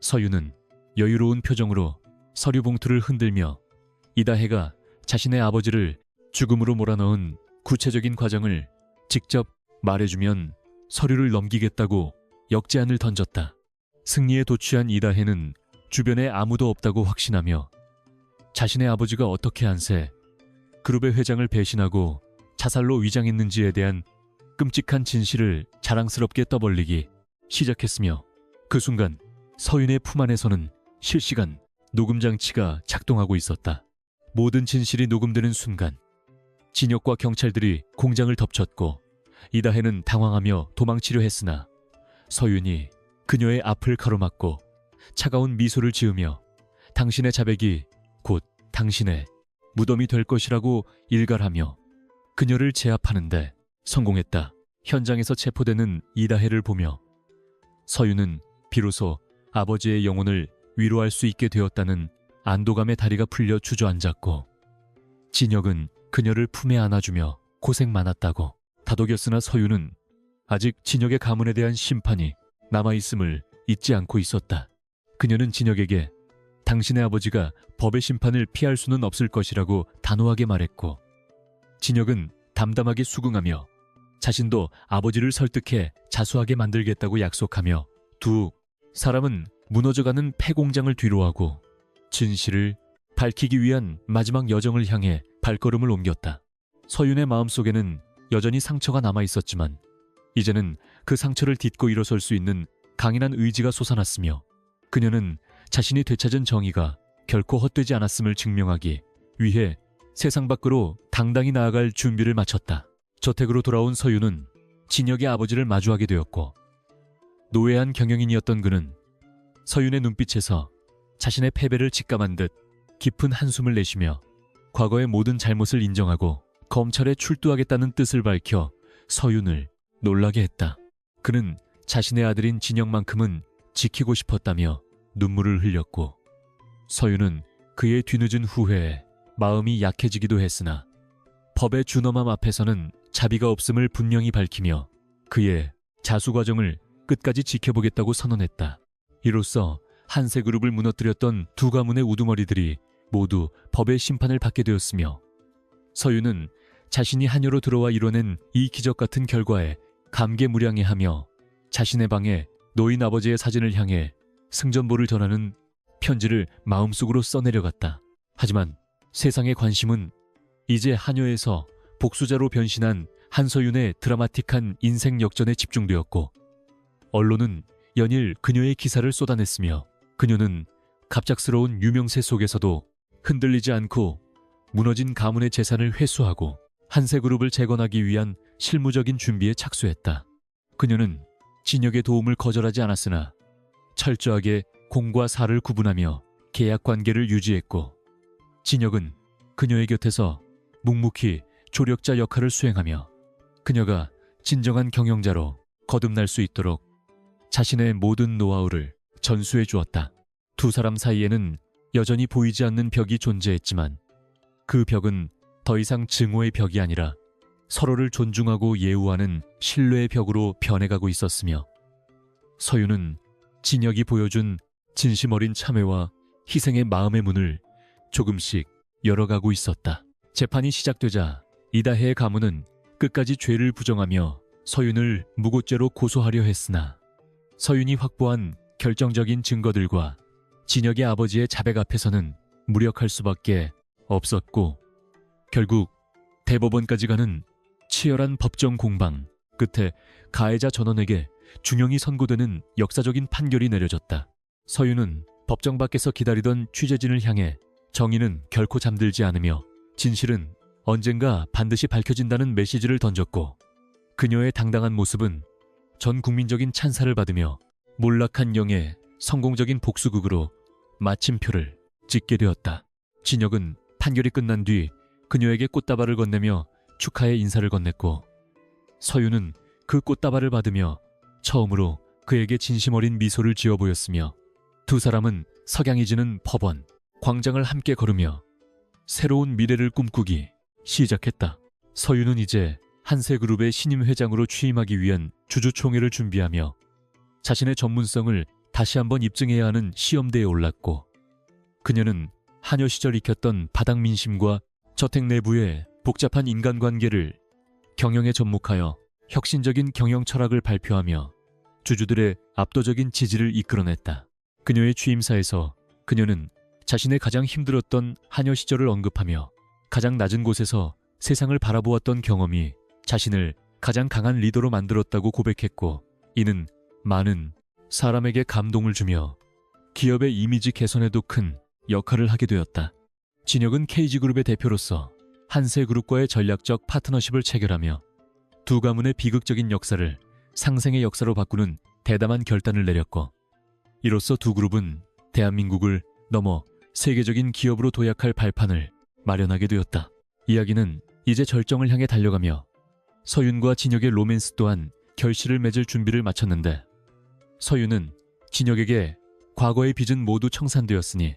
서윤은 여유로운 표정으로 서류 봉투를 흔들며 이다혜가 자신의 아버지를 죽음으로 몰아넣은 구체적인 과정을 직접 말해주면 서류를 넘기겠다고 역제안을 던졌다. 승리에 도취한 이다혜는 주변에 아무도 없다고 확신하며 자신의 아버지가 어떻게 한새 그룹의 회장을 배신하고 자살로 위장했는지에 대한 끔찍한 진실을 자랑스럽게 떠벌리기 시작했으며 그 순간 서윤의 품 안에서는 실시간 녹음 장치가 작동하고 있었다. 모든 진실이 녹음되는 순간 진혁과 경찰들이 공장을 덮쳤고 이다혜는 당황하며 도망치려 했으나 서윤이 그녀의 앞을 가로막고 차가운 미소를 지으며 당신의 자백이 곧 당신의 무덤이 될 것이라고 일갈하며 그녀를 제압하는데 성공했다. 현장에서 체포되는 이다혜를 보며 서윤은 비로소 아버지의 영혼을 위로할 수 있게 되었다는 안도감에 다리가 풀려 주저앉았고 진혁은 그녀를 품에 안아주며 고생 많았다고 다독였으나 서윤은 아직 진혁의 가문에 대한 심판이 남아있음을 잊지 않고 있었다. 그녀는 진혁에게 당신의 아버지가 법의 심판을 피할 수는 없을 것이라고 단호하게 말했고 진혁은 담담하게 수긍하며 자신도 아버지를 설득해 자수하게 만들겠다고 약속하며 두 사람은 무너져가는 폐공장을 뒤로하고 진실을 밝히기 위한 마지막 여정을 향해 발걸음을 옮겼다. 서윤의 마음속에는 여전히 상처가 남아있었지만 이제는 그 상처를 딛고 일어설 수 있는 강인한 의지가 솟아났으며 그녀는 자신이 되찾은 정의가 결코 헛되지 않았음을 증명하기 위해 세상 밖으로 당당히 나아갈 준비를 마쳤다. 저택으로 돌아온 서유는 진혁의 아버지를 마주하게 되었고, 노회한 경영인이었던 그는 서윤의 눈빛에서 자신의 패배를 직감한 듯 깊은 한숨을 내쉬며 과거의 모든 잘못을 인정하고 검찰에 출두하겠다는 뜻을 밝혀 서윤을 놀라게 했다. 그는 자신의 아들인 진혁만큼은 지키고 싶었다며 눈물을 흘렸고, 서윤은 그의 뒤늦은 후회에 마음이 약해지기도 했으나 법의 준엄함 앞에서는 자비가 없음을 분명히 밝히며 그의 자수 과정을 끝까지 지켜보겠다고 선언했다. 이로써 한세그룹을 무너뜨렸던 두 가문의 우두머리들이 모두 법의 심판을 받게 되었으며, 서윤은 자신이 한여로 들어와 이뤄낸 이 기적 같은 결과에 감개무량해하며 자신의 방에 노인 아버지의 사진을 향해 승전보를 전하는 편지를 마음속으로 써내려갔다. 하지만 세상의 관심은 이제 한여에서 복수자로 변신한 한서윤의 드라마틱한 인생 역전에 집중되었고, 언론은 연일 그녀의 기사를 쏟아냈으며 그녀는 갑작스러운 유명세 속에서도 흔들리지 않고 무너진 가문의 재산을 회수하고 한세그룹을 재건하기 위한 실무적인 준비에 착수했다. 그녀는 진혁의 도움을 거절하지 않았으나 철저하게 공과 사를 구분하며 계약 관계를 유지했고, 진혁은 그녀의 곁에서 묵묵히 조력자 역할을 수행하며 그녀가 진정한 경영자로 거듭날 수 있도록 자신의 모든 노하우를 전수해 주었다. 두 사람 사이에는 여전히 보이지 않는 벽이 존재했지만 그 벽은 더 이상 증오의 벽이 아니라 서로를 존중하고 예우하는 신뢰의 벽으로 변해가고 있었으며, 서윤은 진혁이 보여준 진심 어린 참회와 희생의 마음의 문을 조금씩 열어가고 있었다. 재판이 시작되자 이다혜의 가문은 끝까지 죄를 부정하며 서윤을 무고죄로 고소하려 했으나 서윤이 확보한 결정적인 증거들과 진혁의 아버지의 자백 앞에서는 무력할 수밖에 없었고, 결국 대법원까지 가는 치열한 법정 공방 끝에 가해자 전원에게 중형이 선고되는 역사적인 판결이 내려졌다. 서윤은 법정 밖에서 기다리던 취재진을 향해 정의는 결코 잠들지 않으며 진실은 언젠가 반드시 밝혀진다는 메시지를 던졌고, 그녀의 당당한 모습은 전 국민적인 찬사를 받으며 몰락한 영의 성공적인 복수극으로 마침표를 찍게 되었다. 진혁은 판결이 끝난 뒤 그녀에게 꽃다발을 건네며 축하의 인사를 건넸고, 서윤은 그 꽃다발을 받으며 처음으로 그에게 진심 어린 미소를 지어 보였으며, 두 사람은 석양이 지는 법원 광장을 함께 걸으며 새로운 미래를 꿈꾸기 시작했다. 서윤은 이제 한세그룹의 신임 회장으로 취임하기 위한 주주총회를 준비하며 자신의 전문성을 다시 한번 입증해야 하는 시험대에 올랐고, 그녀는 한여 시절 익혔던 바닥 민심과 저택 내부의 복잡한 인간관계를 경영에 접목하여 혁신적인 경영 철학을 발표하며 주주들의 압도적인 지지를 이끌어냈다. 그녀의 취임사에서 그녀는 자신의 가장 힘들었던 한여 시절을 언급하며 가장 낮은 곳에서 세상을 바라보았던 경험이 자신을 가장 강한 리더로 만들었다고 고백했고, 이는 많은 사람에게 감동을 주며 기업의 이미지 개선에도 큰 역할을 하게 되었다. 진혁은 KG그룹의 대표로서 한세그룹과의 전략적 파트너십을 체결하며 두 가문의 비극적인 역사를 상생의 역사로 바꾸는 대담한 결단을 내렸고, 이로써 두 그룹은 대한민국을 넘어 세계적인 기업으로 도약할 발판을 마련하게 되었다. 이야기는 이제 절정을 향해 달려가며 서윤과 진혁의 로맨스 또한 결실을 맺을 준비를 마쳤는데, 서윤은 진혁에게 과거의 빚은 모두 청산되었으니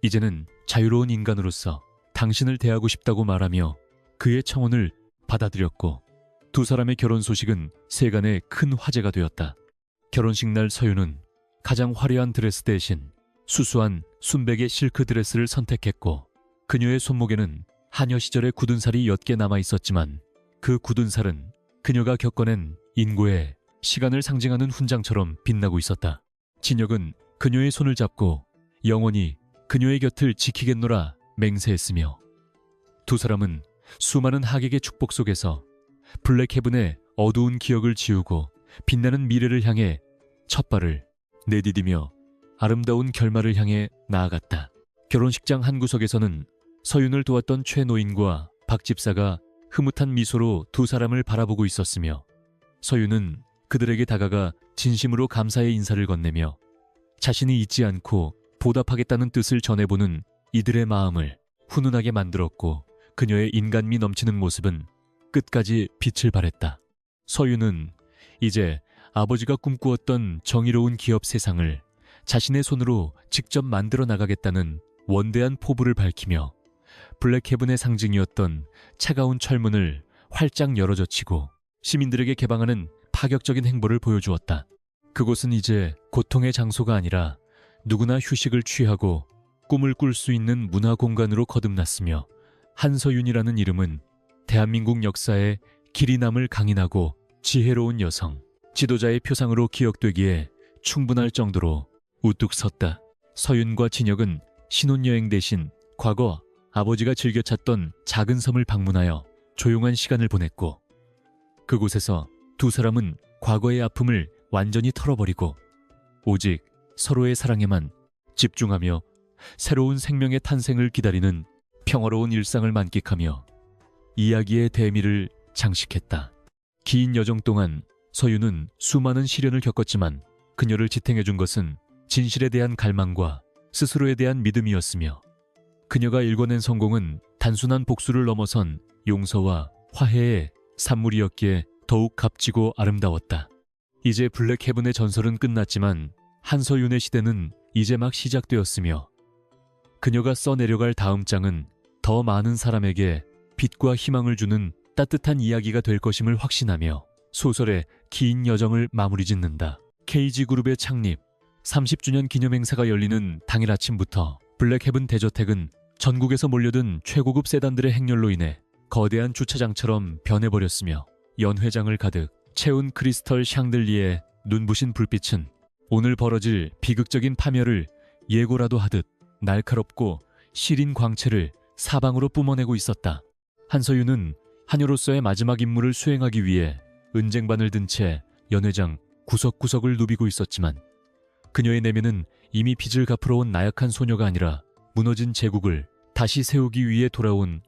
이제는 자유로운 인간으로서 당신을 대하고 싶다고 말하며 그의 청혼을 받아들였고, 두 사람의 결혼 소식은 세간의 큰 화제가 되었다. 결혼식 날 서윤은 가장 화려한 드레스 대신 수수한 순백의 실크 드레스를 선택했고, 그녀의 손목에는 한여 시절의 굳은 살이 옅게 남아 있었지만 그 굳은 살은 그녀가 겪어낸 인고의 시간을 상징하는 훈장처럼 빛나고 있었다. 진혁은 그녀의 손을 잡고 영원히 그녀의 곁을 지키겠노라 맹세했으며, 두 사람은 수많은 하객의 축복 속에서 블랙헤븐의 어두운 기억을 지우고 빛나는 미래를 향해 첫 발을 내디디며 아름다운 결말을 향해 나아갔다. 결혼식장 한 구석에서는 서윤을 도왔던 최 노인과 박 집사가 흐뭇한 미소로 두 사람을 바라보고 있었으며 서윤은 그들에게 다가가 진심으로 감사의 인사를 건네며 자신이 잊지 않고 보답하겠다는 뜻을 전해보는 이들의 마음을 훈훈하게 만들었고 그녀의 인간미 넘치는 모습은 끝까지 빛을 발했다. 서윤은 이제 아버지가 꿈꾸었던 정의로운 기업 세상을 자신의 손으로 직접 만들어 나가겠다는 원대한 포부를 밝히며 블랙헤븐의 상징이었던 차가운 철문을 활짝 열어젖히고 시민들에게 개방하는 파격적인 행보를 보여주었다. 그곳은 이제 고통의 장소가 아니라 누구나 휴식을 취하고 꿈을 꿀 수 있는 문화 공간으로 거듭났으며 한서윤이라는 이름은 대한민국 역사에 길이 남을 강인하고 지혜로운 여성, 지도자의 표상으로 기억되기에 충분할 정도로 우뚝 섰다. 서윤과 진혁은 신혼여행 대신 과거 아버지가 즐겨 찾던 작은 섬을 방문하여 조용한 시간을 보냈고 그곳에서 두 사람은 과거의 아픔을 완전히 털어버리고 오직 서로의 사랑에만 집중하며 새로운 생명의 탄생을 기다리는 평화로운 일상을 만끽하며 이야기의 대미를 장식했다. 긴 여정 동안 서윤은 수많은 시련을 겪었지만 그녀를 지탱해준 것은 진실에 대한 갈망과 스스로에 대한 믿음이었으며 그녀가 일궈낸 성공은 단순한 복수를 넘어선 용서와 화해의 산물이었기에 더욱 값지고 아름다웠다. 이제 블랙헤븐의 전설은 끝났지만 한서윤의 시대는 이제 막 시작되었으며 그녀가 써내려갈 다음 장은 더 많은 사람에게 빛과 희망을 주는 따뜻한 이야기가 될 것임을 확신하며 소설의 긴 여정을 마무리 짓는다. KG그룹의 창립 30주년 기념행사가 열리는 당일 아침부터 블랙헤븐 대저택은 전국에서 몰려든 최고급 세단들의 행렬로 인해 거대한 주차장처럼 변해버렸으며 연회장을 가득 채운 크리스털 샹들리에 눈부신 불빛은 오늘 벌어질 비극적인 파멸을 예고라도 하듯 날카롭고 시린 광채를 사방으로 뿜어내고 있었다. 한서윤은 하녀로서의 마지막 임무를 수행하기 위해 은쟁반을 든 채 연회장 구석구석을 누비고 있었지만 그녀의 내면은 이미 빚을 갚으러 온 나약한 소녀가 아니라 무너진 제국을 다시 세우기 위해 돌아온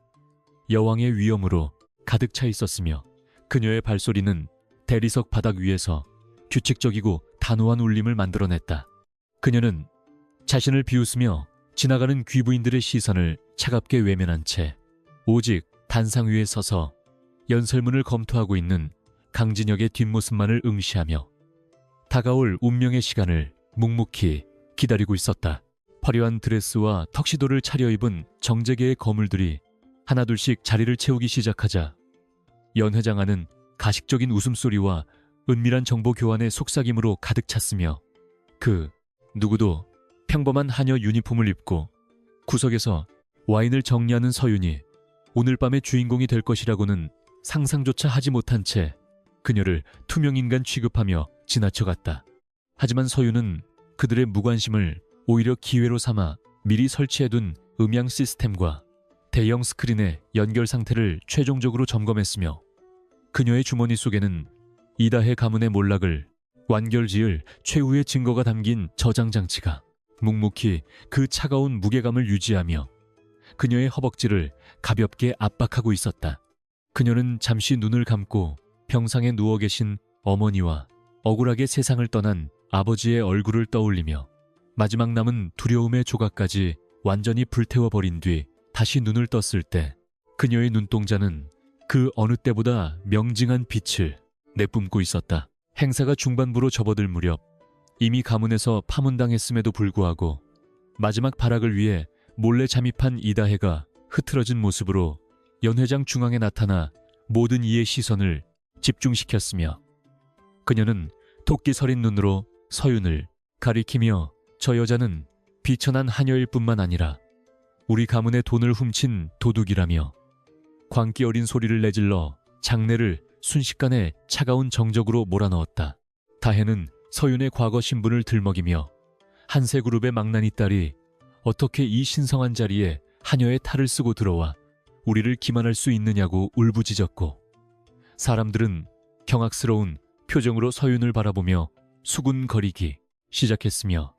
여왕의 위엄으로 가득 차 있었으며 그녀의 발소리는 대리석 바닥 위에서 규칙적이고 단호한 울림을 만들어냈다. 그녀는 자신을 비웃으며 지나가는 귀부인들의 시선을 차갑게 외면한 채 오직 단상 위에 서서 연설문을 검토하고 있는 강진혁의 뒷모습만을 응시하며 다가올 운명의 시간을 묵묵히 기다리고 있었다. 화려한 드레스와 턱시도를 차려입은 정재계의 거물들이 하나둘씩 자리를 채우기 시작하자 연회장 안은 가식적인 웃음소리와 은밀한 정보 교환의 속삭임으로 가득 찼으며 그 누구도 평범한 하녀 유니폼을 입고 구석에서 와인을 정리하는 서윤이 오늘 밤의 주인공이 될 것이라고는 상상조차 하지 못한 채 그녀를 투명인간 취급하며 지나쳐갔다. 하지만 서윤은 그들의 무관심을 오히려 기회로 삼아 미리 설치해둔 음향 시스템과 대형 스크린의 연결 상태를 최종적으로 점검했으며 그녀의 주머니 속에는 이다혜 가문의 몰락을 완결지을 최후의 증거가 담긴 저장 장치가 묵묵히 그 차가운 무게감을 유지하며 그녀의 허벅지를 가볍게 압박하고 있었다. 그녀는 잠시 눈을 감고 병상에 누워 계신 어머니와 억울하게 세상을 떠난 아버지의 얼굴을 떠올리며 마지막 남은 두려움의 조각까지 완전히 불태워버린 뒤 다시 눈을 떴을 때 그녀의 눈동자는 그 어느 때보다 명징한 빛을 내뿜고 있었다. 행사가 중반부로 접어들 무렵 이미 가문에서 파문당했음에도 불구하고 마지막 발악을 위해 몰래 잠입한 이다혜가 흐트러진 모습으로 연회장 중앙에 나타나 모든 이의 시선을 집중시켰으며 그녀는 토끼 서린 눈으로 서윤을 가리키며 저 여자는 비천한 하녀일 뿐만 아니라 우리 가문의 돈을 훔친 도둑이라며 광기 어린 소리를 내질러 장내를 순식간에 차가운 정적으로 몰아넣었다. 다혜는 서윤의 과거 신분을 들먹이며 한세그룹의 망나니 딸이 어떻게 이 신성한 자리에 하녀의 탈을 쓰고 들어와 우리를 기만할 수 있느냐고 울부짖었고 사람들은 경악스러운 표정으로 서윤을 바라보며 수군거리기 시작했으며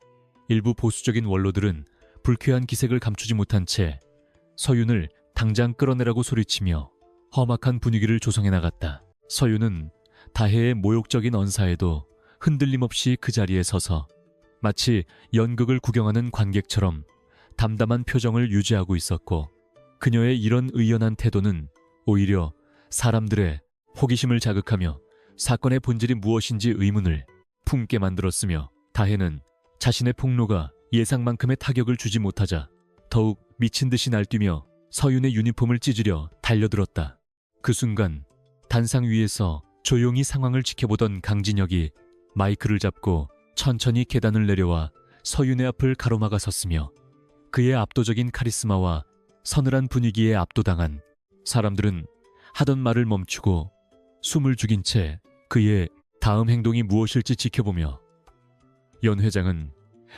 일부 보수적인 원로들은 불쾌한 기색을 감추지 못한 채 서윤을 당장 끌어내라고 소리치며 험악한 분위기를 조성해 나갔다. 서윤은 다혜의 모욕적인 언사에도 흔들림 없이 그 자리에 서서 마치 연극을 구경하는 관객처럼 담담한 표정을 유지하고 있었고, 그녀의 이런 의연한 태도는 오히려 사람들의 호기심을 자극하며 사건의 본질이 무엇인지 의문을 품게 만들었으며, 다혜는 자신의 폭로가 예상만큼의 타격을 주지 못하자 더욱 미친 듯이 날뛰며 서윤의 유니폼을 찢으려 달려들었다. 그 순간 단상 위에서 조용히 상황을 지켜보던 강진혁이 마이크를 잡고 천천히 계단을 내려와 서윤의 앞을 가로막아 섰으며, 그의 압도적인 카리스마와 서늘한 분위기에 압도당한 사람들은 하던 말을 멈추고 숨을 죽인 채 그의 다음 행동이 무엇일지 지켜보며, 연 회장은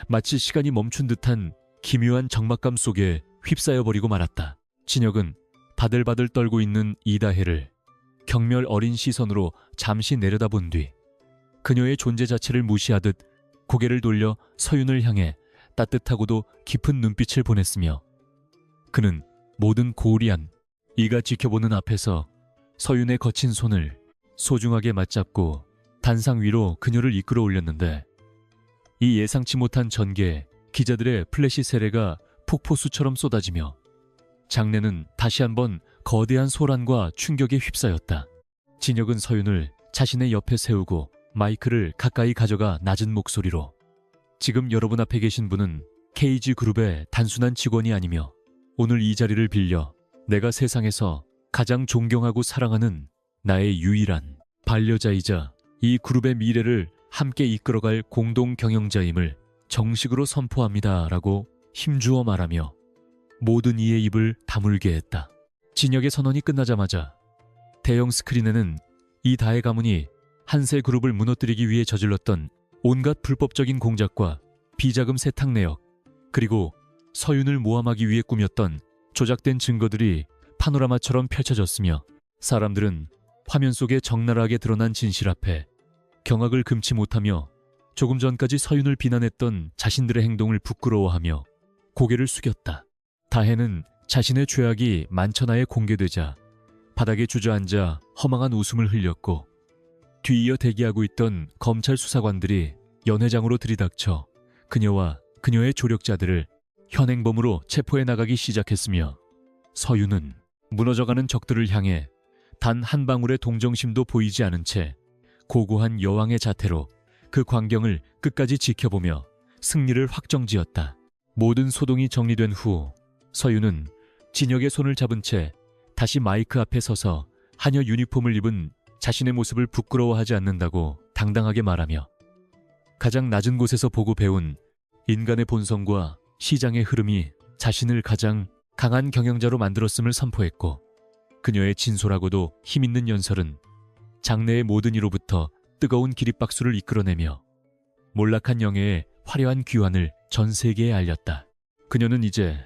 마치 시간이 멈춘 듯한 기묘한 적막감 속에 휩싸여버리고 말았다. 진혁은 바들바들 떨고 있는 이다혜를 경멸 어린 시선으로 잠시 내려다본 뒤 그녀의 존재 자체를 무시하듯 고개를 돌려 서윤을 향해 따뜻하고도 깊은 눈빛을 보냈으며, 그는 모든 고리한 이가 지켜보는 앞에서 서윤의 거친 손을 소중하게 맞잡고 단상 위로 그녀를 이끌어 올렸는데, 이 예상치 못한 전개에 기자들의 플래시 세례가 폭포수처럼 쏟아지며 장내는 다시 한번 거대한 소란과 충격에 휩싸였다. 진혁은 서윤을 자신의 옆에 세우고 마이크를 가까이 가져가 낮은 목소리로, 지금 여러분 앞에 계신 분은 KG그룹의 단순한 직원이 아니며 오늘 이 자리를 빌려 내가 세상에서 가장 존경하고 사랑하는 나의 유일한 반려자이자 이 그룹의 미래를 함께 이끌어갈 공동 경영자임을 정식으로 선포합니다 라고 힘주어 말하며 모든 이의 입을 다물게 했다. 진혁의 선언이 끝나자마자 대형 스크린에는 이다혜 가문이 한세그룹을 무너뜨리기 위해 저질렀던 온갖 불법적인 공작과 비자금 세탁 내역, 그리고 서윤을 모함하기 위해 꾸몄던 조작된 증거들이 파노라마처럼 펼쳐졌으며, 사람들은 화면 속에 적나라하게 드러난 진실 앞에 경악을 금치 못하며 조금 전까지 서윤을 비난했던 자신들의 행동을 부끄러워하며 고개를 숙였다. 다혜는 자신의 죄악이 만천하에 공개되자 바닥에 주저앉아 허망한 웃음을 흘렸고, 뒤이어 대기하고 있던 검찰 수사관들이 연 회장으로 들이닥쳐 그녀와 그녀의 조력자들을 현행범으로 체포해 나가기 시작했으며, 서윤은 무너져가는 적들을 향해 단 한 방울의 동정심도 보이지 않은 채 고고한 여왕의 자태로 그 광경을 끝까지 지켜보며 승리를 확정지었다. 모든 소동이 정리된 후 서윤은 진혁의 손을 잡은 채 다시 마이크 앞에 서서 하녀 유니폼을 입은 자신의 모습을 부끄러워하지 않는다고 당당하게 말하며, 가장 낮은 곳에서 보고 배운 인간의 본성과 시장의 흐름이 자신을 가장 강한 경영자로 만들었음을 선포했고, 그녀의 진솔하고도 힘있는 연설은 장내의 모든 이로부터 뜨거운 기립박수를 이끌어내며 몰락한 영예의 화려한 귀환을 전 세계에 알렸다. 그녀는 이제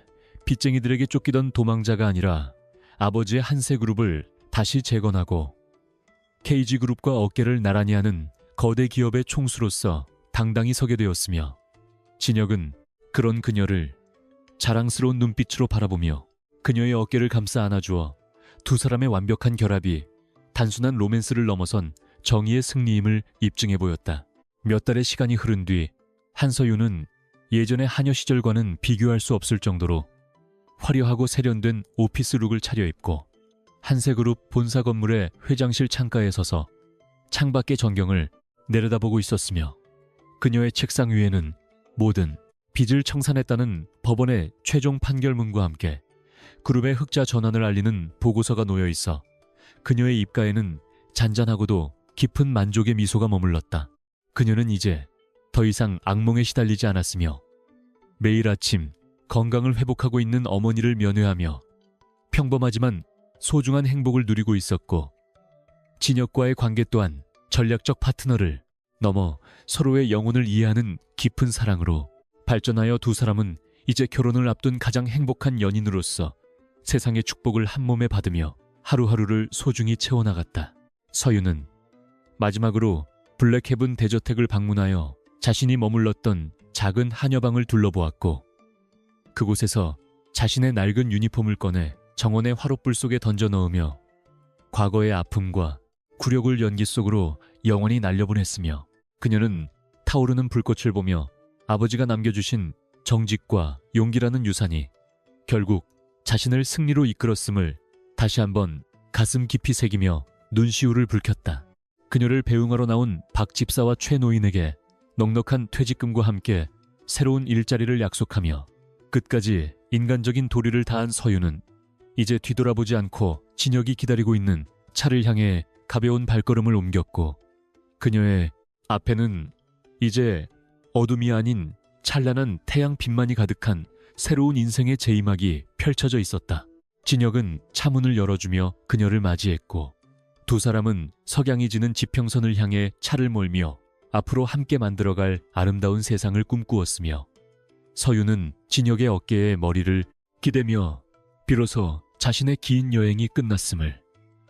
빚쟁이들에게 쫓기던 도망자가 아니라 아버지의 한세그룹을 다시 재건하고 KG그룹과 어깨를 나란히 하는 거대 기업의 총수로서 당당히 서게 되었으며, 진혁은 그런 그녀를 자랑스러운 눈빛으로 바라보며 그녀의 어깨를 감싸 안아주어 두 사람의 완벽한 결합이 단순한 로맨스를 넘어선 정의의 승리임을 입증해 보였다. 몇 달의 시간이 흐른 뒤 한서윤은 예전의 하녀 시절과는 비교할 수 없을 정도로 화려하고 세련된 오피스 룩을 차려입고 한세그룹 본사 건물의 회장실 창가에 서서 창밖의 전경을 내려다보고 있었으며, 그녀의 책상 위에는 모든 빚을 청산했다는 법원의 최종 판결문과 함께 그룹의 흑자 전환을 알리는 보고서가 놓여 있어 그녀의 입가에는 잔잔하고도 깊은 만족의 미소가 머물렀다. 그녀는 이제 더 이상 악몽에 시달리지 않았으며 매일 아침 건강을 회복하고 있는 어머니를 면회하며 평범하지만 소중한 행복을 누리고 있었고, 진혁과의 관계 또한 전략적 파트너를 넘어 서로의 영혼을 이해하는 깊은 사랑으로 발전하여 두 사람은 이제 결혼을 앞둔 가장 행복한 연인으로서 세상의 축복을 한 몸에 받으며 하루하루를 소중히 채워나갔다. 서윤은 마지막으로 블랙헤븐 대저택을 방문하여 자신이 머물렀던 작은 한여방을 둘러보았고 그곳에서 자신의 낡은 유니폼을 꺼내 정원의 화롯불 속에 던져 넣으며 과거의 아픔과 굴욕을 연기 속으로 영원히 날려보냈으며 그녀는 타오르는 불꽃을 보며 아버지가 남겨주신 정직과 용기라는 유산이 결국 자신을 승리로 이끌었음을 다시 한번 가슴 깊이 새기며 눈시울을 붉혔다. 그녀를 배웅하러 나온 박 집사와 최 노인에게 넉넉한 퇴직금과 함께 새로운 일자리를 약속하며 끝까지 인간적인 도리를 다한 서유는 이제 뒤돌아보지 않고 진혁이 기다리고 있는 차를 향해 가벼운 발걸음을 옮겼고 그녀의 앞에는 이제 어둠이 아닌 찬란한 태양빛만이 가득한 새로운 인생의 제이막이 펼쳐져 있었다. 진혁은 차문을 열어주며 그녀를 맞이했고 두 사람은 석양이 지는 지평선을 향해 차를 몰며 앞으로 함께 만들어갈 아름다운 세상을 꿈꾸었으며 서유는 진혁의 어깨에 머리를 기대며 비로소 자신의 긴 여행이 끝났음을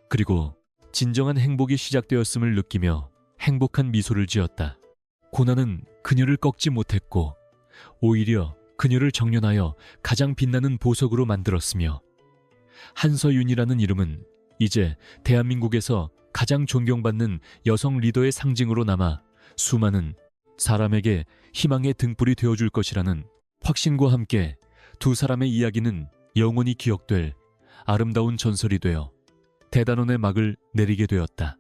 그리고 진정한 행복이 시작되었음을 느끼며 행복한 미소를 지었다. 고난은 그녀를 꺾지 못했고 오히려 그녀를 정련하여 가장 빛나는 보석으로 만들었으며 한서윤이라는 이름은 이제 대한민국에서 가장 존경받는 여성 리더의 상징으로 남아 수많은 사람에게 희망의 등불이 되어줄 것이라는 확신과 함께 두 사람의 이야기는 영원히 기억될 아름다운 전설이 되어 대단원의 막을 내리게 되었다.